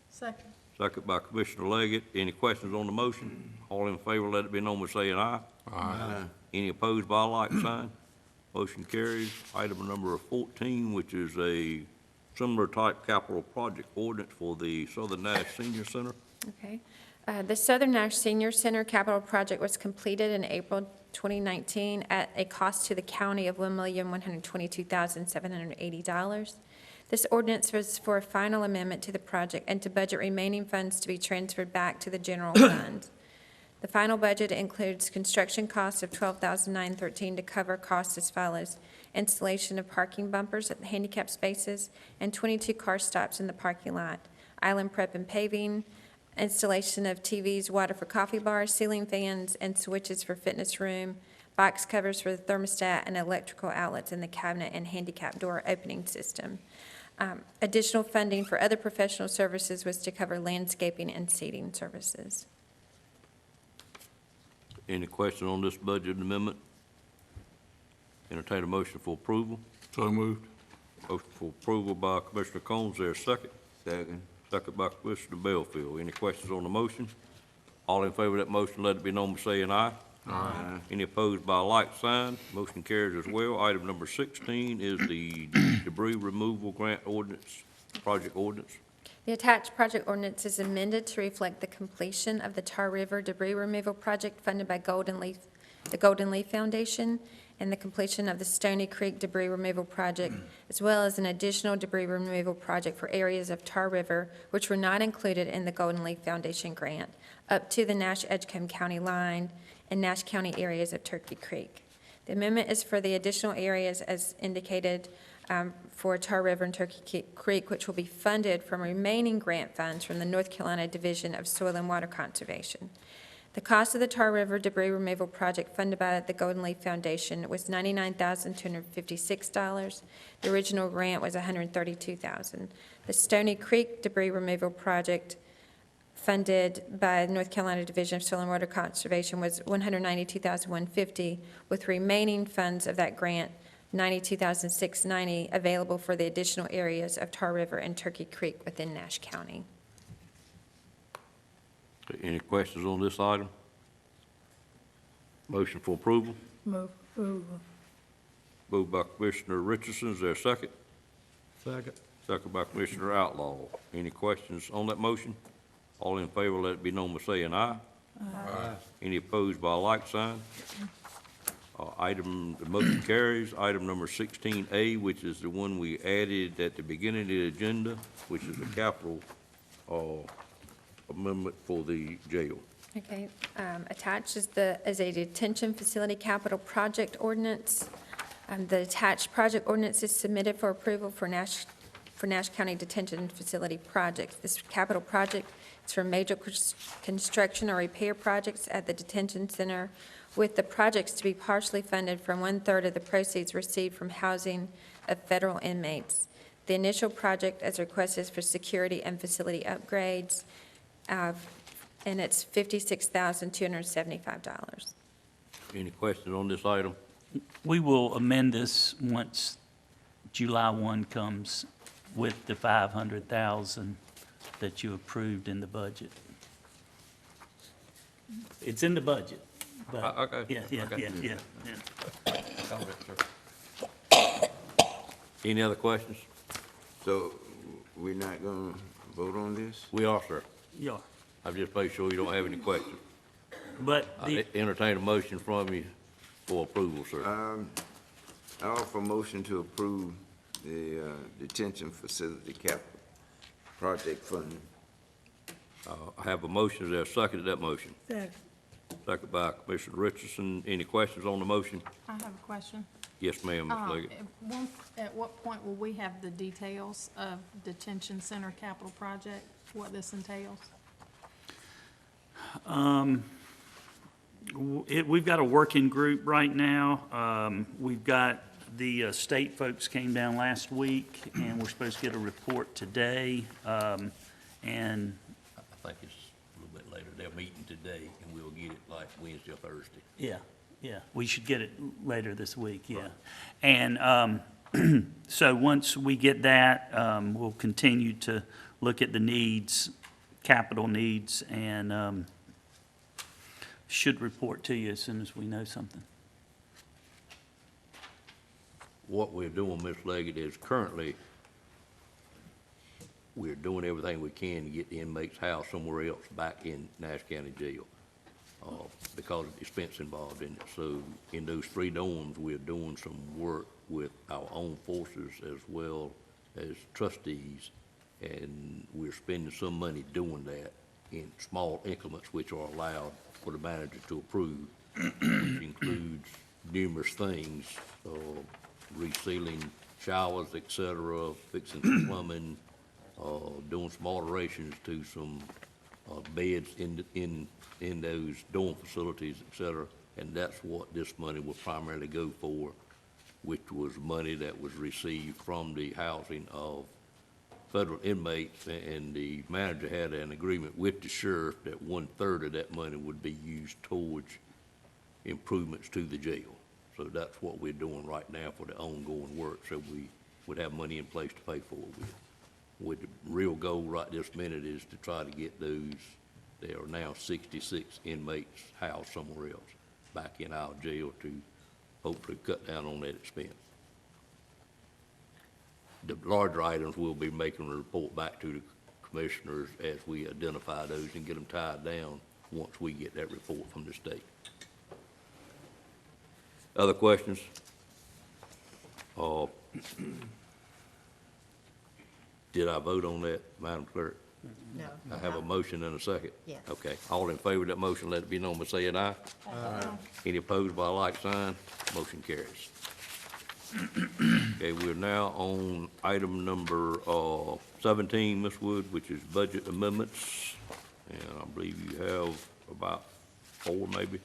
Second. Second by Commissioner Leggett. Any questions on the motion? All in favor, let it be known by saying aye. Aye. Any opposed by a like sign? Motion carries. Item number 14, which is a similar type capital project ordinance for the Southern Nash Senior Center. Okay. The Southern Nash Senior Center capital project was completed in April 2019 at a cost to the county of $1,122,780. This ordinance was for a final amendment to the project and to budget remaining funds to be transferred back to the general fund. The final budget includes construction costs of $12,913 to cover costs as follows: installation of parking bumpers at the handicap spaces and 22 car stops in the parking lot, island prep and paving, installation of TVs, water for coffee bars, ceiling fans, and switches for fitness room, box covers for the thermostat, and electrical outlets in the cabinet and handicap door opening system. Additional funding for other professional services was to cover landscaping and seating services. Any question on this budget amendment? Entertain a motion for approval. So moved. Motion for approval by Commissioner Combs, there a second? Second. Second by Commissioner Belfield. Any questions on the motion? All in favor of that motion, let it be known by saying aye. Aye. Any opposed by a like sign? Motion carries as well. Item number 16 is the debris removal grant ordinance, project ordinance. The attached project ordinance is amended to reflect the completion of the Tar River debris removal project funded by the Golden Leaf Foundation, and the completion of the Stony Creek debris removal project, as well as an additional debris removal project for areas of Tar River which were not included in the Golden Leaf Foundation grant, up to the Nash-Edgecombe County line and Nash County areas of Turkey Creek. The amendment is for the additional areas as indicated for Tar River and Turkey Creek, which will be funded from remaining grant funds from the North Carolina Division of Soil and Water Conservation. The cost of the Tar River debris removal project funded by the Golden Leaf Foundation was $99,256. The original grant was $132,000. The Stony Creek debris removal project funded by North Carolina Division of Soil and Water Conservation was $192,150, with remaining funds of that grant, $92,690, available for the additional areas of Tar River and Turkey Creek within Nash County. Any questions on this item? Motion for approval? Move approval. Moved by Commissioner Richardson, is there a second? Second. Second by Commissioner Outlaw. Any questions on that motion? All in favor, let it be known by saying aye. Aye. Any opposed by a like sign? The motion carries. Item number 16A, which is the one we added at the beginning of the agenda, which is a capital amendment for the jail. Okay, attached is a detention facility capital project ordinance. The attached project ordinance is submitted for approval for Nash County Detention Facility project. This capital project is for major construction or repair projects at the detention center, with the projects to be partially funded from 1/3 of the proceeds received from housing of federal inmates. The initial project, as requested, is for security and facility upgrades, and it's $56,275. Any questions on this item? We will amend this once July 1 comes with the 500,000 that you approved in the budget. It's in the budget, but, Okay. yeah. Any other questions? So we're not gonna vote on this? We are, sir. Yeah, I've just made sure you don't have any questions. but the, Entertain a motion from you for approval, sir. I offer a motion to approve the detention facility capital project funding. I have a motion, is there a second to that motion? Second. Second by Commissioner Richardson. Any questions on the motion? I have a question. Yes, ma'am, Ms. Leggett. At what point will we have the details of detention center capital project, what this entails? we've got a working group right now. We've got the state folks came down last week, and we're supposed to get a report today. And I think it's a little bit later. They're meeting today, and we'll get it like Wednesday or Thursday. yeah, we should get it later this week, yeah. And so once we get that, we'll continue to look at the needs, capital needs, and should report to you as soon as we know something. What we're doing, Ms. Leggett, is currently we're doing everything we can to get the inmates housed somewhere else back in Nash County Jail because of the expense involved in it. So in those 3 dorms, we're doing some work with our own forces as well as trustees, and we're spending some money doing that in small increments which are allowed for the manager to approve, which includes numerous things, resealing showers, et cetera, fixing some plumbing, doing some alterations to some beds in those dorm facilities, et cetera. And that's what this money will primarily go for, which was money that was received from the housing of federal inmates, and the manager had an agreement with the sheriff that 1/3 of that money would be used towards improvements to the jail. So that's what we're doing right now for the ongoing work, so we would have money in place to pay for it with the real goal right this minute is to try to get those, there are now 66 inmates housed somewhere else, back in our jail to hopefully cut down on that expense. The larger items, we'll be making a report back to the commissioners as we identify those and get them tied down once we get that report from the state. Other questions? Did I vote on that, Madam Clerk? No. I have a motion and a second? Yes. Okay. All in favor of that motion, let it be known by saying aye. Aye. Any opposed by a like sign? Motion carries. Okay, we're now on item number 17, Ms. Wood, which is budget amendments. And I believe you have about 4 maybe?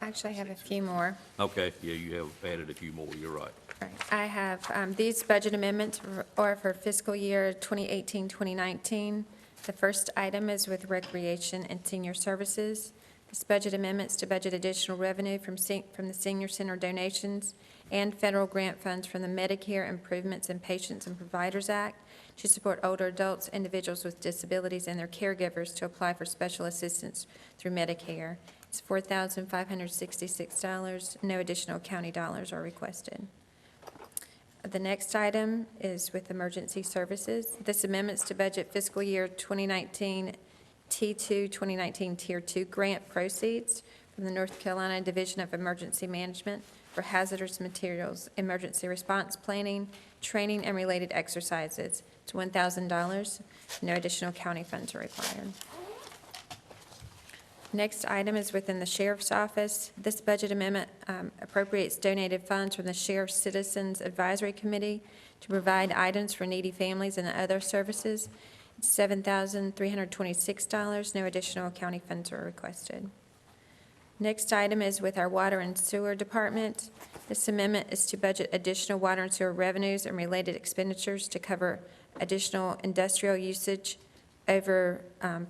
Actually, I have a few more. Okay, yeah, you have added a few more, you're right. Right. I have, these budget amendments are for fiscal year 2018, 2019. The first item is with Recreation and Senior Services. This budget amendments to budget additional revenue from the Senior Center donations and federal grant funds from the Medicare Improvements in Patients and Providers Act to support older adults, individuals with disabilities, and their caregivers to apply for special assistance through Medicare. It's $4,566. No additional county dollars are requested. The next item is with Emergency Services. This amendments to budget fiscal year 2019 T2 2019 Tier 2 grant proceeds from the North Carolina Division of Emergency Management for hazardous materials, emergency response planning, training, and related exercises. It's $1,000. No additional county funds are required. Next item is within the Sheriff's Office. This budget amendment appropriates donated funds from the Sheriff's Citizens Advisory Committee to provide items for needy families and other services. It's $7,326. No additional county funds are requested. Next item is with our Water and Sewer Department. This amendment is to budget additional water and sewer revenues and related expenditures to cover additional industrial usage over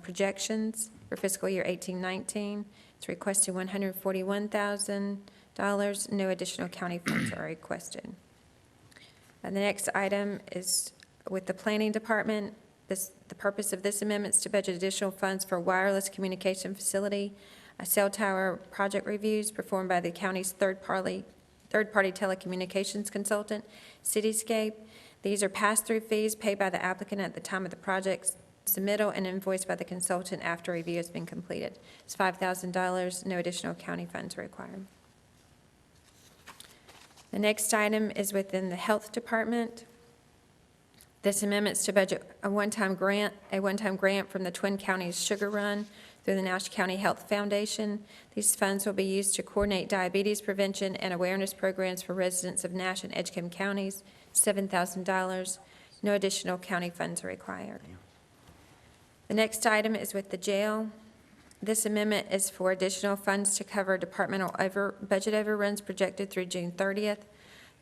projections for fiscal year 18-19. It's requesting $141,000. No additional county funds are requested. And the next item is with the Planning Department. The purpose of this amendment is to budget additional funds for wireless communication facility, a cell tower project reviews performed by the county's third-party telecommunications consultant, Cityscape. These are pass-through fees paid by the applicant at the time of the project's submittal and invoiced by the consultant after review has been completed. It's $5,000. No additional county funds required. The next item is within the Health Department. This amendment is to budget a one-time grant from the Twin Counties Sugar Run through the Nash County Health Foundation. These funds will be used to coordinate diabetes prevention and awareness programs for residents of Nash and Edgecombe counties. $7,000. No additional county funds are required. The next item is with the jail. This amendment is for additional funds to cover departmental budget overruns projected through June 30th.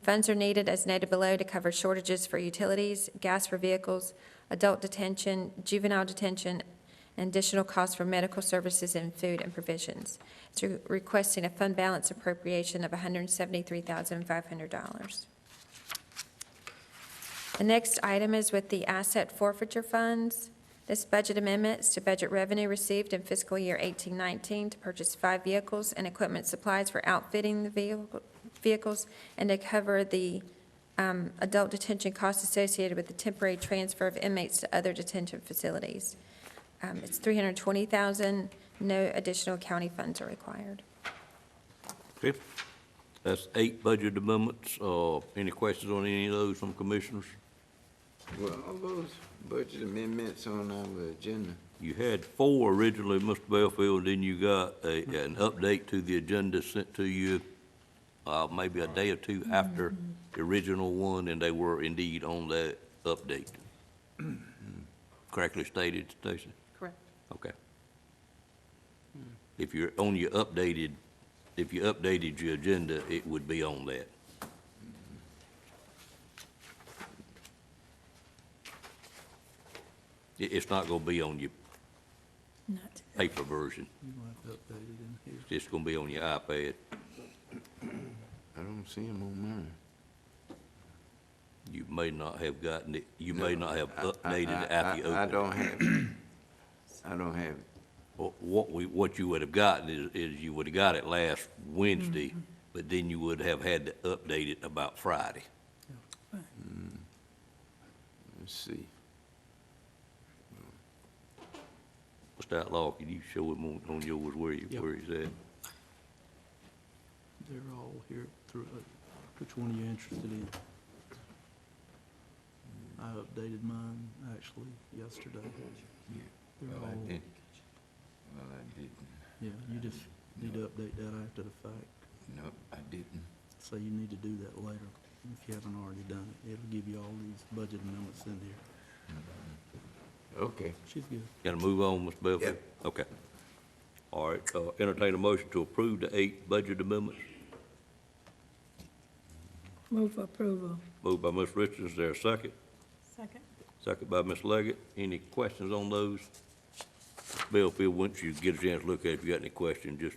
Funds are needed as noted below to cover shortages for utilities, gas for vehicles, adult detention, juvenile detention, and additional costs for medical services and food and provisions. It's requesting a fund balance appropriation of $173,500. The next item is with the asset forfeiture funds. This budget amendment is to budget revenue received in fiscal year 18-19 to purchase 5 vehicles and equipment supplies for outfitting the vehicles and to cover the adult detention costs associated with the temporary transfer of inmates to other detention facilities. It's $320,000. No additional county funds are required. Okay. That's 8 budget amendments. Any questions on any of those from commissioners? Well, all those budget amendments on our agenda. You had 4 originally, Mr. Belfield, then you got an update to the agenda sent to you maybe a day or 2 after the original one, and they were indeed on that update. Correctly stated, Stacy? Correct. Okay. If you're on your updated, if you updated your agenda, it would be on that. It's not gonna be on your Not paper version. You might have to update it in here. It's just gonna be on your iPad. I don't see them on mine. You may not have gotten it, you may not have updated it after you I opened it. don't have it. I don't have it. What you would have gotten is you would have got it last Wednesday, but then you would have had to update it about Friday. Let's see. Mr. Outlaw, can you show him on yours where he's at? They're all here through, which one are you interested in? I updated mine actually yesterday. They're Well, I all- didn't. Well, I didn't. Yeah, you just need to update that after the fact. No, I didn't. So you need to do that later, if you haven't already done it. It'll give you all these budget amendments in here. Okay. She's good. Gotta move on, Mr. Belfield? Yep. Okay. All right, entertain a motion to approve the 8 budget amendments. move for approval. Moved by Ms. Richards, is there a second? Second. Second by Ms. Leggett. Any questions on those? Belfield, once you get a chance to look at it, if you got any questions, just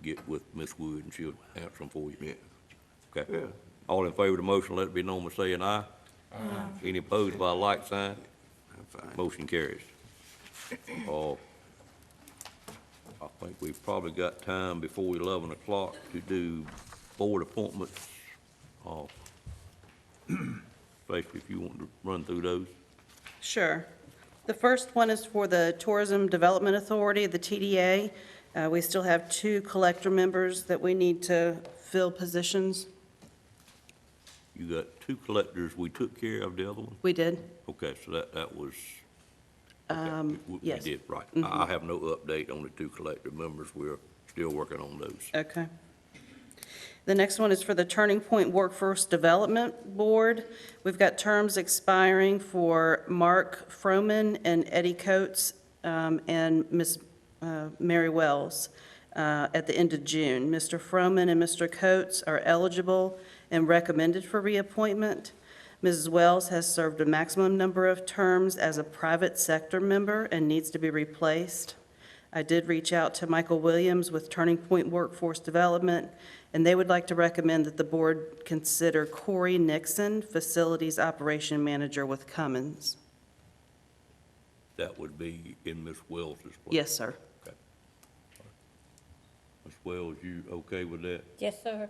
get with Ms. Wood and she'll answer them for you. Yeah. Okay? Yeah. All in favor of the motion, let it be known by saying aye. Aye. Any opposed by a like sign? I'm fine. Motion carries. I think we've probably got time before 11 o'clock to do board appointments. Tracy, if you want to run through those. Sure. The first one is for the Tourism Development Authority, the TDA. We still have 2 collector members that we need to fill positions. You got 2 collectors. We took care of the other one? We did. Okay, so that was, we yes. did, right. I have no update on the 2 collector members. We're still working on those. Okay. The next one is for the Turning Point Workforce Development Board. We've got terms expiring for Mark Froman and Eddie Coates and Ms. Mary Wells at the end of June. Mr. Froman and Mr. Coates are eligible and recommended for reappointment. Mrs. Wells has served a maximum number of terms as a private sector member and needs to be replaced. I did reach out to Michael Williams with Turning Point Workforce Development, and they would like to recommend that the board consider Corey Nixon, Facilities Operation Manager with Cummins. That would be in Ms. Wells' place? Yes, sir. Okay. Ms. Wells, you okay with that? Yes, sir.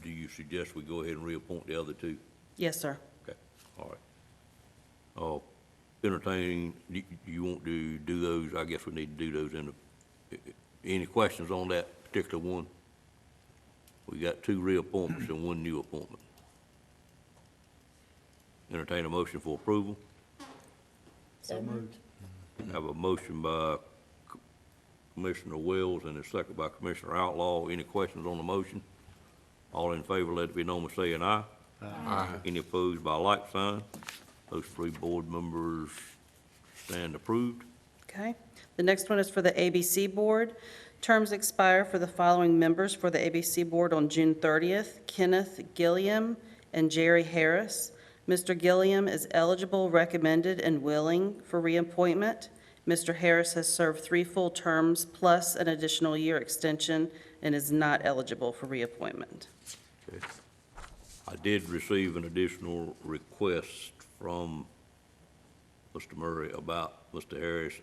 Do you suggest we go ahead and reappoint the other 2? Yes, sir. Okay, all right. Entertaining, do you want to do those? I guess we need to do those in the, any questions on that particular one? We got 2 reappointments and 1 new appointment. Entertain a motion for approval. So moved. Have a motion by Commissioner Wells and a second by Commissioner Outlaw. Any questions on the motion? All in favor, let it be known by saying aye. Aye. Any opposed by a like sign? Those 3 board members stand approved. Okay. The next one is for the ABC Board. Terms expire for the following members for the ABC Board on June 30th, Kenneth Gilliam and Jerry Harris. Mr. Gilliam is eligible, recommended, and willing for reappointment. Mr. Harris has served 3 full terms plus an additional year extension and is not eligible for reappointment. Okay. I did receive an additional request from Mr. Murray about Mr. Harris.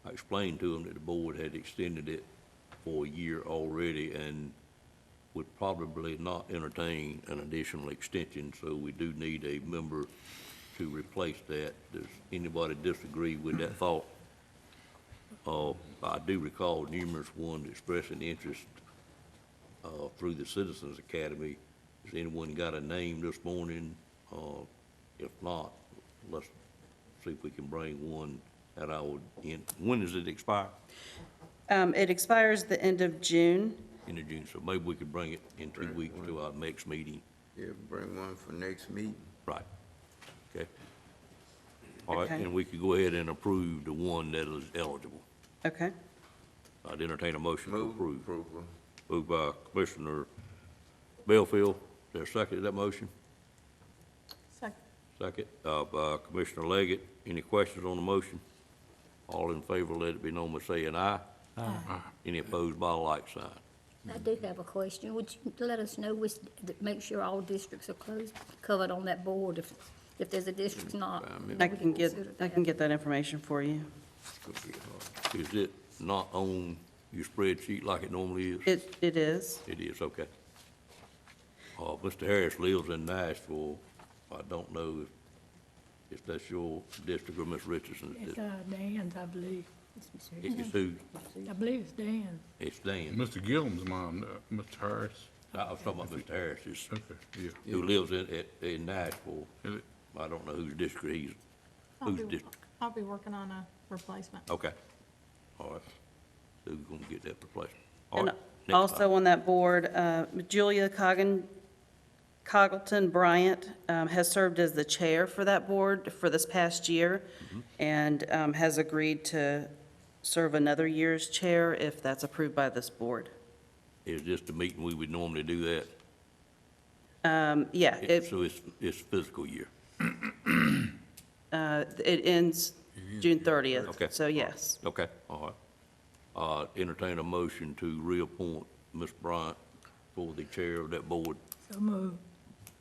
I explained to him that the board had extended it for a year already and would probably not entertain an additional extension, so we do need a member to replace that. Does anybody disagree with that thought? I do recall numerous ones expressing interest through the Citizens Academy. Has anyone got a name this morning? If not, let's see if we can bring one that I would, when does it expire? It expires the end of June. End of June, so maybe we could bring it in 2 weeks to our next meeting. Yeah, bring one for next meeting. Right. Okay. All right, Okay. and we could go ahead and approve the one that is eligible. Okay. I'd entertain a motion to Move approve. approval. Moved by Commissioner Belfield. Is there a second to that motion? Second. Second, by Commissioner Leggett. Any questions on the motion? All in favor, let it be known by saying aye. Aye. Any opposed by a like sign? I do have a question. Would you let us know make sure all districts are covered on that board if there's a district not? I can get that information for you. Is it not on your spreadsheet like it normally is? It is. It is, okay. Mr. Harris lives in Nashville. I don't know if that's your district or Ms. Richardson's It's district. Dan's, I believe. It's who? I believe it's Dan. It's Dan. Mr. Gillum's mom, Mr. Harris. I was talking about Mr. Harris's, Okay, yeah. who lives in Nashville. Is it- I don't know whose district he's, whose district. I'll be working on a replacement. Okay. All right. So we're gonna get that replacement. All And right. Next also item. on that board, Julia Coggleton Bryant has served as the chair for that board for this past year and has agreed to serve another year's chair if that's approved by this board. Is this the meeting we would normally do that? Yeah, So it's fiscal year. it ends June 30th. Okay. So yes. Okay, all right. Entertain a motion to reappoint Ms. Bryant for the chair of that board. So moved.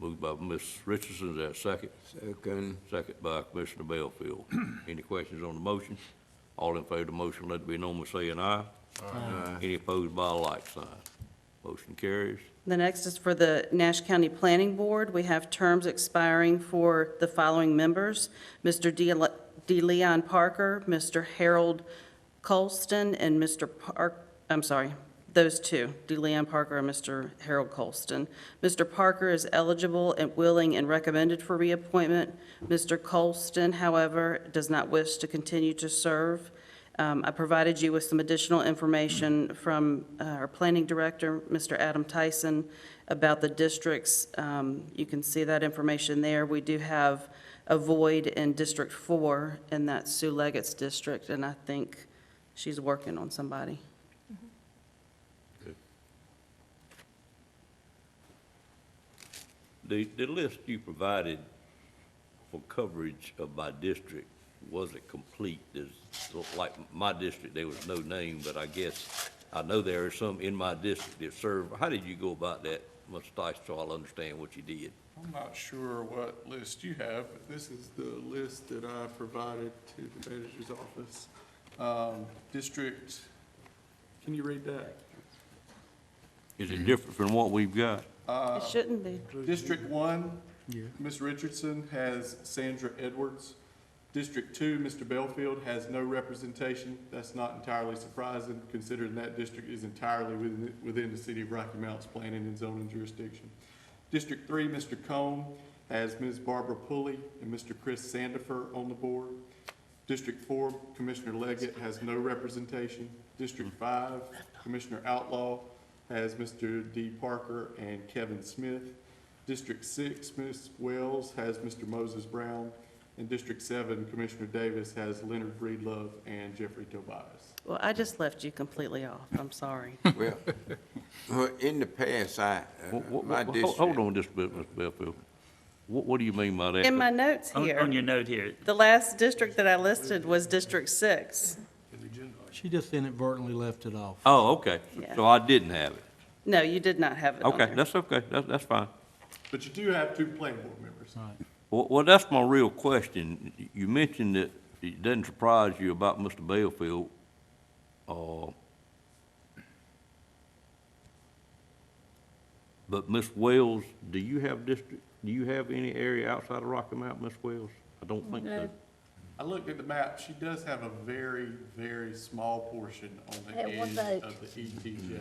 Moved by Ms. Richardson, is that second? Second. Second by Commissioner Bellfield. Any questions on the motion? All in favor of the motion, let it be known by saying aye. Aye. Any opposed by a like sign? Motion carries. The next is for the Nash County Planning Board. We have terms expiring for the following members: Mr. D. Leon Parker, Mr. Harold Colston, and those two, D. Leon Parker and Mr. Harold Colston. Mr. Parker is eligible and willing and recommended for reappointment. Mr. Colston, however, does not wish to continue to serve. I provided you with some additional information from our planning director, Mr. Adam Tyson, about the districts. You can see that information there. We do have a void in District 4, and that's Sue Leggett's district, and I think she's working on somebody. The list you provided for coverage of my district, was it complete? Like my district, there was no name, but I guess, I know there are some in my district that serve. How did you go about that, Mr. Stice, so I'll understand what you did? I'm not sure what list you have, but this is the list that I provided to the manager's office. District, can you read that? Is it different from what we've got? It shouldn't be. District 1, Ms. Richardson has Sandra Edwards. District 2, Mr. Belfield has no representation. That's not entirely surprising, considering that district is entirely within the city of Rocky Mount's planning and zoning jurisdiction. District 3, Mr. Cone has Ms. Barbara Pulley and Mr. Chris Sandifer on the board. District 4, Commissioner Leggett has no representation. District 5, Commissioner Outlaw has Mr. D. Parker and Kevin Smith. District 6, Ms. Wells has Mr. Moses Brown. And District 7, Commissioner Davis has Leonard Breedlove and Jeffrey Tobias. Well, I just left you completely off. I'm sorry. Well, in the past, my district. Hold on just a bit, Mr. Belfield. What do you mean by that? In my notes On here, your note here, the last district that I listed was District 6. She just inadvertently left it off. Oh, okay. Yeah. So I didn't have it. No, you did not have it on Okay, there. that's okay. That's fine. But you do have 2 planning board members. Right. Well, that's my real question. You mentioned that it doesn't surprise you about Mr. Belfield. But Ms. Wells, do you have any area outside of Rocky Mount, Ms. Wells? I don't think so. No. I looked at the map. She does have a very, very small portion on the At one edge vote. of the ETJ.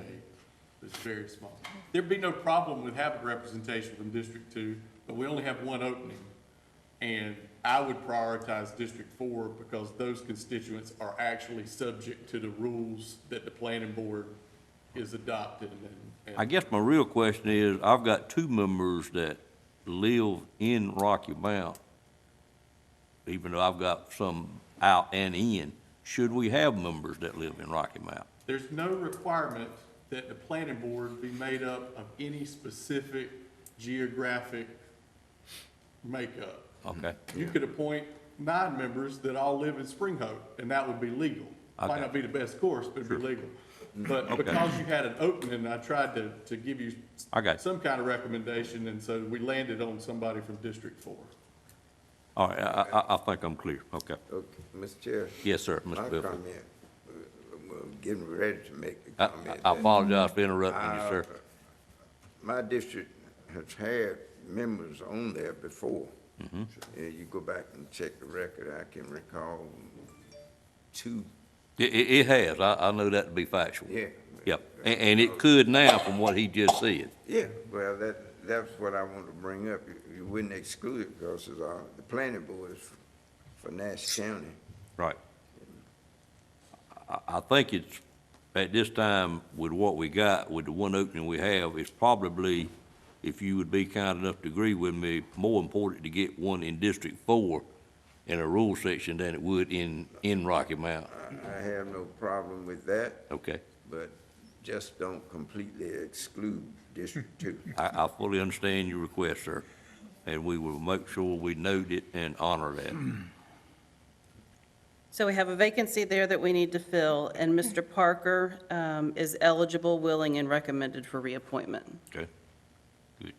It's very small. There'd be no problem with having representation from District 2, but we only have 1 opening. And I would prioritize District 4 because those constituents are actually subject to the rules that the planning board is adopted. And I guess my real question is, I've got 2 members that live in Rocky Mount, even though I've got some out and in. Should we have members that live in Rocky Mount? there's no requirement that the planning board be made up of any specific geographic makeup. Okay. You could appoint 9 members that all live in Spring Hope, and that would be legal. Might Okay. not be the best course, but it'd be legal. But Okay. because you had an opening, I tried to give you I got you. some kind of recommendation, and so we landed on somebody from District 4. All right, I think I'm clear. Okay. Okay, Mr. Chair. Yes, sir, My Mr. Belfield. comment, I'm getting ready to make the comment. I that, apologize for interrupting you, sir. My district has had members on there before. Mm-hmm. You go back and check the record, I can recall 2, It has. I know that to be factual. yeah. Yep. And it could now from what he just said. Yeah, well, that's what I want to bring up. You wouldn't exclude it because it's, the planning board is for Nash County. Right. I think it's, at this time, with what we got, with the 1 opening we have, it's probably, if you would be kind enough to agree with me, more important to get one in District 4 in a rural section than it would in Rocky Mount. I have no problem with that, Okay. but just don't completely exclude District 2. I fully understand your request, sir, and we will make sure we note it and honor that. So we have a vacancy there that we need to fill, and Mr. Parker is eligible, willing, and recommended for reappointment. Okay, good.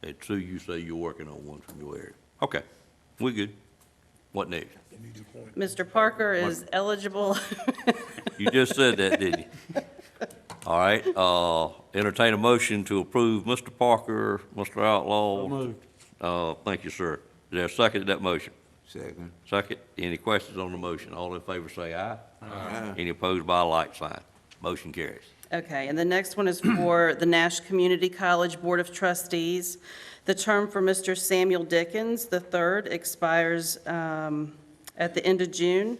And Sue, you say you're working on one from your area. Okay, we good. What next? Mr. Parker is eligible. You just said that, didn't you? All right, entertain a motion to approve Mr. Parker, Mr. Outlaw. So moved. Thank you, sir. Is there a second to that motion? Second. Second. Any questions on the motion? All in favor say aye. Aye. Any opposed by a like sign? Motion carries. Okay, and the next one is for the Nash Community College Board of Trustees. The term for Mr. Samuel Dickens III expires at the end of June,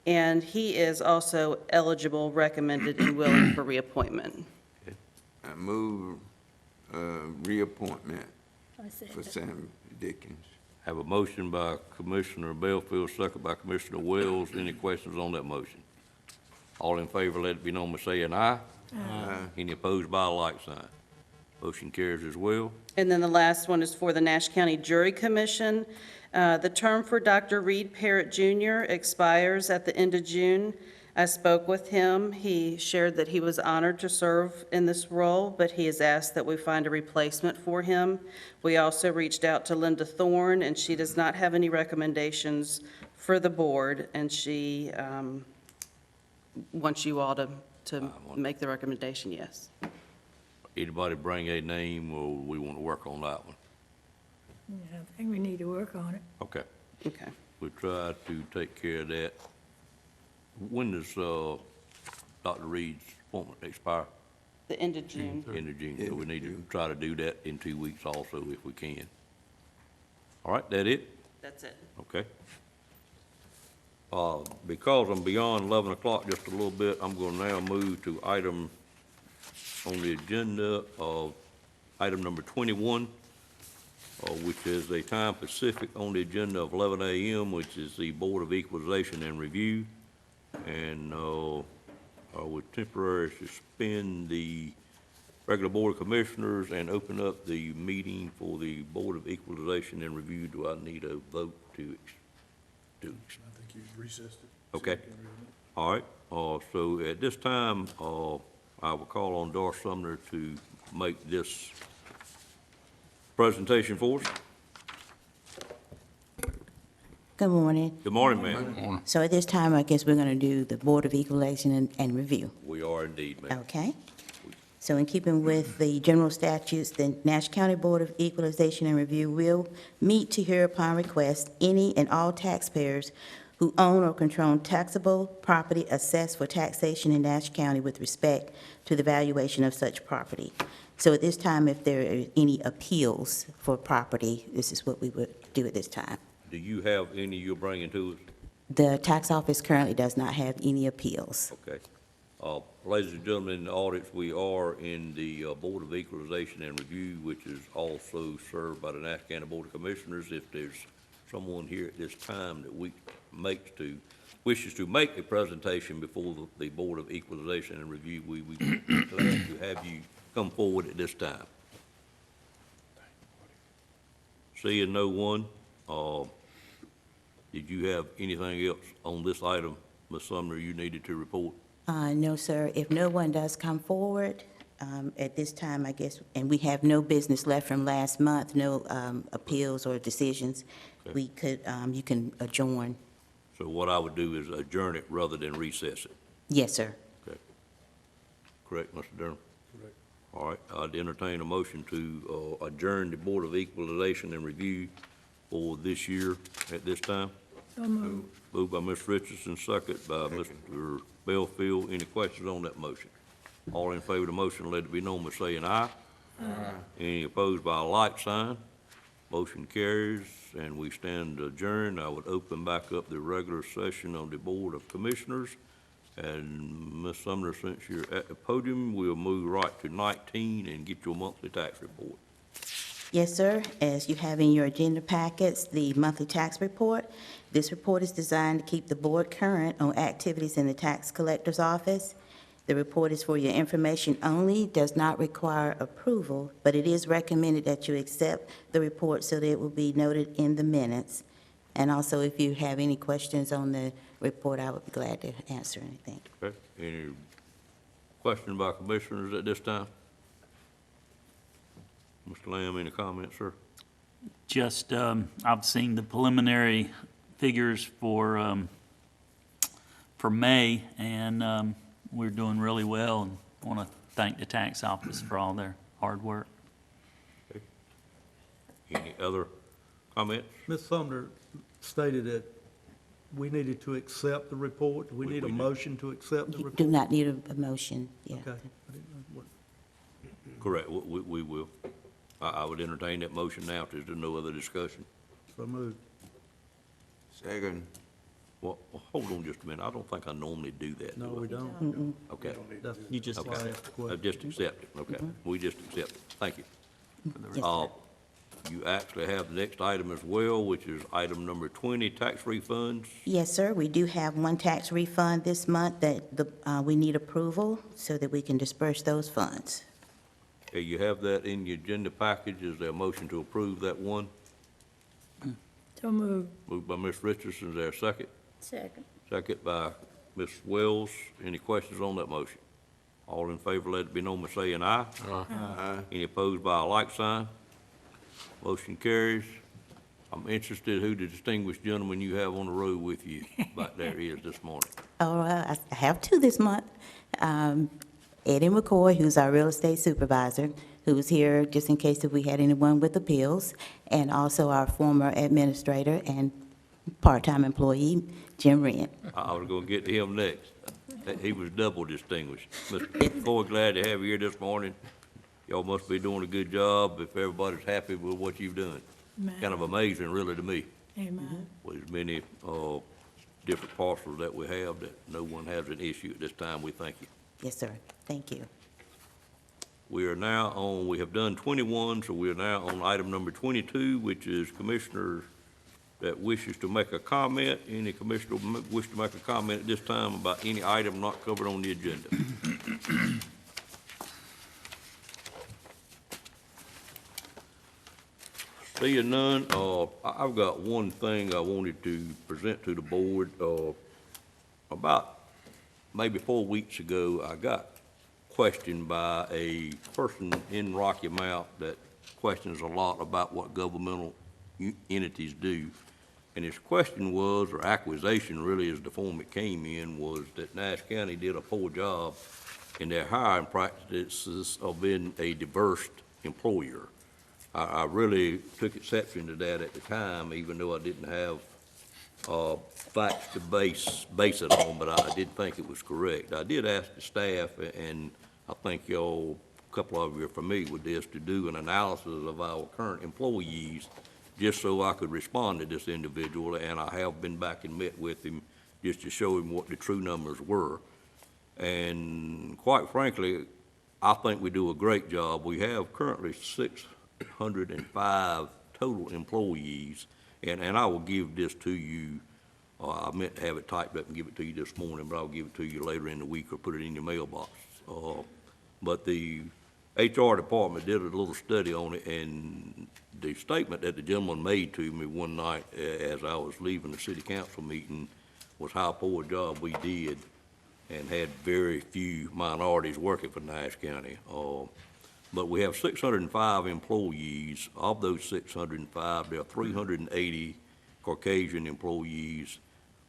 and he is also eligible, recommended, and willing for reappointment. I move reappointment I said for that. Sam Dickens. Have a motion by Commissioner Belfield, second by Commissioner Wells. Any questions on that motion? All in favor, let it be known by saying aye. Aye. Any opposed by a like sign? Motion carries as well. And then the last one is for the Nash County Jury Commission. The term for Dr. Reed Parrott Jr. expires at the end of June. I spoke with him. He shared that he was honored to serve in this role, but he has asked that we find a replacement for him. We also reached out to Linda Thorne, and she does not have any recommendations for the board, and she wants you all to make the recommendation, yes. Anybody bring a name, or we want to work on that one? Yeah, I think we need to work on it. Okay, Okay. we'll try to take care of that. When does Dr. Reed's appointment expire? The end of June. End of June, so we need to try to do that in 2 weeks also if we can. All right, that it? That's it. Okay. Because I'm beyond 11 o'clock just a little bit, I'm going to now move to item on the agenda of item number 21, which is a time Pacific on the agenda of 11 a.m., which is the Board of Equalization and Review. And I would temporarily suspend the regular Board of Commissioners and open up the meeting for the Board of Equalization and Review. Do I need a vote to I think you recessed it. Okay. All right, so at this time, I will call on Doris Sumner to make this presentation for us. Good morning. Good morning, ma'am. So at this time, I guess we're going to do the Board of Equalization and Review. We are indeed, ma'am. Okay? So in keeping with the general statutes, the Nash County Board of Equalization and Review will meet to hear upon request any and all taxpayers who own or control taxable property assessed for taxation in Nash County with respect to the valuation of such property. So at this time, if there are any appeals for property, this is what we would do at this time. Do you have any you're bringing to us? The tax office currently does not have any appeals. Okay. Ladies and gentlemen, in the audience, we are in the Board of Equalization and Review, which is also served by the Nash County Board of Commissioners. If there's someone here at this time that wishes to make a presentation before the Board of Equalization and Review, we would be glad to have you come forward at this time. Seeing no one, did you have anything else on this item, Ms. Sumner, you needed to report? No, sir. If no one does come forward, at this time, I guess, and we have no business left from last month, no appeals or decisions, Okay. we could, you can adjourn. So what I would do is adjourn it rather than recess it. Yes, sir. Okay. Correct, Mr. Durham? Correct. All right, I'd entertain a motion to adjourn the Board of Equalization and Review for this year at this time. So moved. Moved by Ms. Richardson, second by Mr. Belfield. Any questions on that motion? All in favor of the motion, let it be known by saying aye. Aye. Any opposed by a like sign? Motion carries, and we stand adjourned. I would open back up the regular session of the Board of Commissioners. And Ms. Sumner, since you're at the podium, we'll move right to 19 and get your monthly tax report. Yes, sir. As you have in your agenda packets, the monthly tax report. This report is designed to keep the board current on activities in the tax collector's office. The report is for your information only, does not require approval, but it is recommended that you accept the report so that it will be noted in the minutes. And also, if you have any questions on the report, I would be glad to answer anything. Okay, any questions by commissioners at this time? Mr. Lamb, any comments, sir? Just, I've seen the preliminary figures for May, and we're doing really well, and want to thank the tax office for all their hard work. Any other comments? Ms. Sumner stated that we needed to accept the report. Do we need a motion to accept the You report? do not need a motion, yeah. Okay. I didn't know what- Correct, we will. I would entertain that motion now if there's no other discussion. So moved. Second. Well, hold on just a minute. I don't think I normally do that. No, do I? we don't. Okay. That's You just- why I asked the question. Just accept it, okay. We just accept it. Thank you. Yes, sir. You actually have the next item as well, which is item number 20, tax refunds. Yes, sir, we do have one tax refund this month that we need approval so that we can disperse those funds. Okay, you have that in your agenda package. Is there a motion to approve that one? So moved. Moved by Ms. Richardson, is there a second? Second. Second by Ms. Wells. Any questions on that motion? All in favor, let it be known by saying aye. Aye. Any opposed by a like sign? Motion carries. I'm interested who the distinguished gentleman you have on the road with you back there is this morning. Oh, I have two this month. Eddie McCoy, who's our real estate supervisor, who's here just in case if we had anyone with appeals, and also our former administrator and part-time employee, Jim Wren. I was gonna get to him next. He was double distinguished. Mr. McCoy, glad to have you here this morning. Y'all must be doing a good job if everybody's happy with what you've done. Amen. Kind of amazing, really, to me, Amen. with as many, different parcels that we have, that no one has an issue at this time. We thank you. Yes, sir. Thank you. We are now on, we have done 21, so we are now on item number 22, which is commissioners that wishes to make a comment. Any commissioner wish to make a comment at this time about any item not covered on the agenda? Seeing none, I've got one thing I wanted to present to the board. About maybe 4 weeks ago, I got questioned by a person in Rocky Mount that questions a lot about what governmental entities do. And his question was, or accusation really is the form it came in, was that Nash County did a poor job in their hiring practices of being a diverse employer. I really took exception to that at the time, even though I didn't have facts to base it on, but I did think it was correct. I did ask the staff, and I think y'all, a couple of you are familiar with this, to do an analysis of our current employees, just so I could respond to this individual, and I have been back and met with him just to show him what the true numbers were. And quite frankly, I think we do a great job. We have currently 605 total employees, and I will give this to you. I meant to have it typed up and give it to you this morning, but I'll give it to you later in the week or put it in your mailbox. But the HR department did a little study on it, and the statement that the gentleman made to me one night as I was leaving the city council meeting was how poor a job we did and had very few minorities working for Nash County. But we have 605 employees. Of those 605, there are 380 Caucasian employees,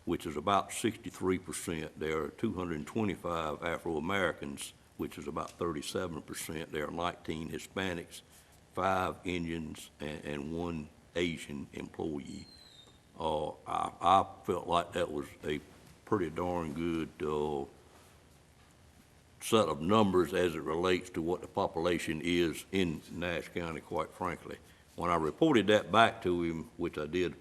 which is about 63%. There are 225 Afro-Americans, which is about 37%. There are 19 Hispanics, 5 Indians, and 1 Asian employee. I felt like that was a pretty darn good set of numbers as it relates to what the population is in Nash County, quite frankly. When I reported that back to him, which I did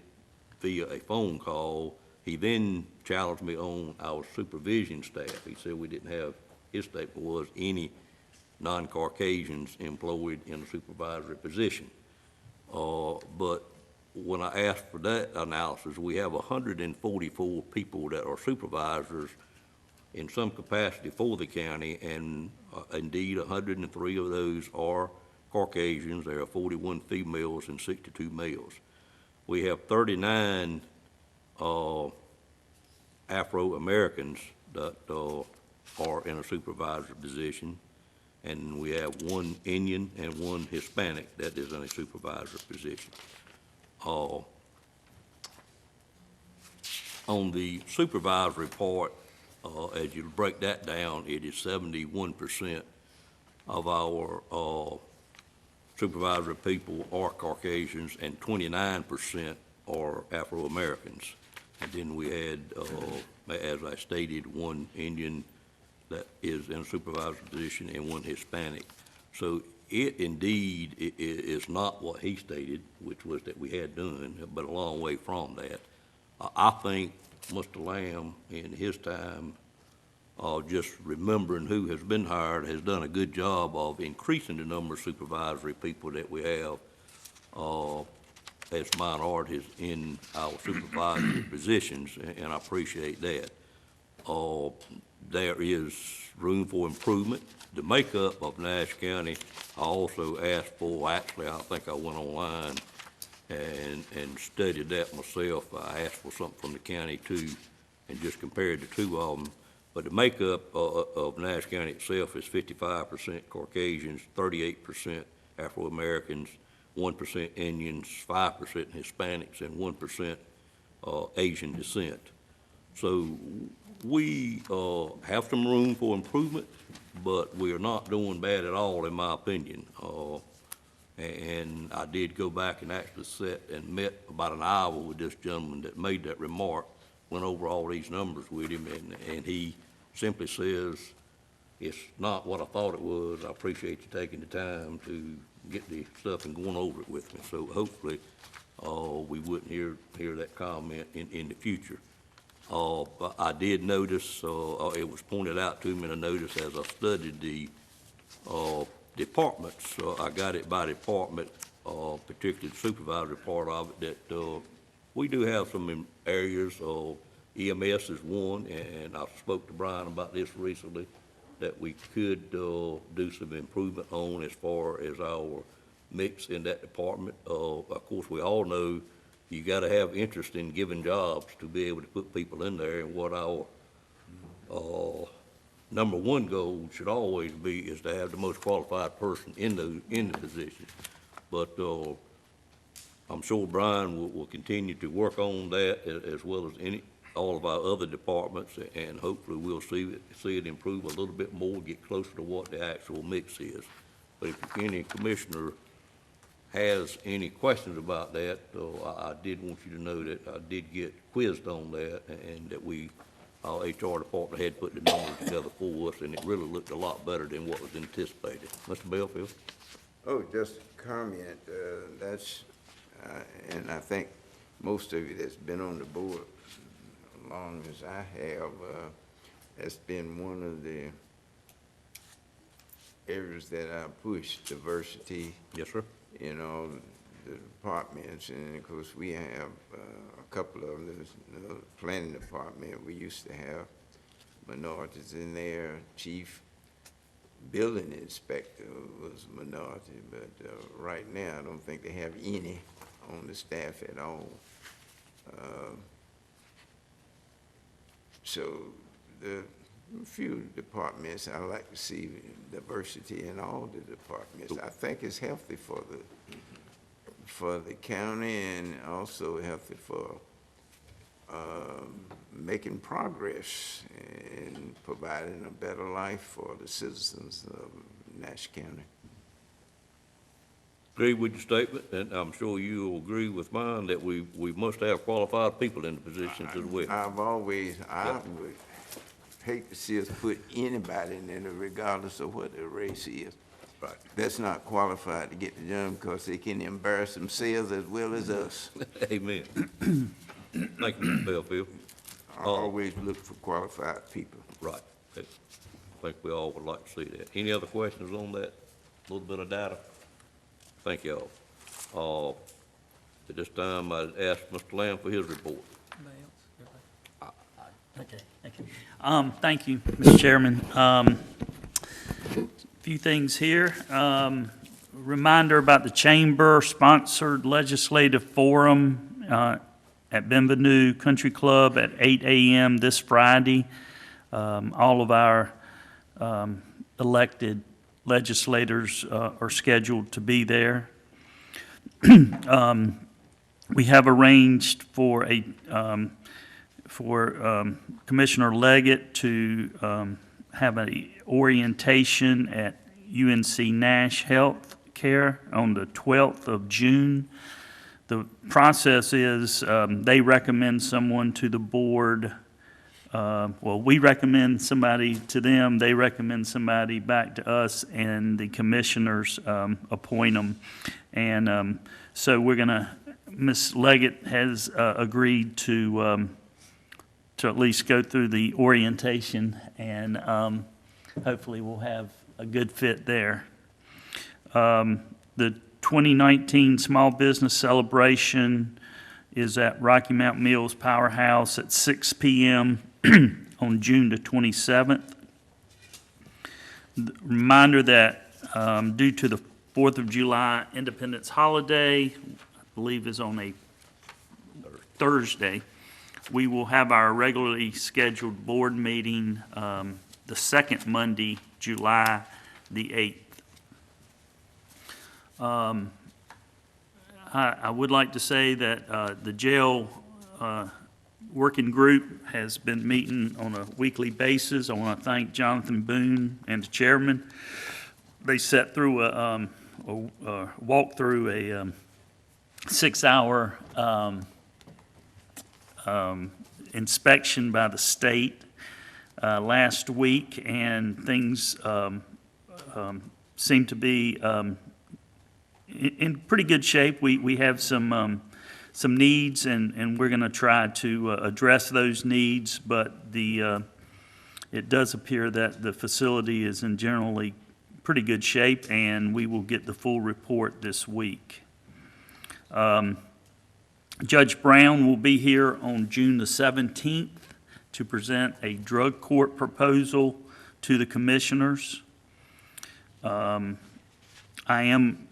via a phone call, he then challenged me on our supervision staff. He said we didn't have, his statement was, any non-Caucasians employed in a supervisory position. But when I asked for that analysis, we have 144 people that are supervisors in some capacity for the county, and indeed, 103 of those are Caucasians. There are 41 females and 62 males. We have 39 Afro-Americans that are in a supervisor position, and we have one Indian and one Hispanic that is in a supervisor position. On the supervisory part, as you break that down, it is 71% of our supervisory people are Caucasians and 29% are Afro-Americans. And then we had, as I stated, one Indian that is in a supervisor position and one Hispanic. So it indeed is not what he stated, which was that we had done, but a long way from that. I think Mr. Lamb, in his time, just remembering who has been hired, has done a good job of increasing the number of supervisory people that we have as minorities in our supervisory positions, and I appreciate that. There is room for improvement. The makeup of Nash County, I also asked for, actually, I think I went online and studied that myself. I asked for something from the county too, and just compared the two of them. But the makeup of Nash County itself is 55% Caucasians, 38% Afro-Americans, 1% Indians, 5% Hispanics, and 1% Asian descent. So we have some room for improvement, but we are not doing bad at all, in my opinion. And I did go back and actually sat and met about an hour with this gentleman that made that remark, went over all these numbers with him, and he simply says, it's not what I thought it was. I appreciate you taking the time to get the stuff and going over it with me. So hopefully we wouldn't hear that comment in the future. But I did notice, it was pointed out to me in a notice as I studied the departments. I got it by department, particularly the supervisory part of it, that we do have some areas. EMS is one, and I spoke to Brian about this recently, that we could do some improvement on as far as our mix in that department. Of course, we all know you got to have interest in giving jobs to be able to put people in there, and what our number one goal should always be is to have the most qualified person in the position. But I'm sure Brian will continue to work on that as well as all of our other departments, and hopefully we'll see it improve a little bit more, get closer to what the actual mix is. But if any commissioner has any questions about that, I did want you to know that I did get quizzed on that, and that our HR department had put the numbers together for us, and it really looked a lot better than what was anticipated. Mr. Belfield? Oh, just a comment, and I think most of you that's been on the board as long as I have, that's been one of the areas that I push, diversity. Yes, sir. In all the departments, and of course we have a couple of them. The planning department, we used to have minorities in there. Chief building inspector was a minority, but right now I don't think they have any on the staff at all. So the few departments, I like to see diversity in all the departments. I think it's healthy for the county, and also healthy for making progress and providing a better life for the citizens of Nash County. Agree with your statement, and I'm sure you will agree with mine that we must have qualified people in the positions as well. I would hate to see us put anybody in there, regardless of what their race is. Right. That's not qualified to get the job, because they can embarrass themselves as well as us. Amen. Thank you, Mr. Belfield. I always look for qualified people. Right. I think we all would like to see that. Any other questions on that little bit of data? Thank you all. At this time, I'd ask Mr. Lamb for his report. Okay, thank you. Thank you, Mr. Chairman. Few things here. Reminder about the chamber-sponsored legislative forum at Bienvenue Country Club at 8 a.m. this Friday. All of our elected legislators are scheduled to be there. We have arranged for Commissioner Leggett to have an orientation at UNC Nash Health Care on the 12th of June. The process is they recommend someone to the board. Well, we recommend somebody to them, they recommend somebody back to us, and the commissioners appoint them. And so we're going to, Ms. Leggett has agreed to at least go through the orientation, and hopefully we'll have a good fit there. The 2019 Small Business Celebration is at Rocky Mount Mills Powerhouse at 6 p.m. on June the 27th. Reminder that due to the 4th of July Independence holiday, I believe is on a Thursday, we will have our regularly scheduled board meeting the second Monday, July the 8th. I would like to say that the jail working group has been meeting on a weekly basis. I want to thank Jonathan Boone and the chairman. They sat through walked through a 6-hour inspection by the state last week, and things seem to be in pretty good shape. We have some needs, and we're going to try to address those needs, but it does appear that the facility is in generally pretty good shape, and we will get the full report this week. Judge Brown will be here on June the 17th to present a drug court proposal to the commissioners. I am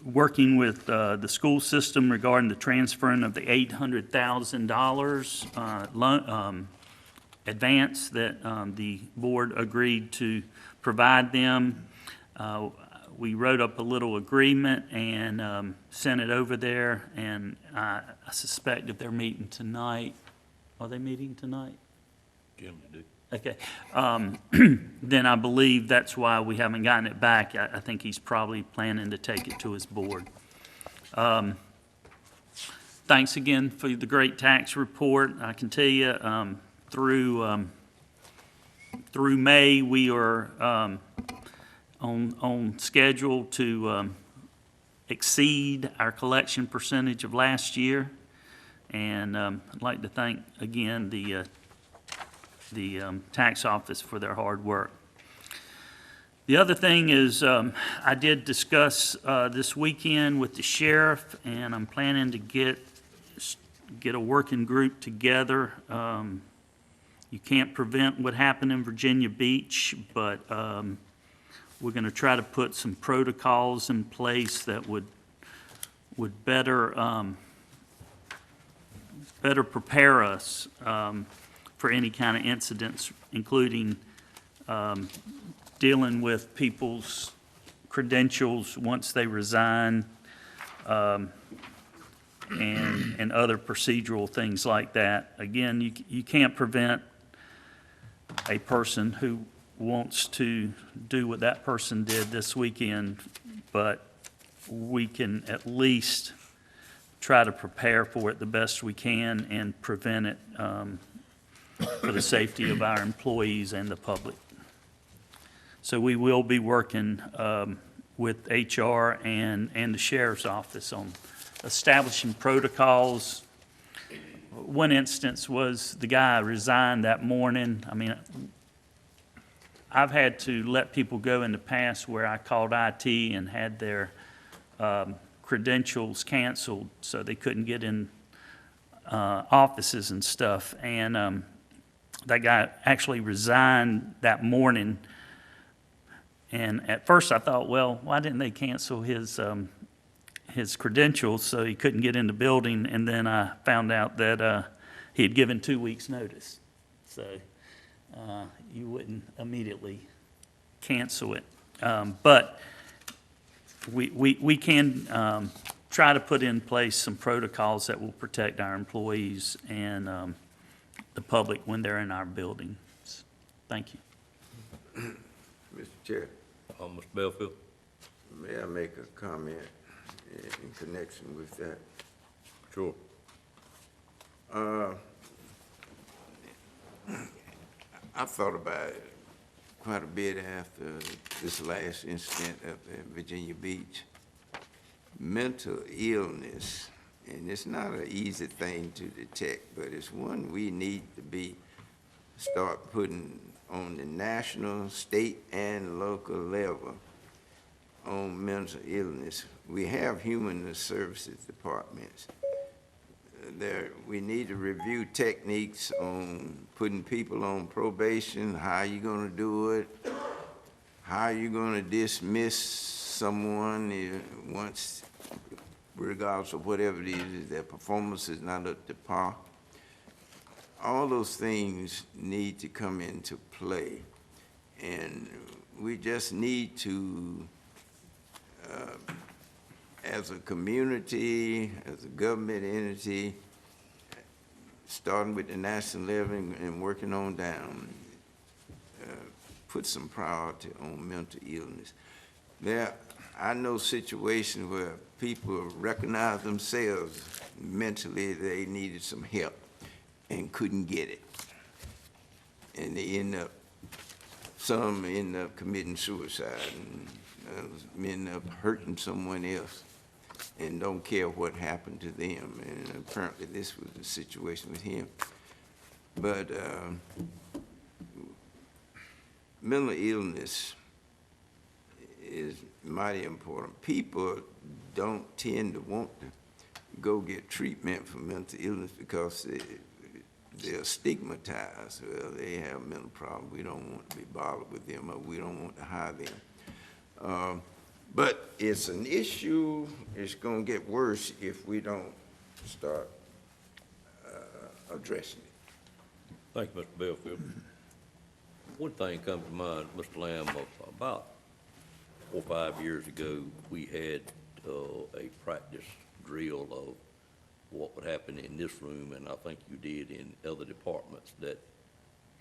working with the school system regarding the transferring of the $800,000 loan advance that the board agreed to provide them. We wrote up a little agreement and sent it over there, and I suspect if they're meeting tonight, are they meeting tonight? Jim, they do. Okay. Then I believe that's why we haven't gotten it back. I think he's probably planning to take it to his board. Thanks again for the great tax report. I can tell you through May, we are on schedule to exceed our collection percentage of last year. And I'd like to thank again the tax office for their hard work. The other thing is I did discuss this weekend with the sheriff, and I'm planning to get a working group together. You can't prevent what happened in Virginia Beach, but we're going to try to put some protocols in place that would better prepare us for any kind of incidents, including dealing with people's credentials once they resign, and other procedural things like that. Again, you can't prevent a person who wants to do what that person did this weekend, but we can at least try to prepare for it the best we can and prevent it for the safety of our employees and the public. So we will be working with HR and the sheriff's office on establishing protocols. One instance was the guy resigned that morning. I mean, I've had to let people go in the past where I called IT and had their credentials canceled so they couldn't get in offices and stuff. And that guy actually resigned that morning. And at first I thought, well, why didn't they cancel his credentials so he couldn't get in the building? And then I found out that he had given 2 weeks' notice. So you wouldn't immediately cancel it. But we can try to put in place some protocols that will protect our employees and the public when they're in our buildings. Thank you. Mr. Chair, Mr. Belfield? may I make a comment in connection with that? Sure. I thought about it quite a bit after this last incident up at Virginia Beach. Mental illness, and it's not an easy thing to detect, but it's one we need to start putting on the national, state, and local level on mental illness. We have human services departments. We need to review techniques on putting people on probation, how you gonna do it, how you gonna dismiss someone once, regardless of whatever it is, their performance is not up to par. All those things need to come into play, and we just need to, as a community, as a government entity, starting with the national level and working on down, put some priority on mental illness. I know situations where people recognize themselves mentally they needed some help and couldn't get it. And some end up committing suicide, and end up hurting someone else and don't care what happened to them. And apparently this was the situation with him. But mental illness is mighty important. People don't tend to want to go get treatment for mental illness because they're stigmatized. Well, they have mental problems. We don't want to be bothered with them, or we don't want to hire them. But it's an issue. It's going to get worse if we don't start addressing it. Thank you, Mr. Belfield. One thing comes to mind, Mr. Lamb, about 4 or 5 years ago, we had a practice drill of what would happen in this room, and I think you did in other departments, that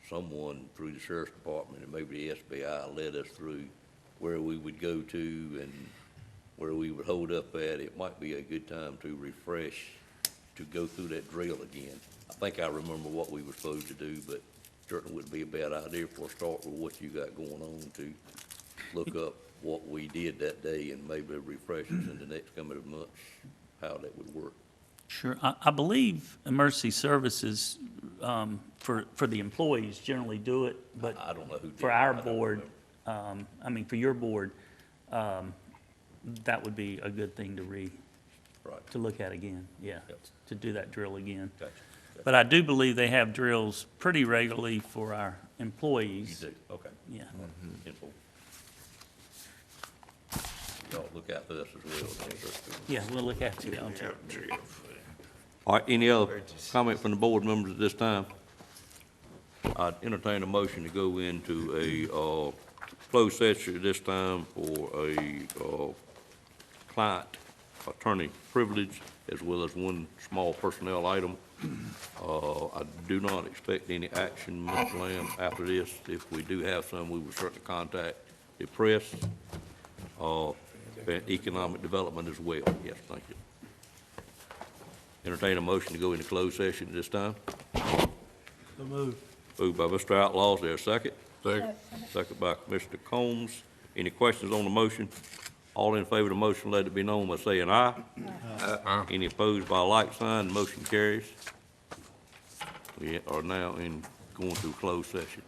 someone through the sheriff's department and maybe the SBI led us through where we would go to and where we would hold up at. It might be a good time to refresh, to go through that drill again. I think I remember what we were supposed to do, but certainly wouldn't be a bad idea for a start with what you got going on to look up what we did that day and maybe refresh us in the next coming months, how that would work. Sure. I believe emergency services for the employees generally do it, but I don't know who did. for our board, for your board, that would be a good thing to look at again, yeah, Yep. to do that drill again. Gotcha. But I do believe they have drills pretty regularly for our You employees. do, okay. Yeah. Info. Y'all look out for this as well. Yeah, we'll look after y'all too. All right, any other comment from the board members at this time? I'd entertain a motion to go into a closed session at this time for a client attorney privilege, as well as one small personnel item. I do not expect any action, Mr. Lamb, after this. If we do have some, we will certainly contact the press, and economic development as well. Yes, thank you. Entertain a motion to go into closed session at this time. So moved. Moved by Mr. Outlaw, is there a second? Second. Second by Commissioner Combs. Any questions on the motion? All in favor of the motion, let it be known by saying aye. Aye. Any opposed by a like sign, the motion carries. We are now going through closed session.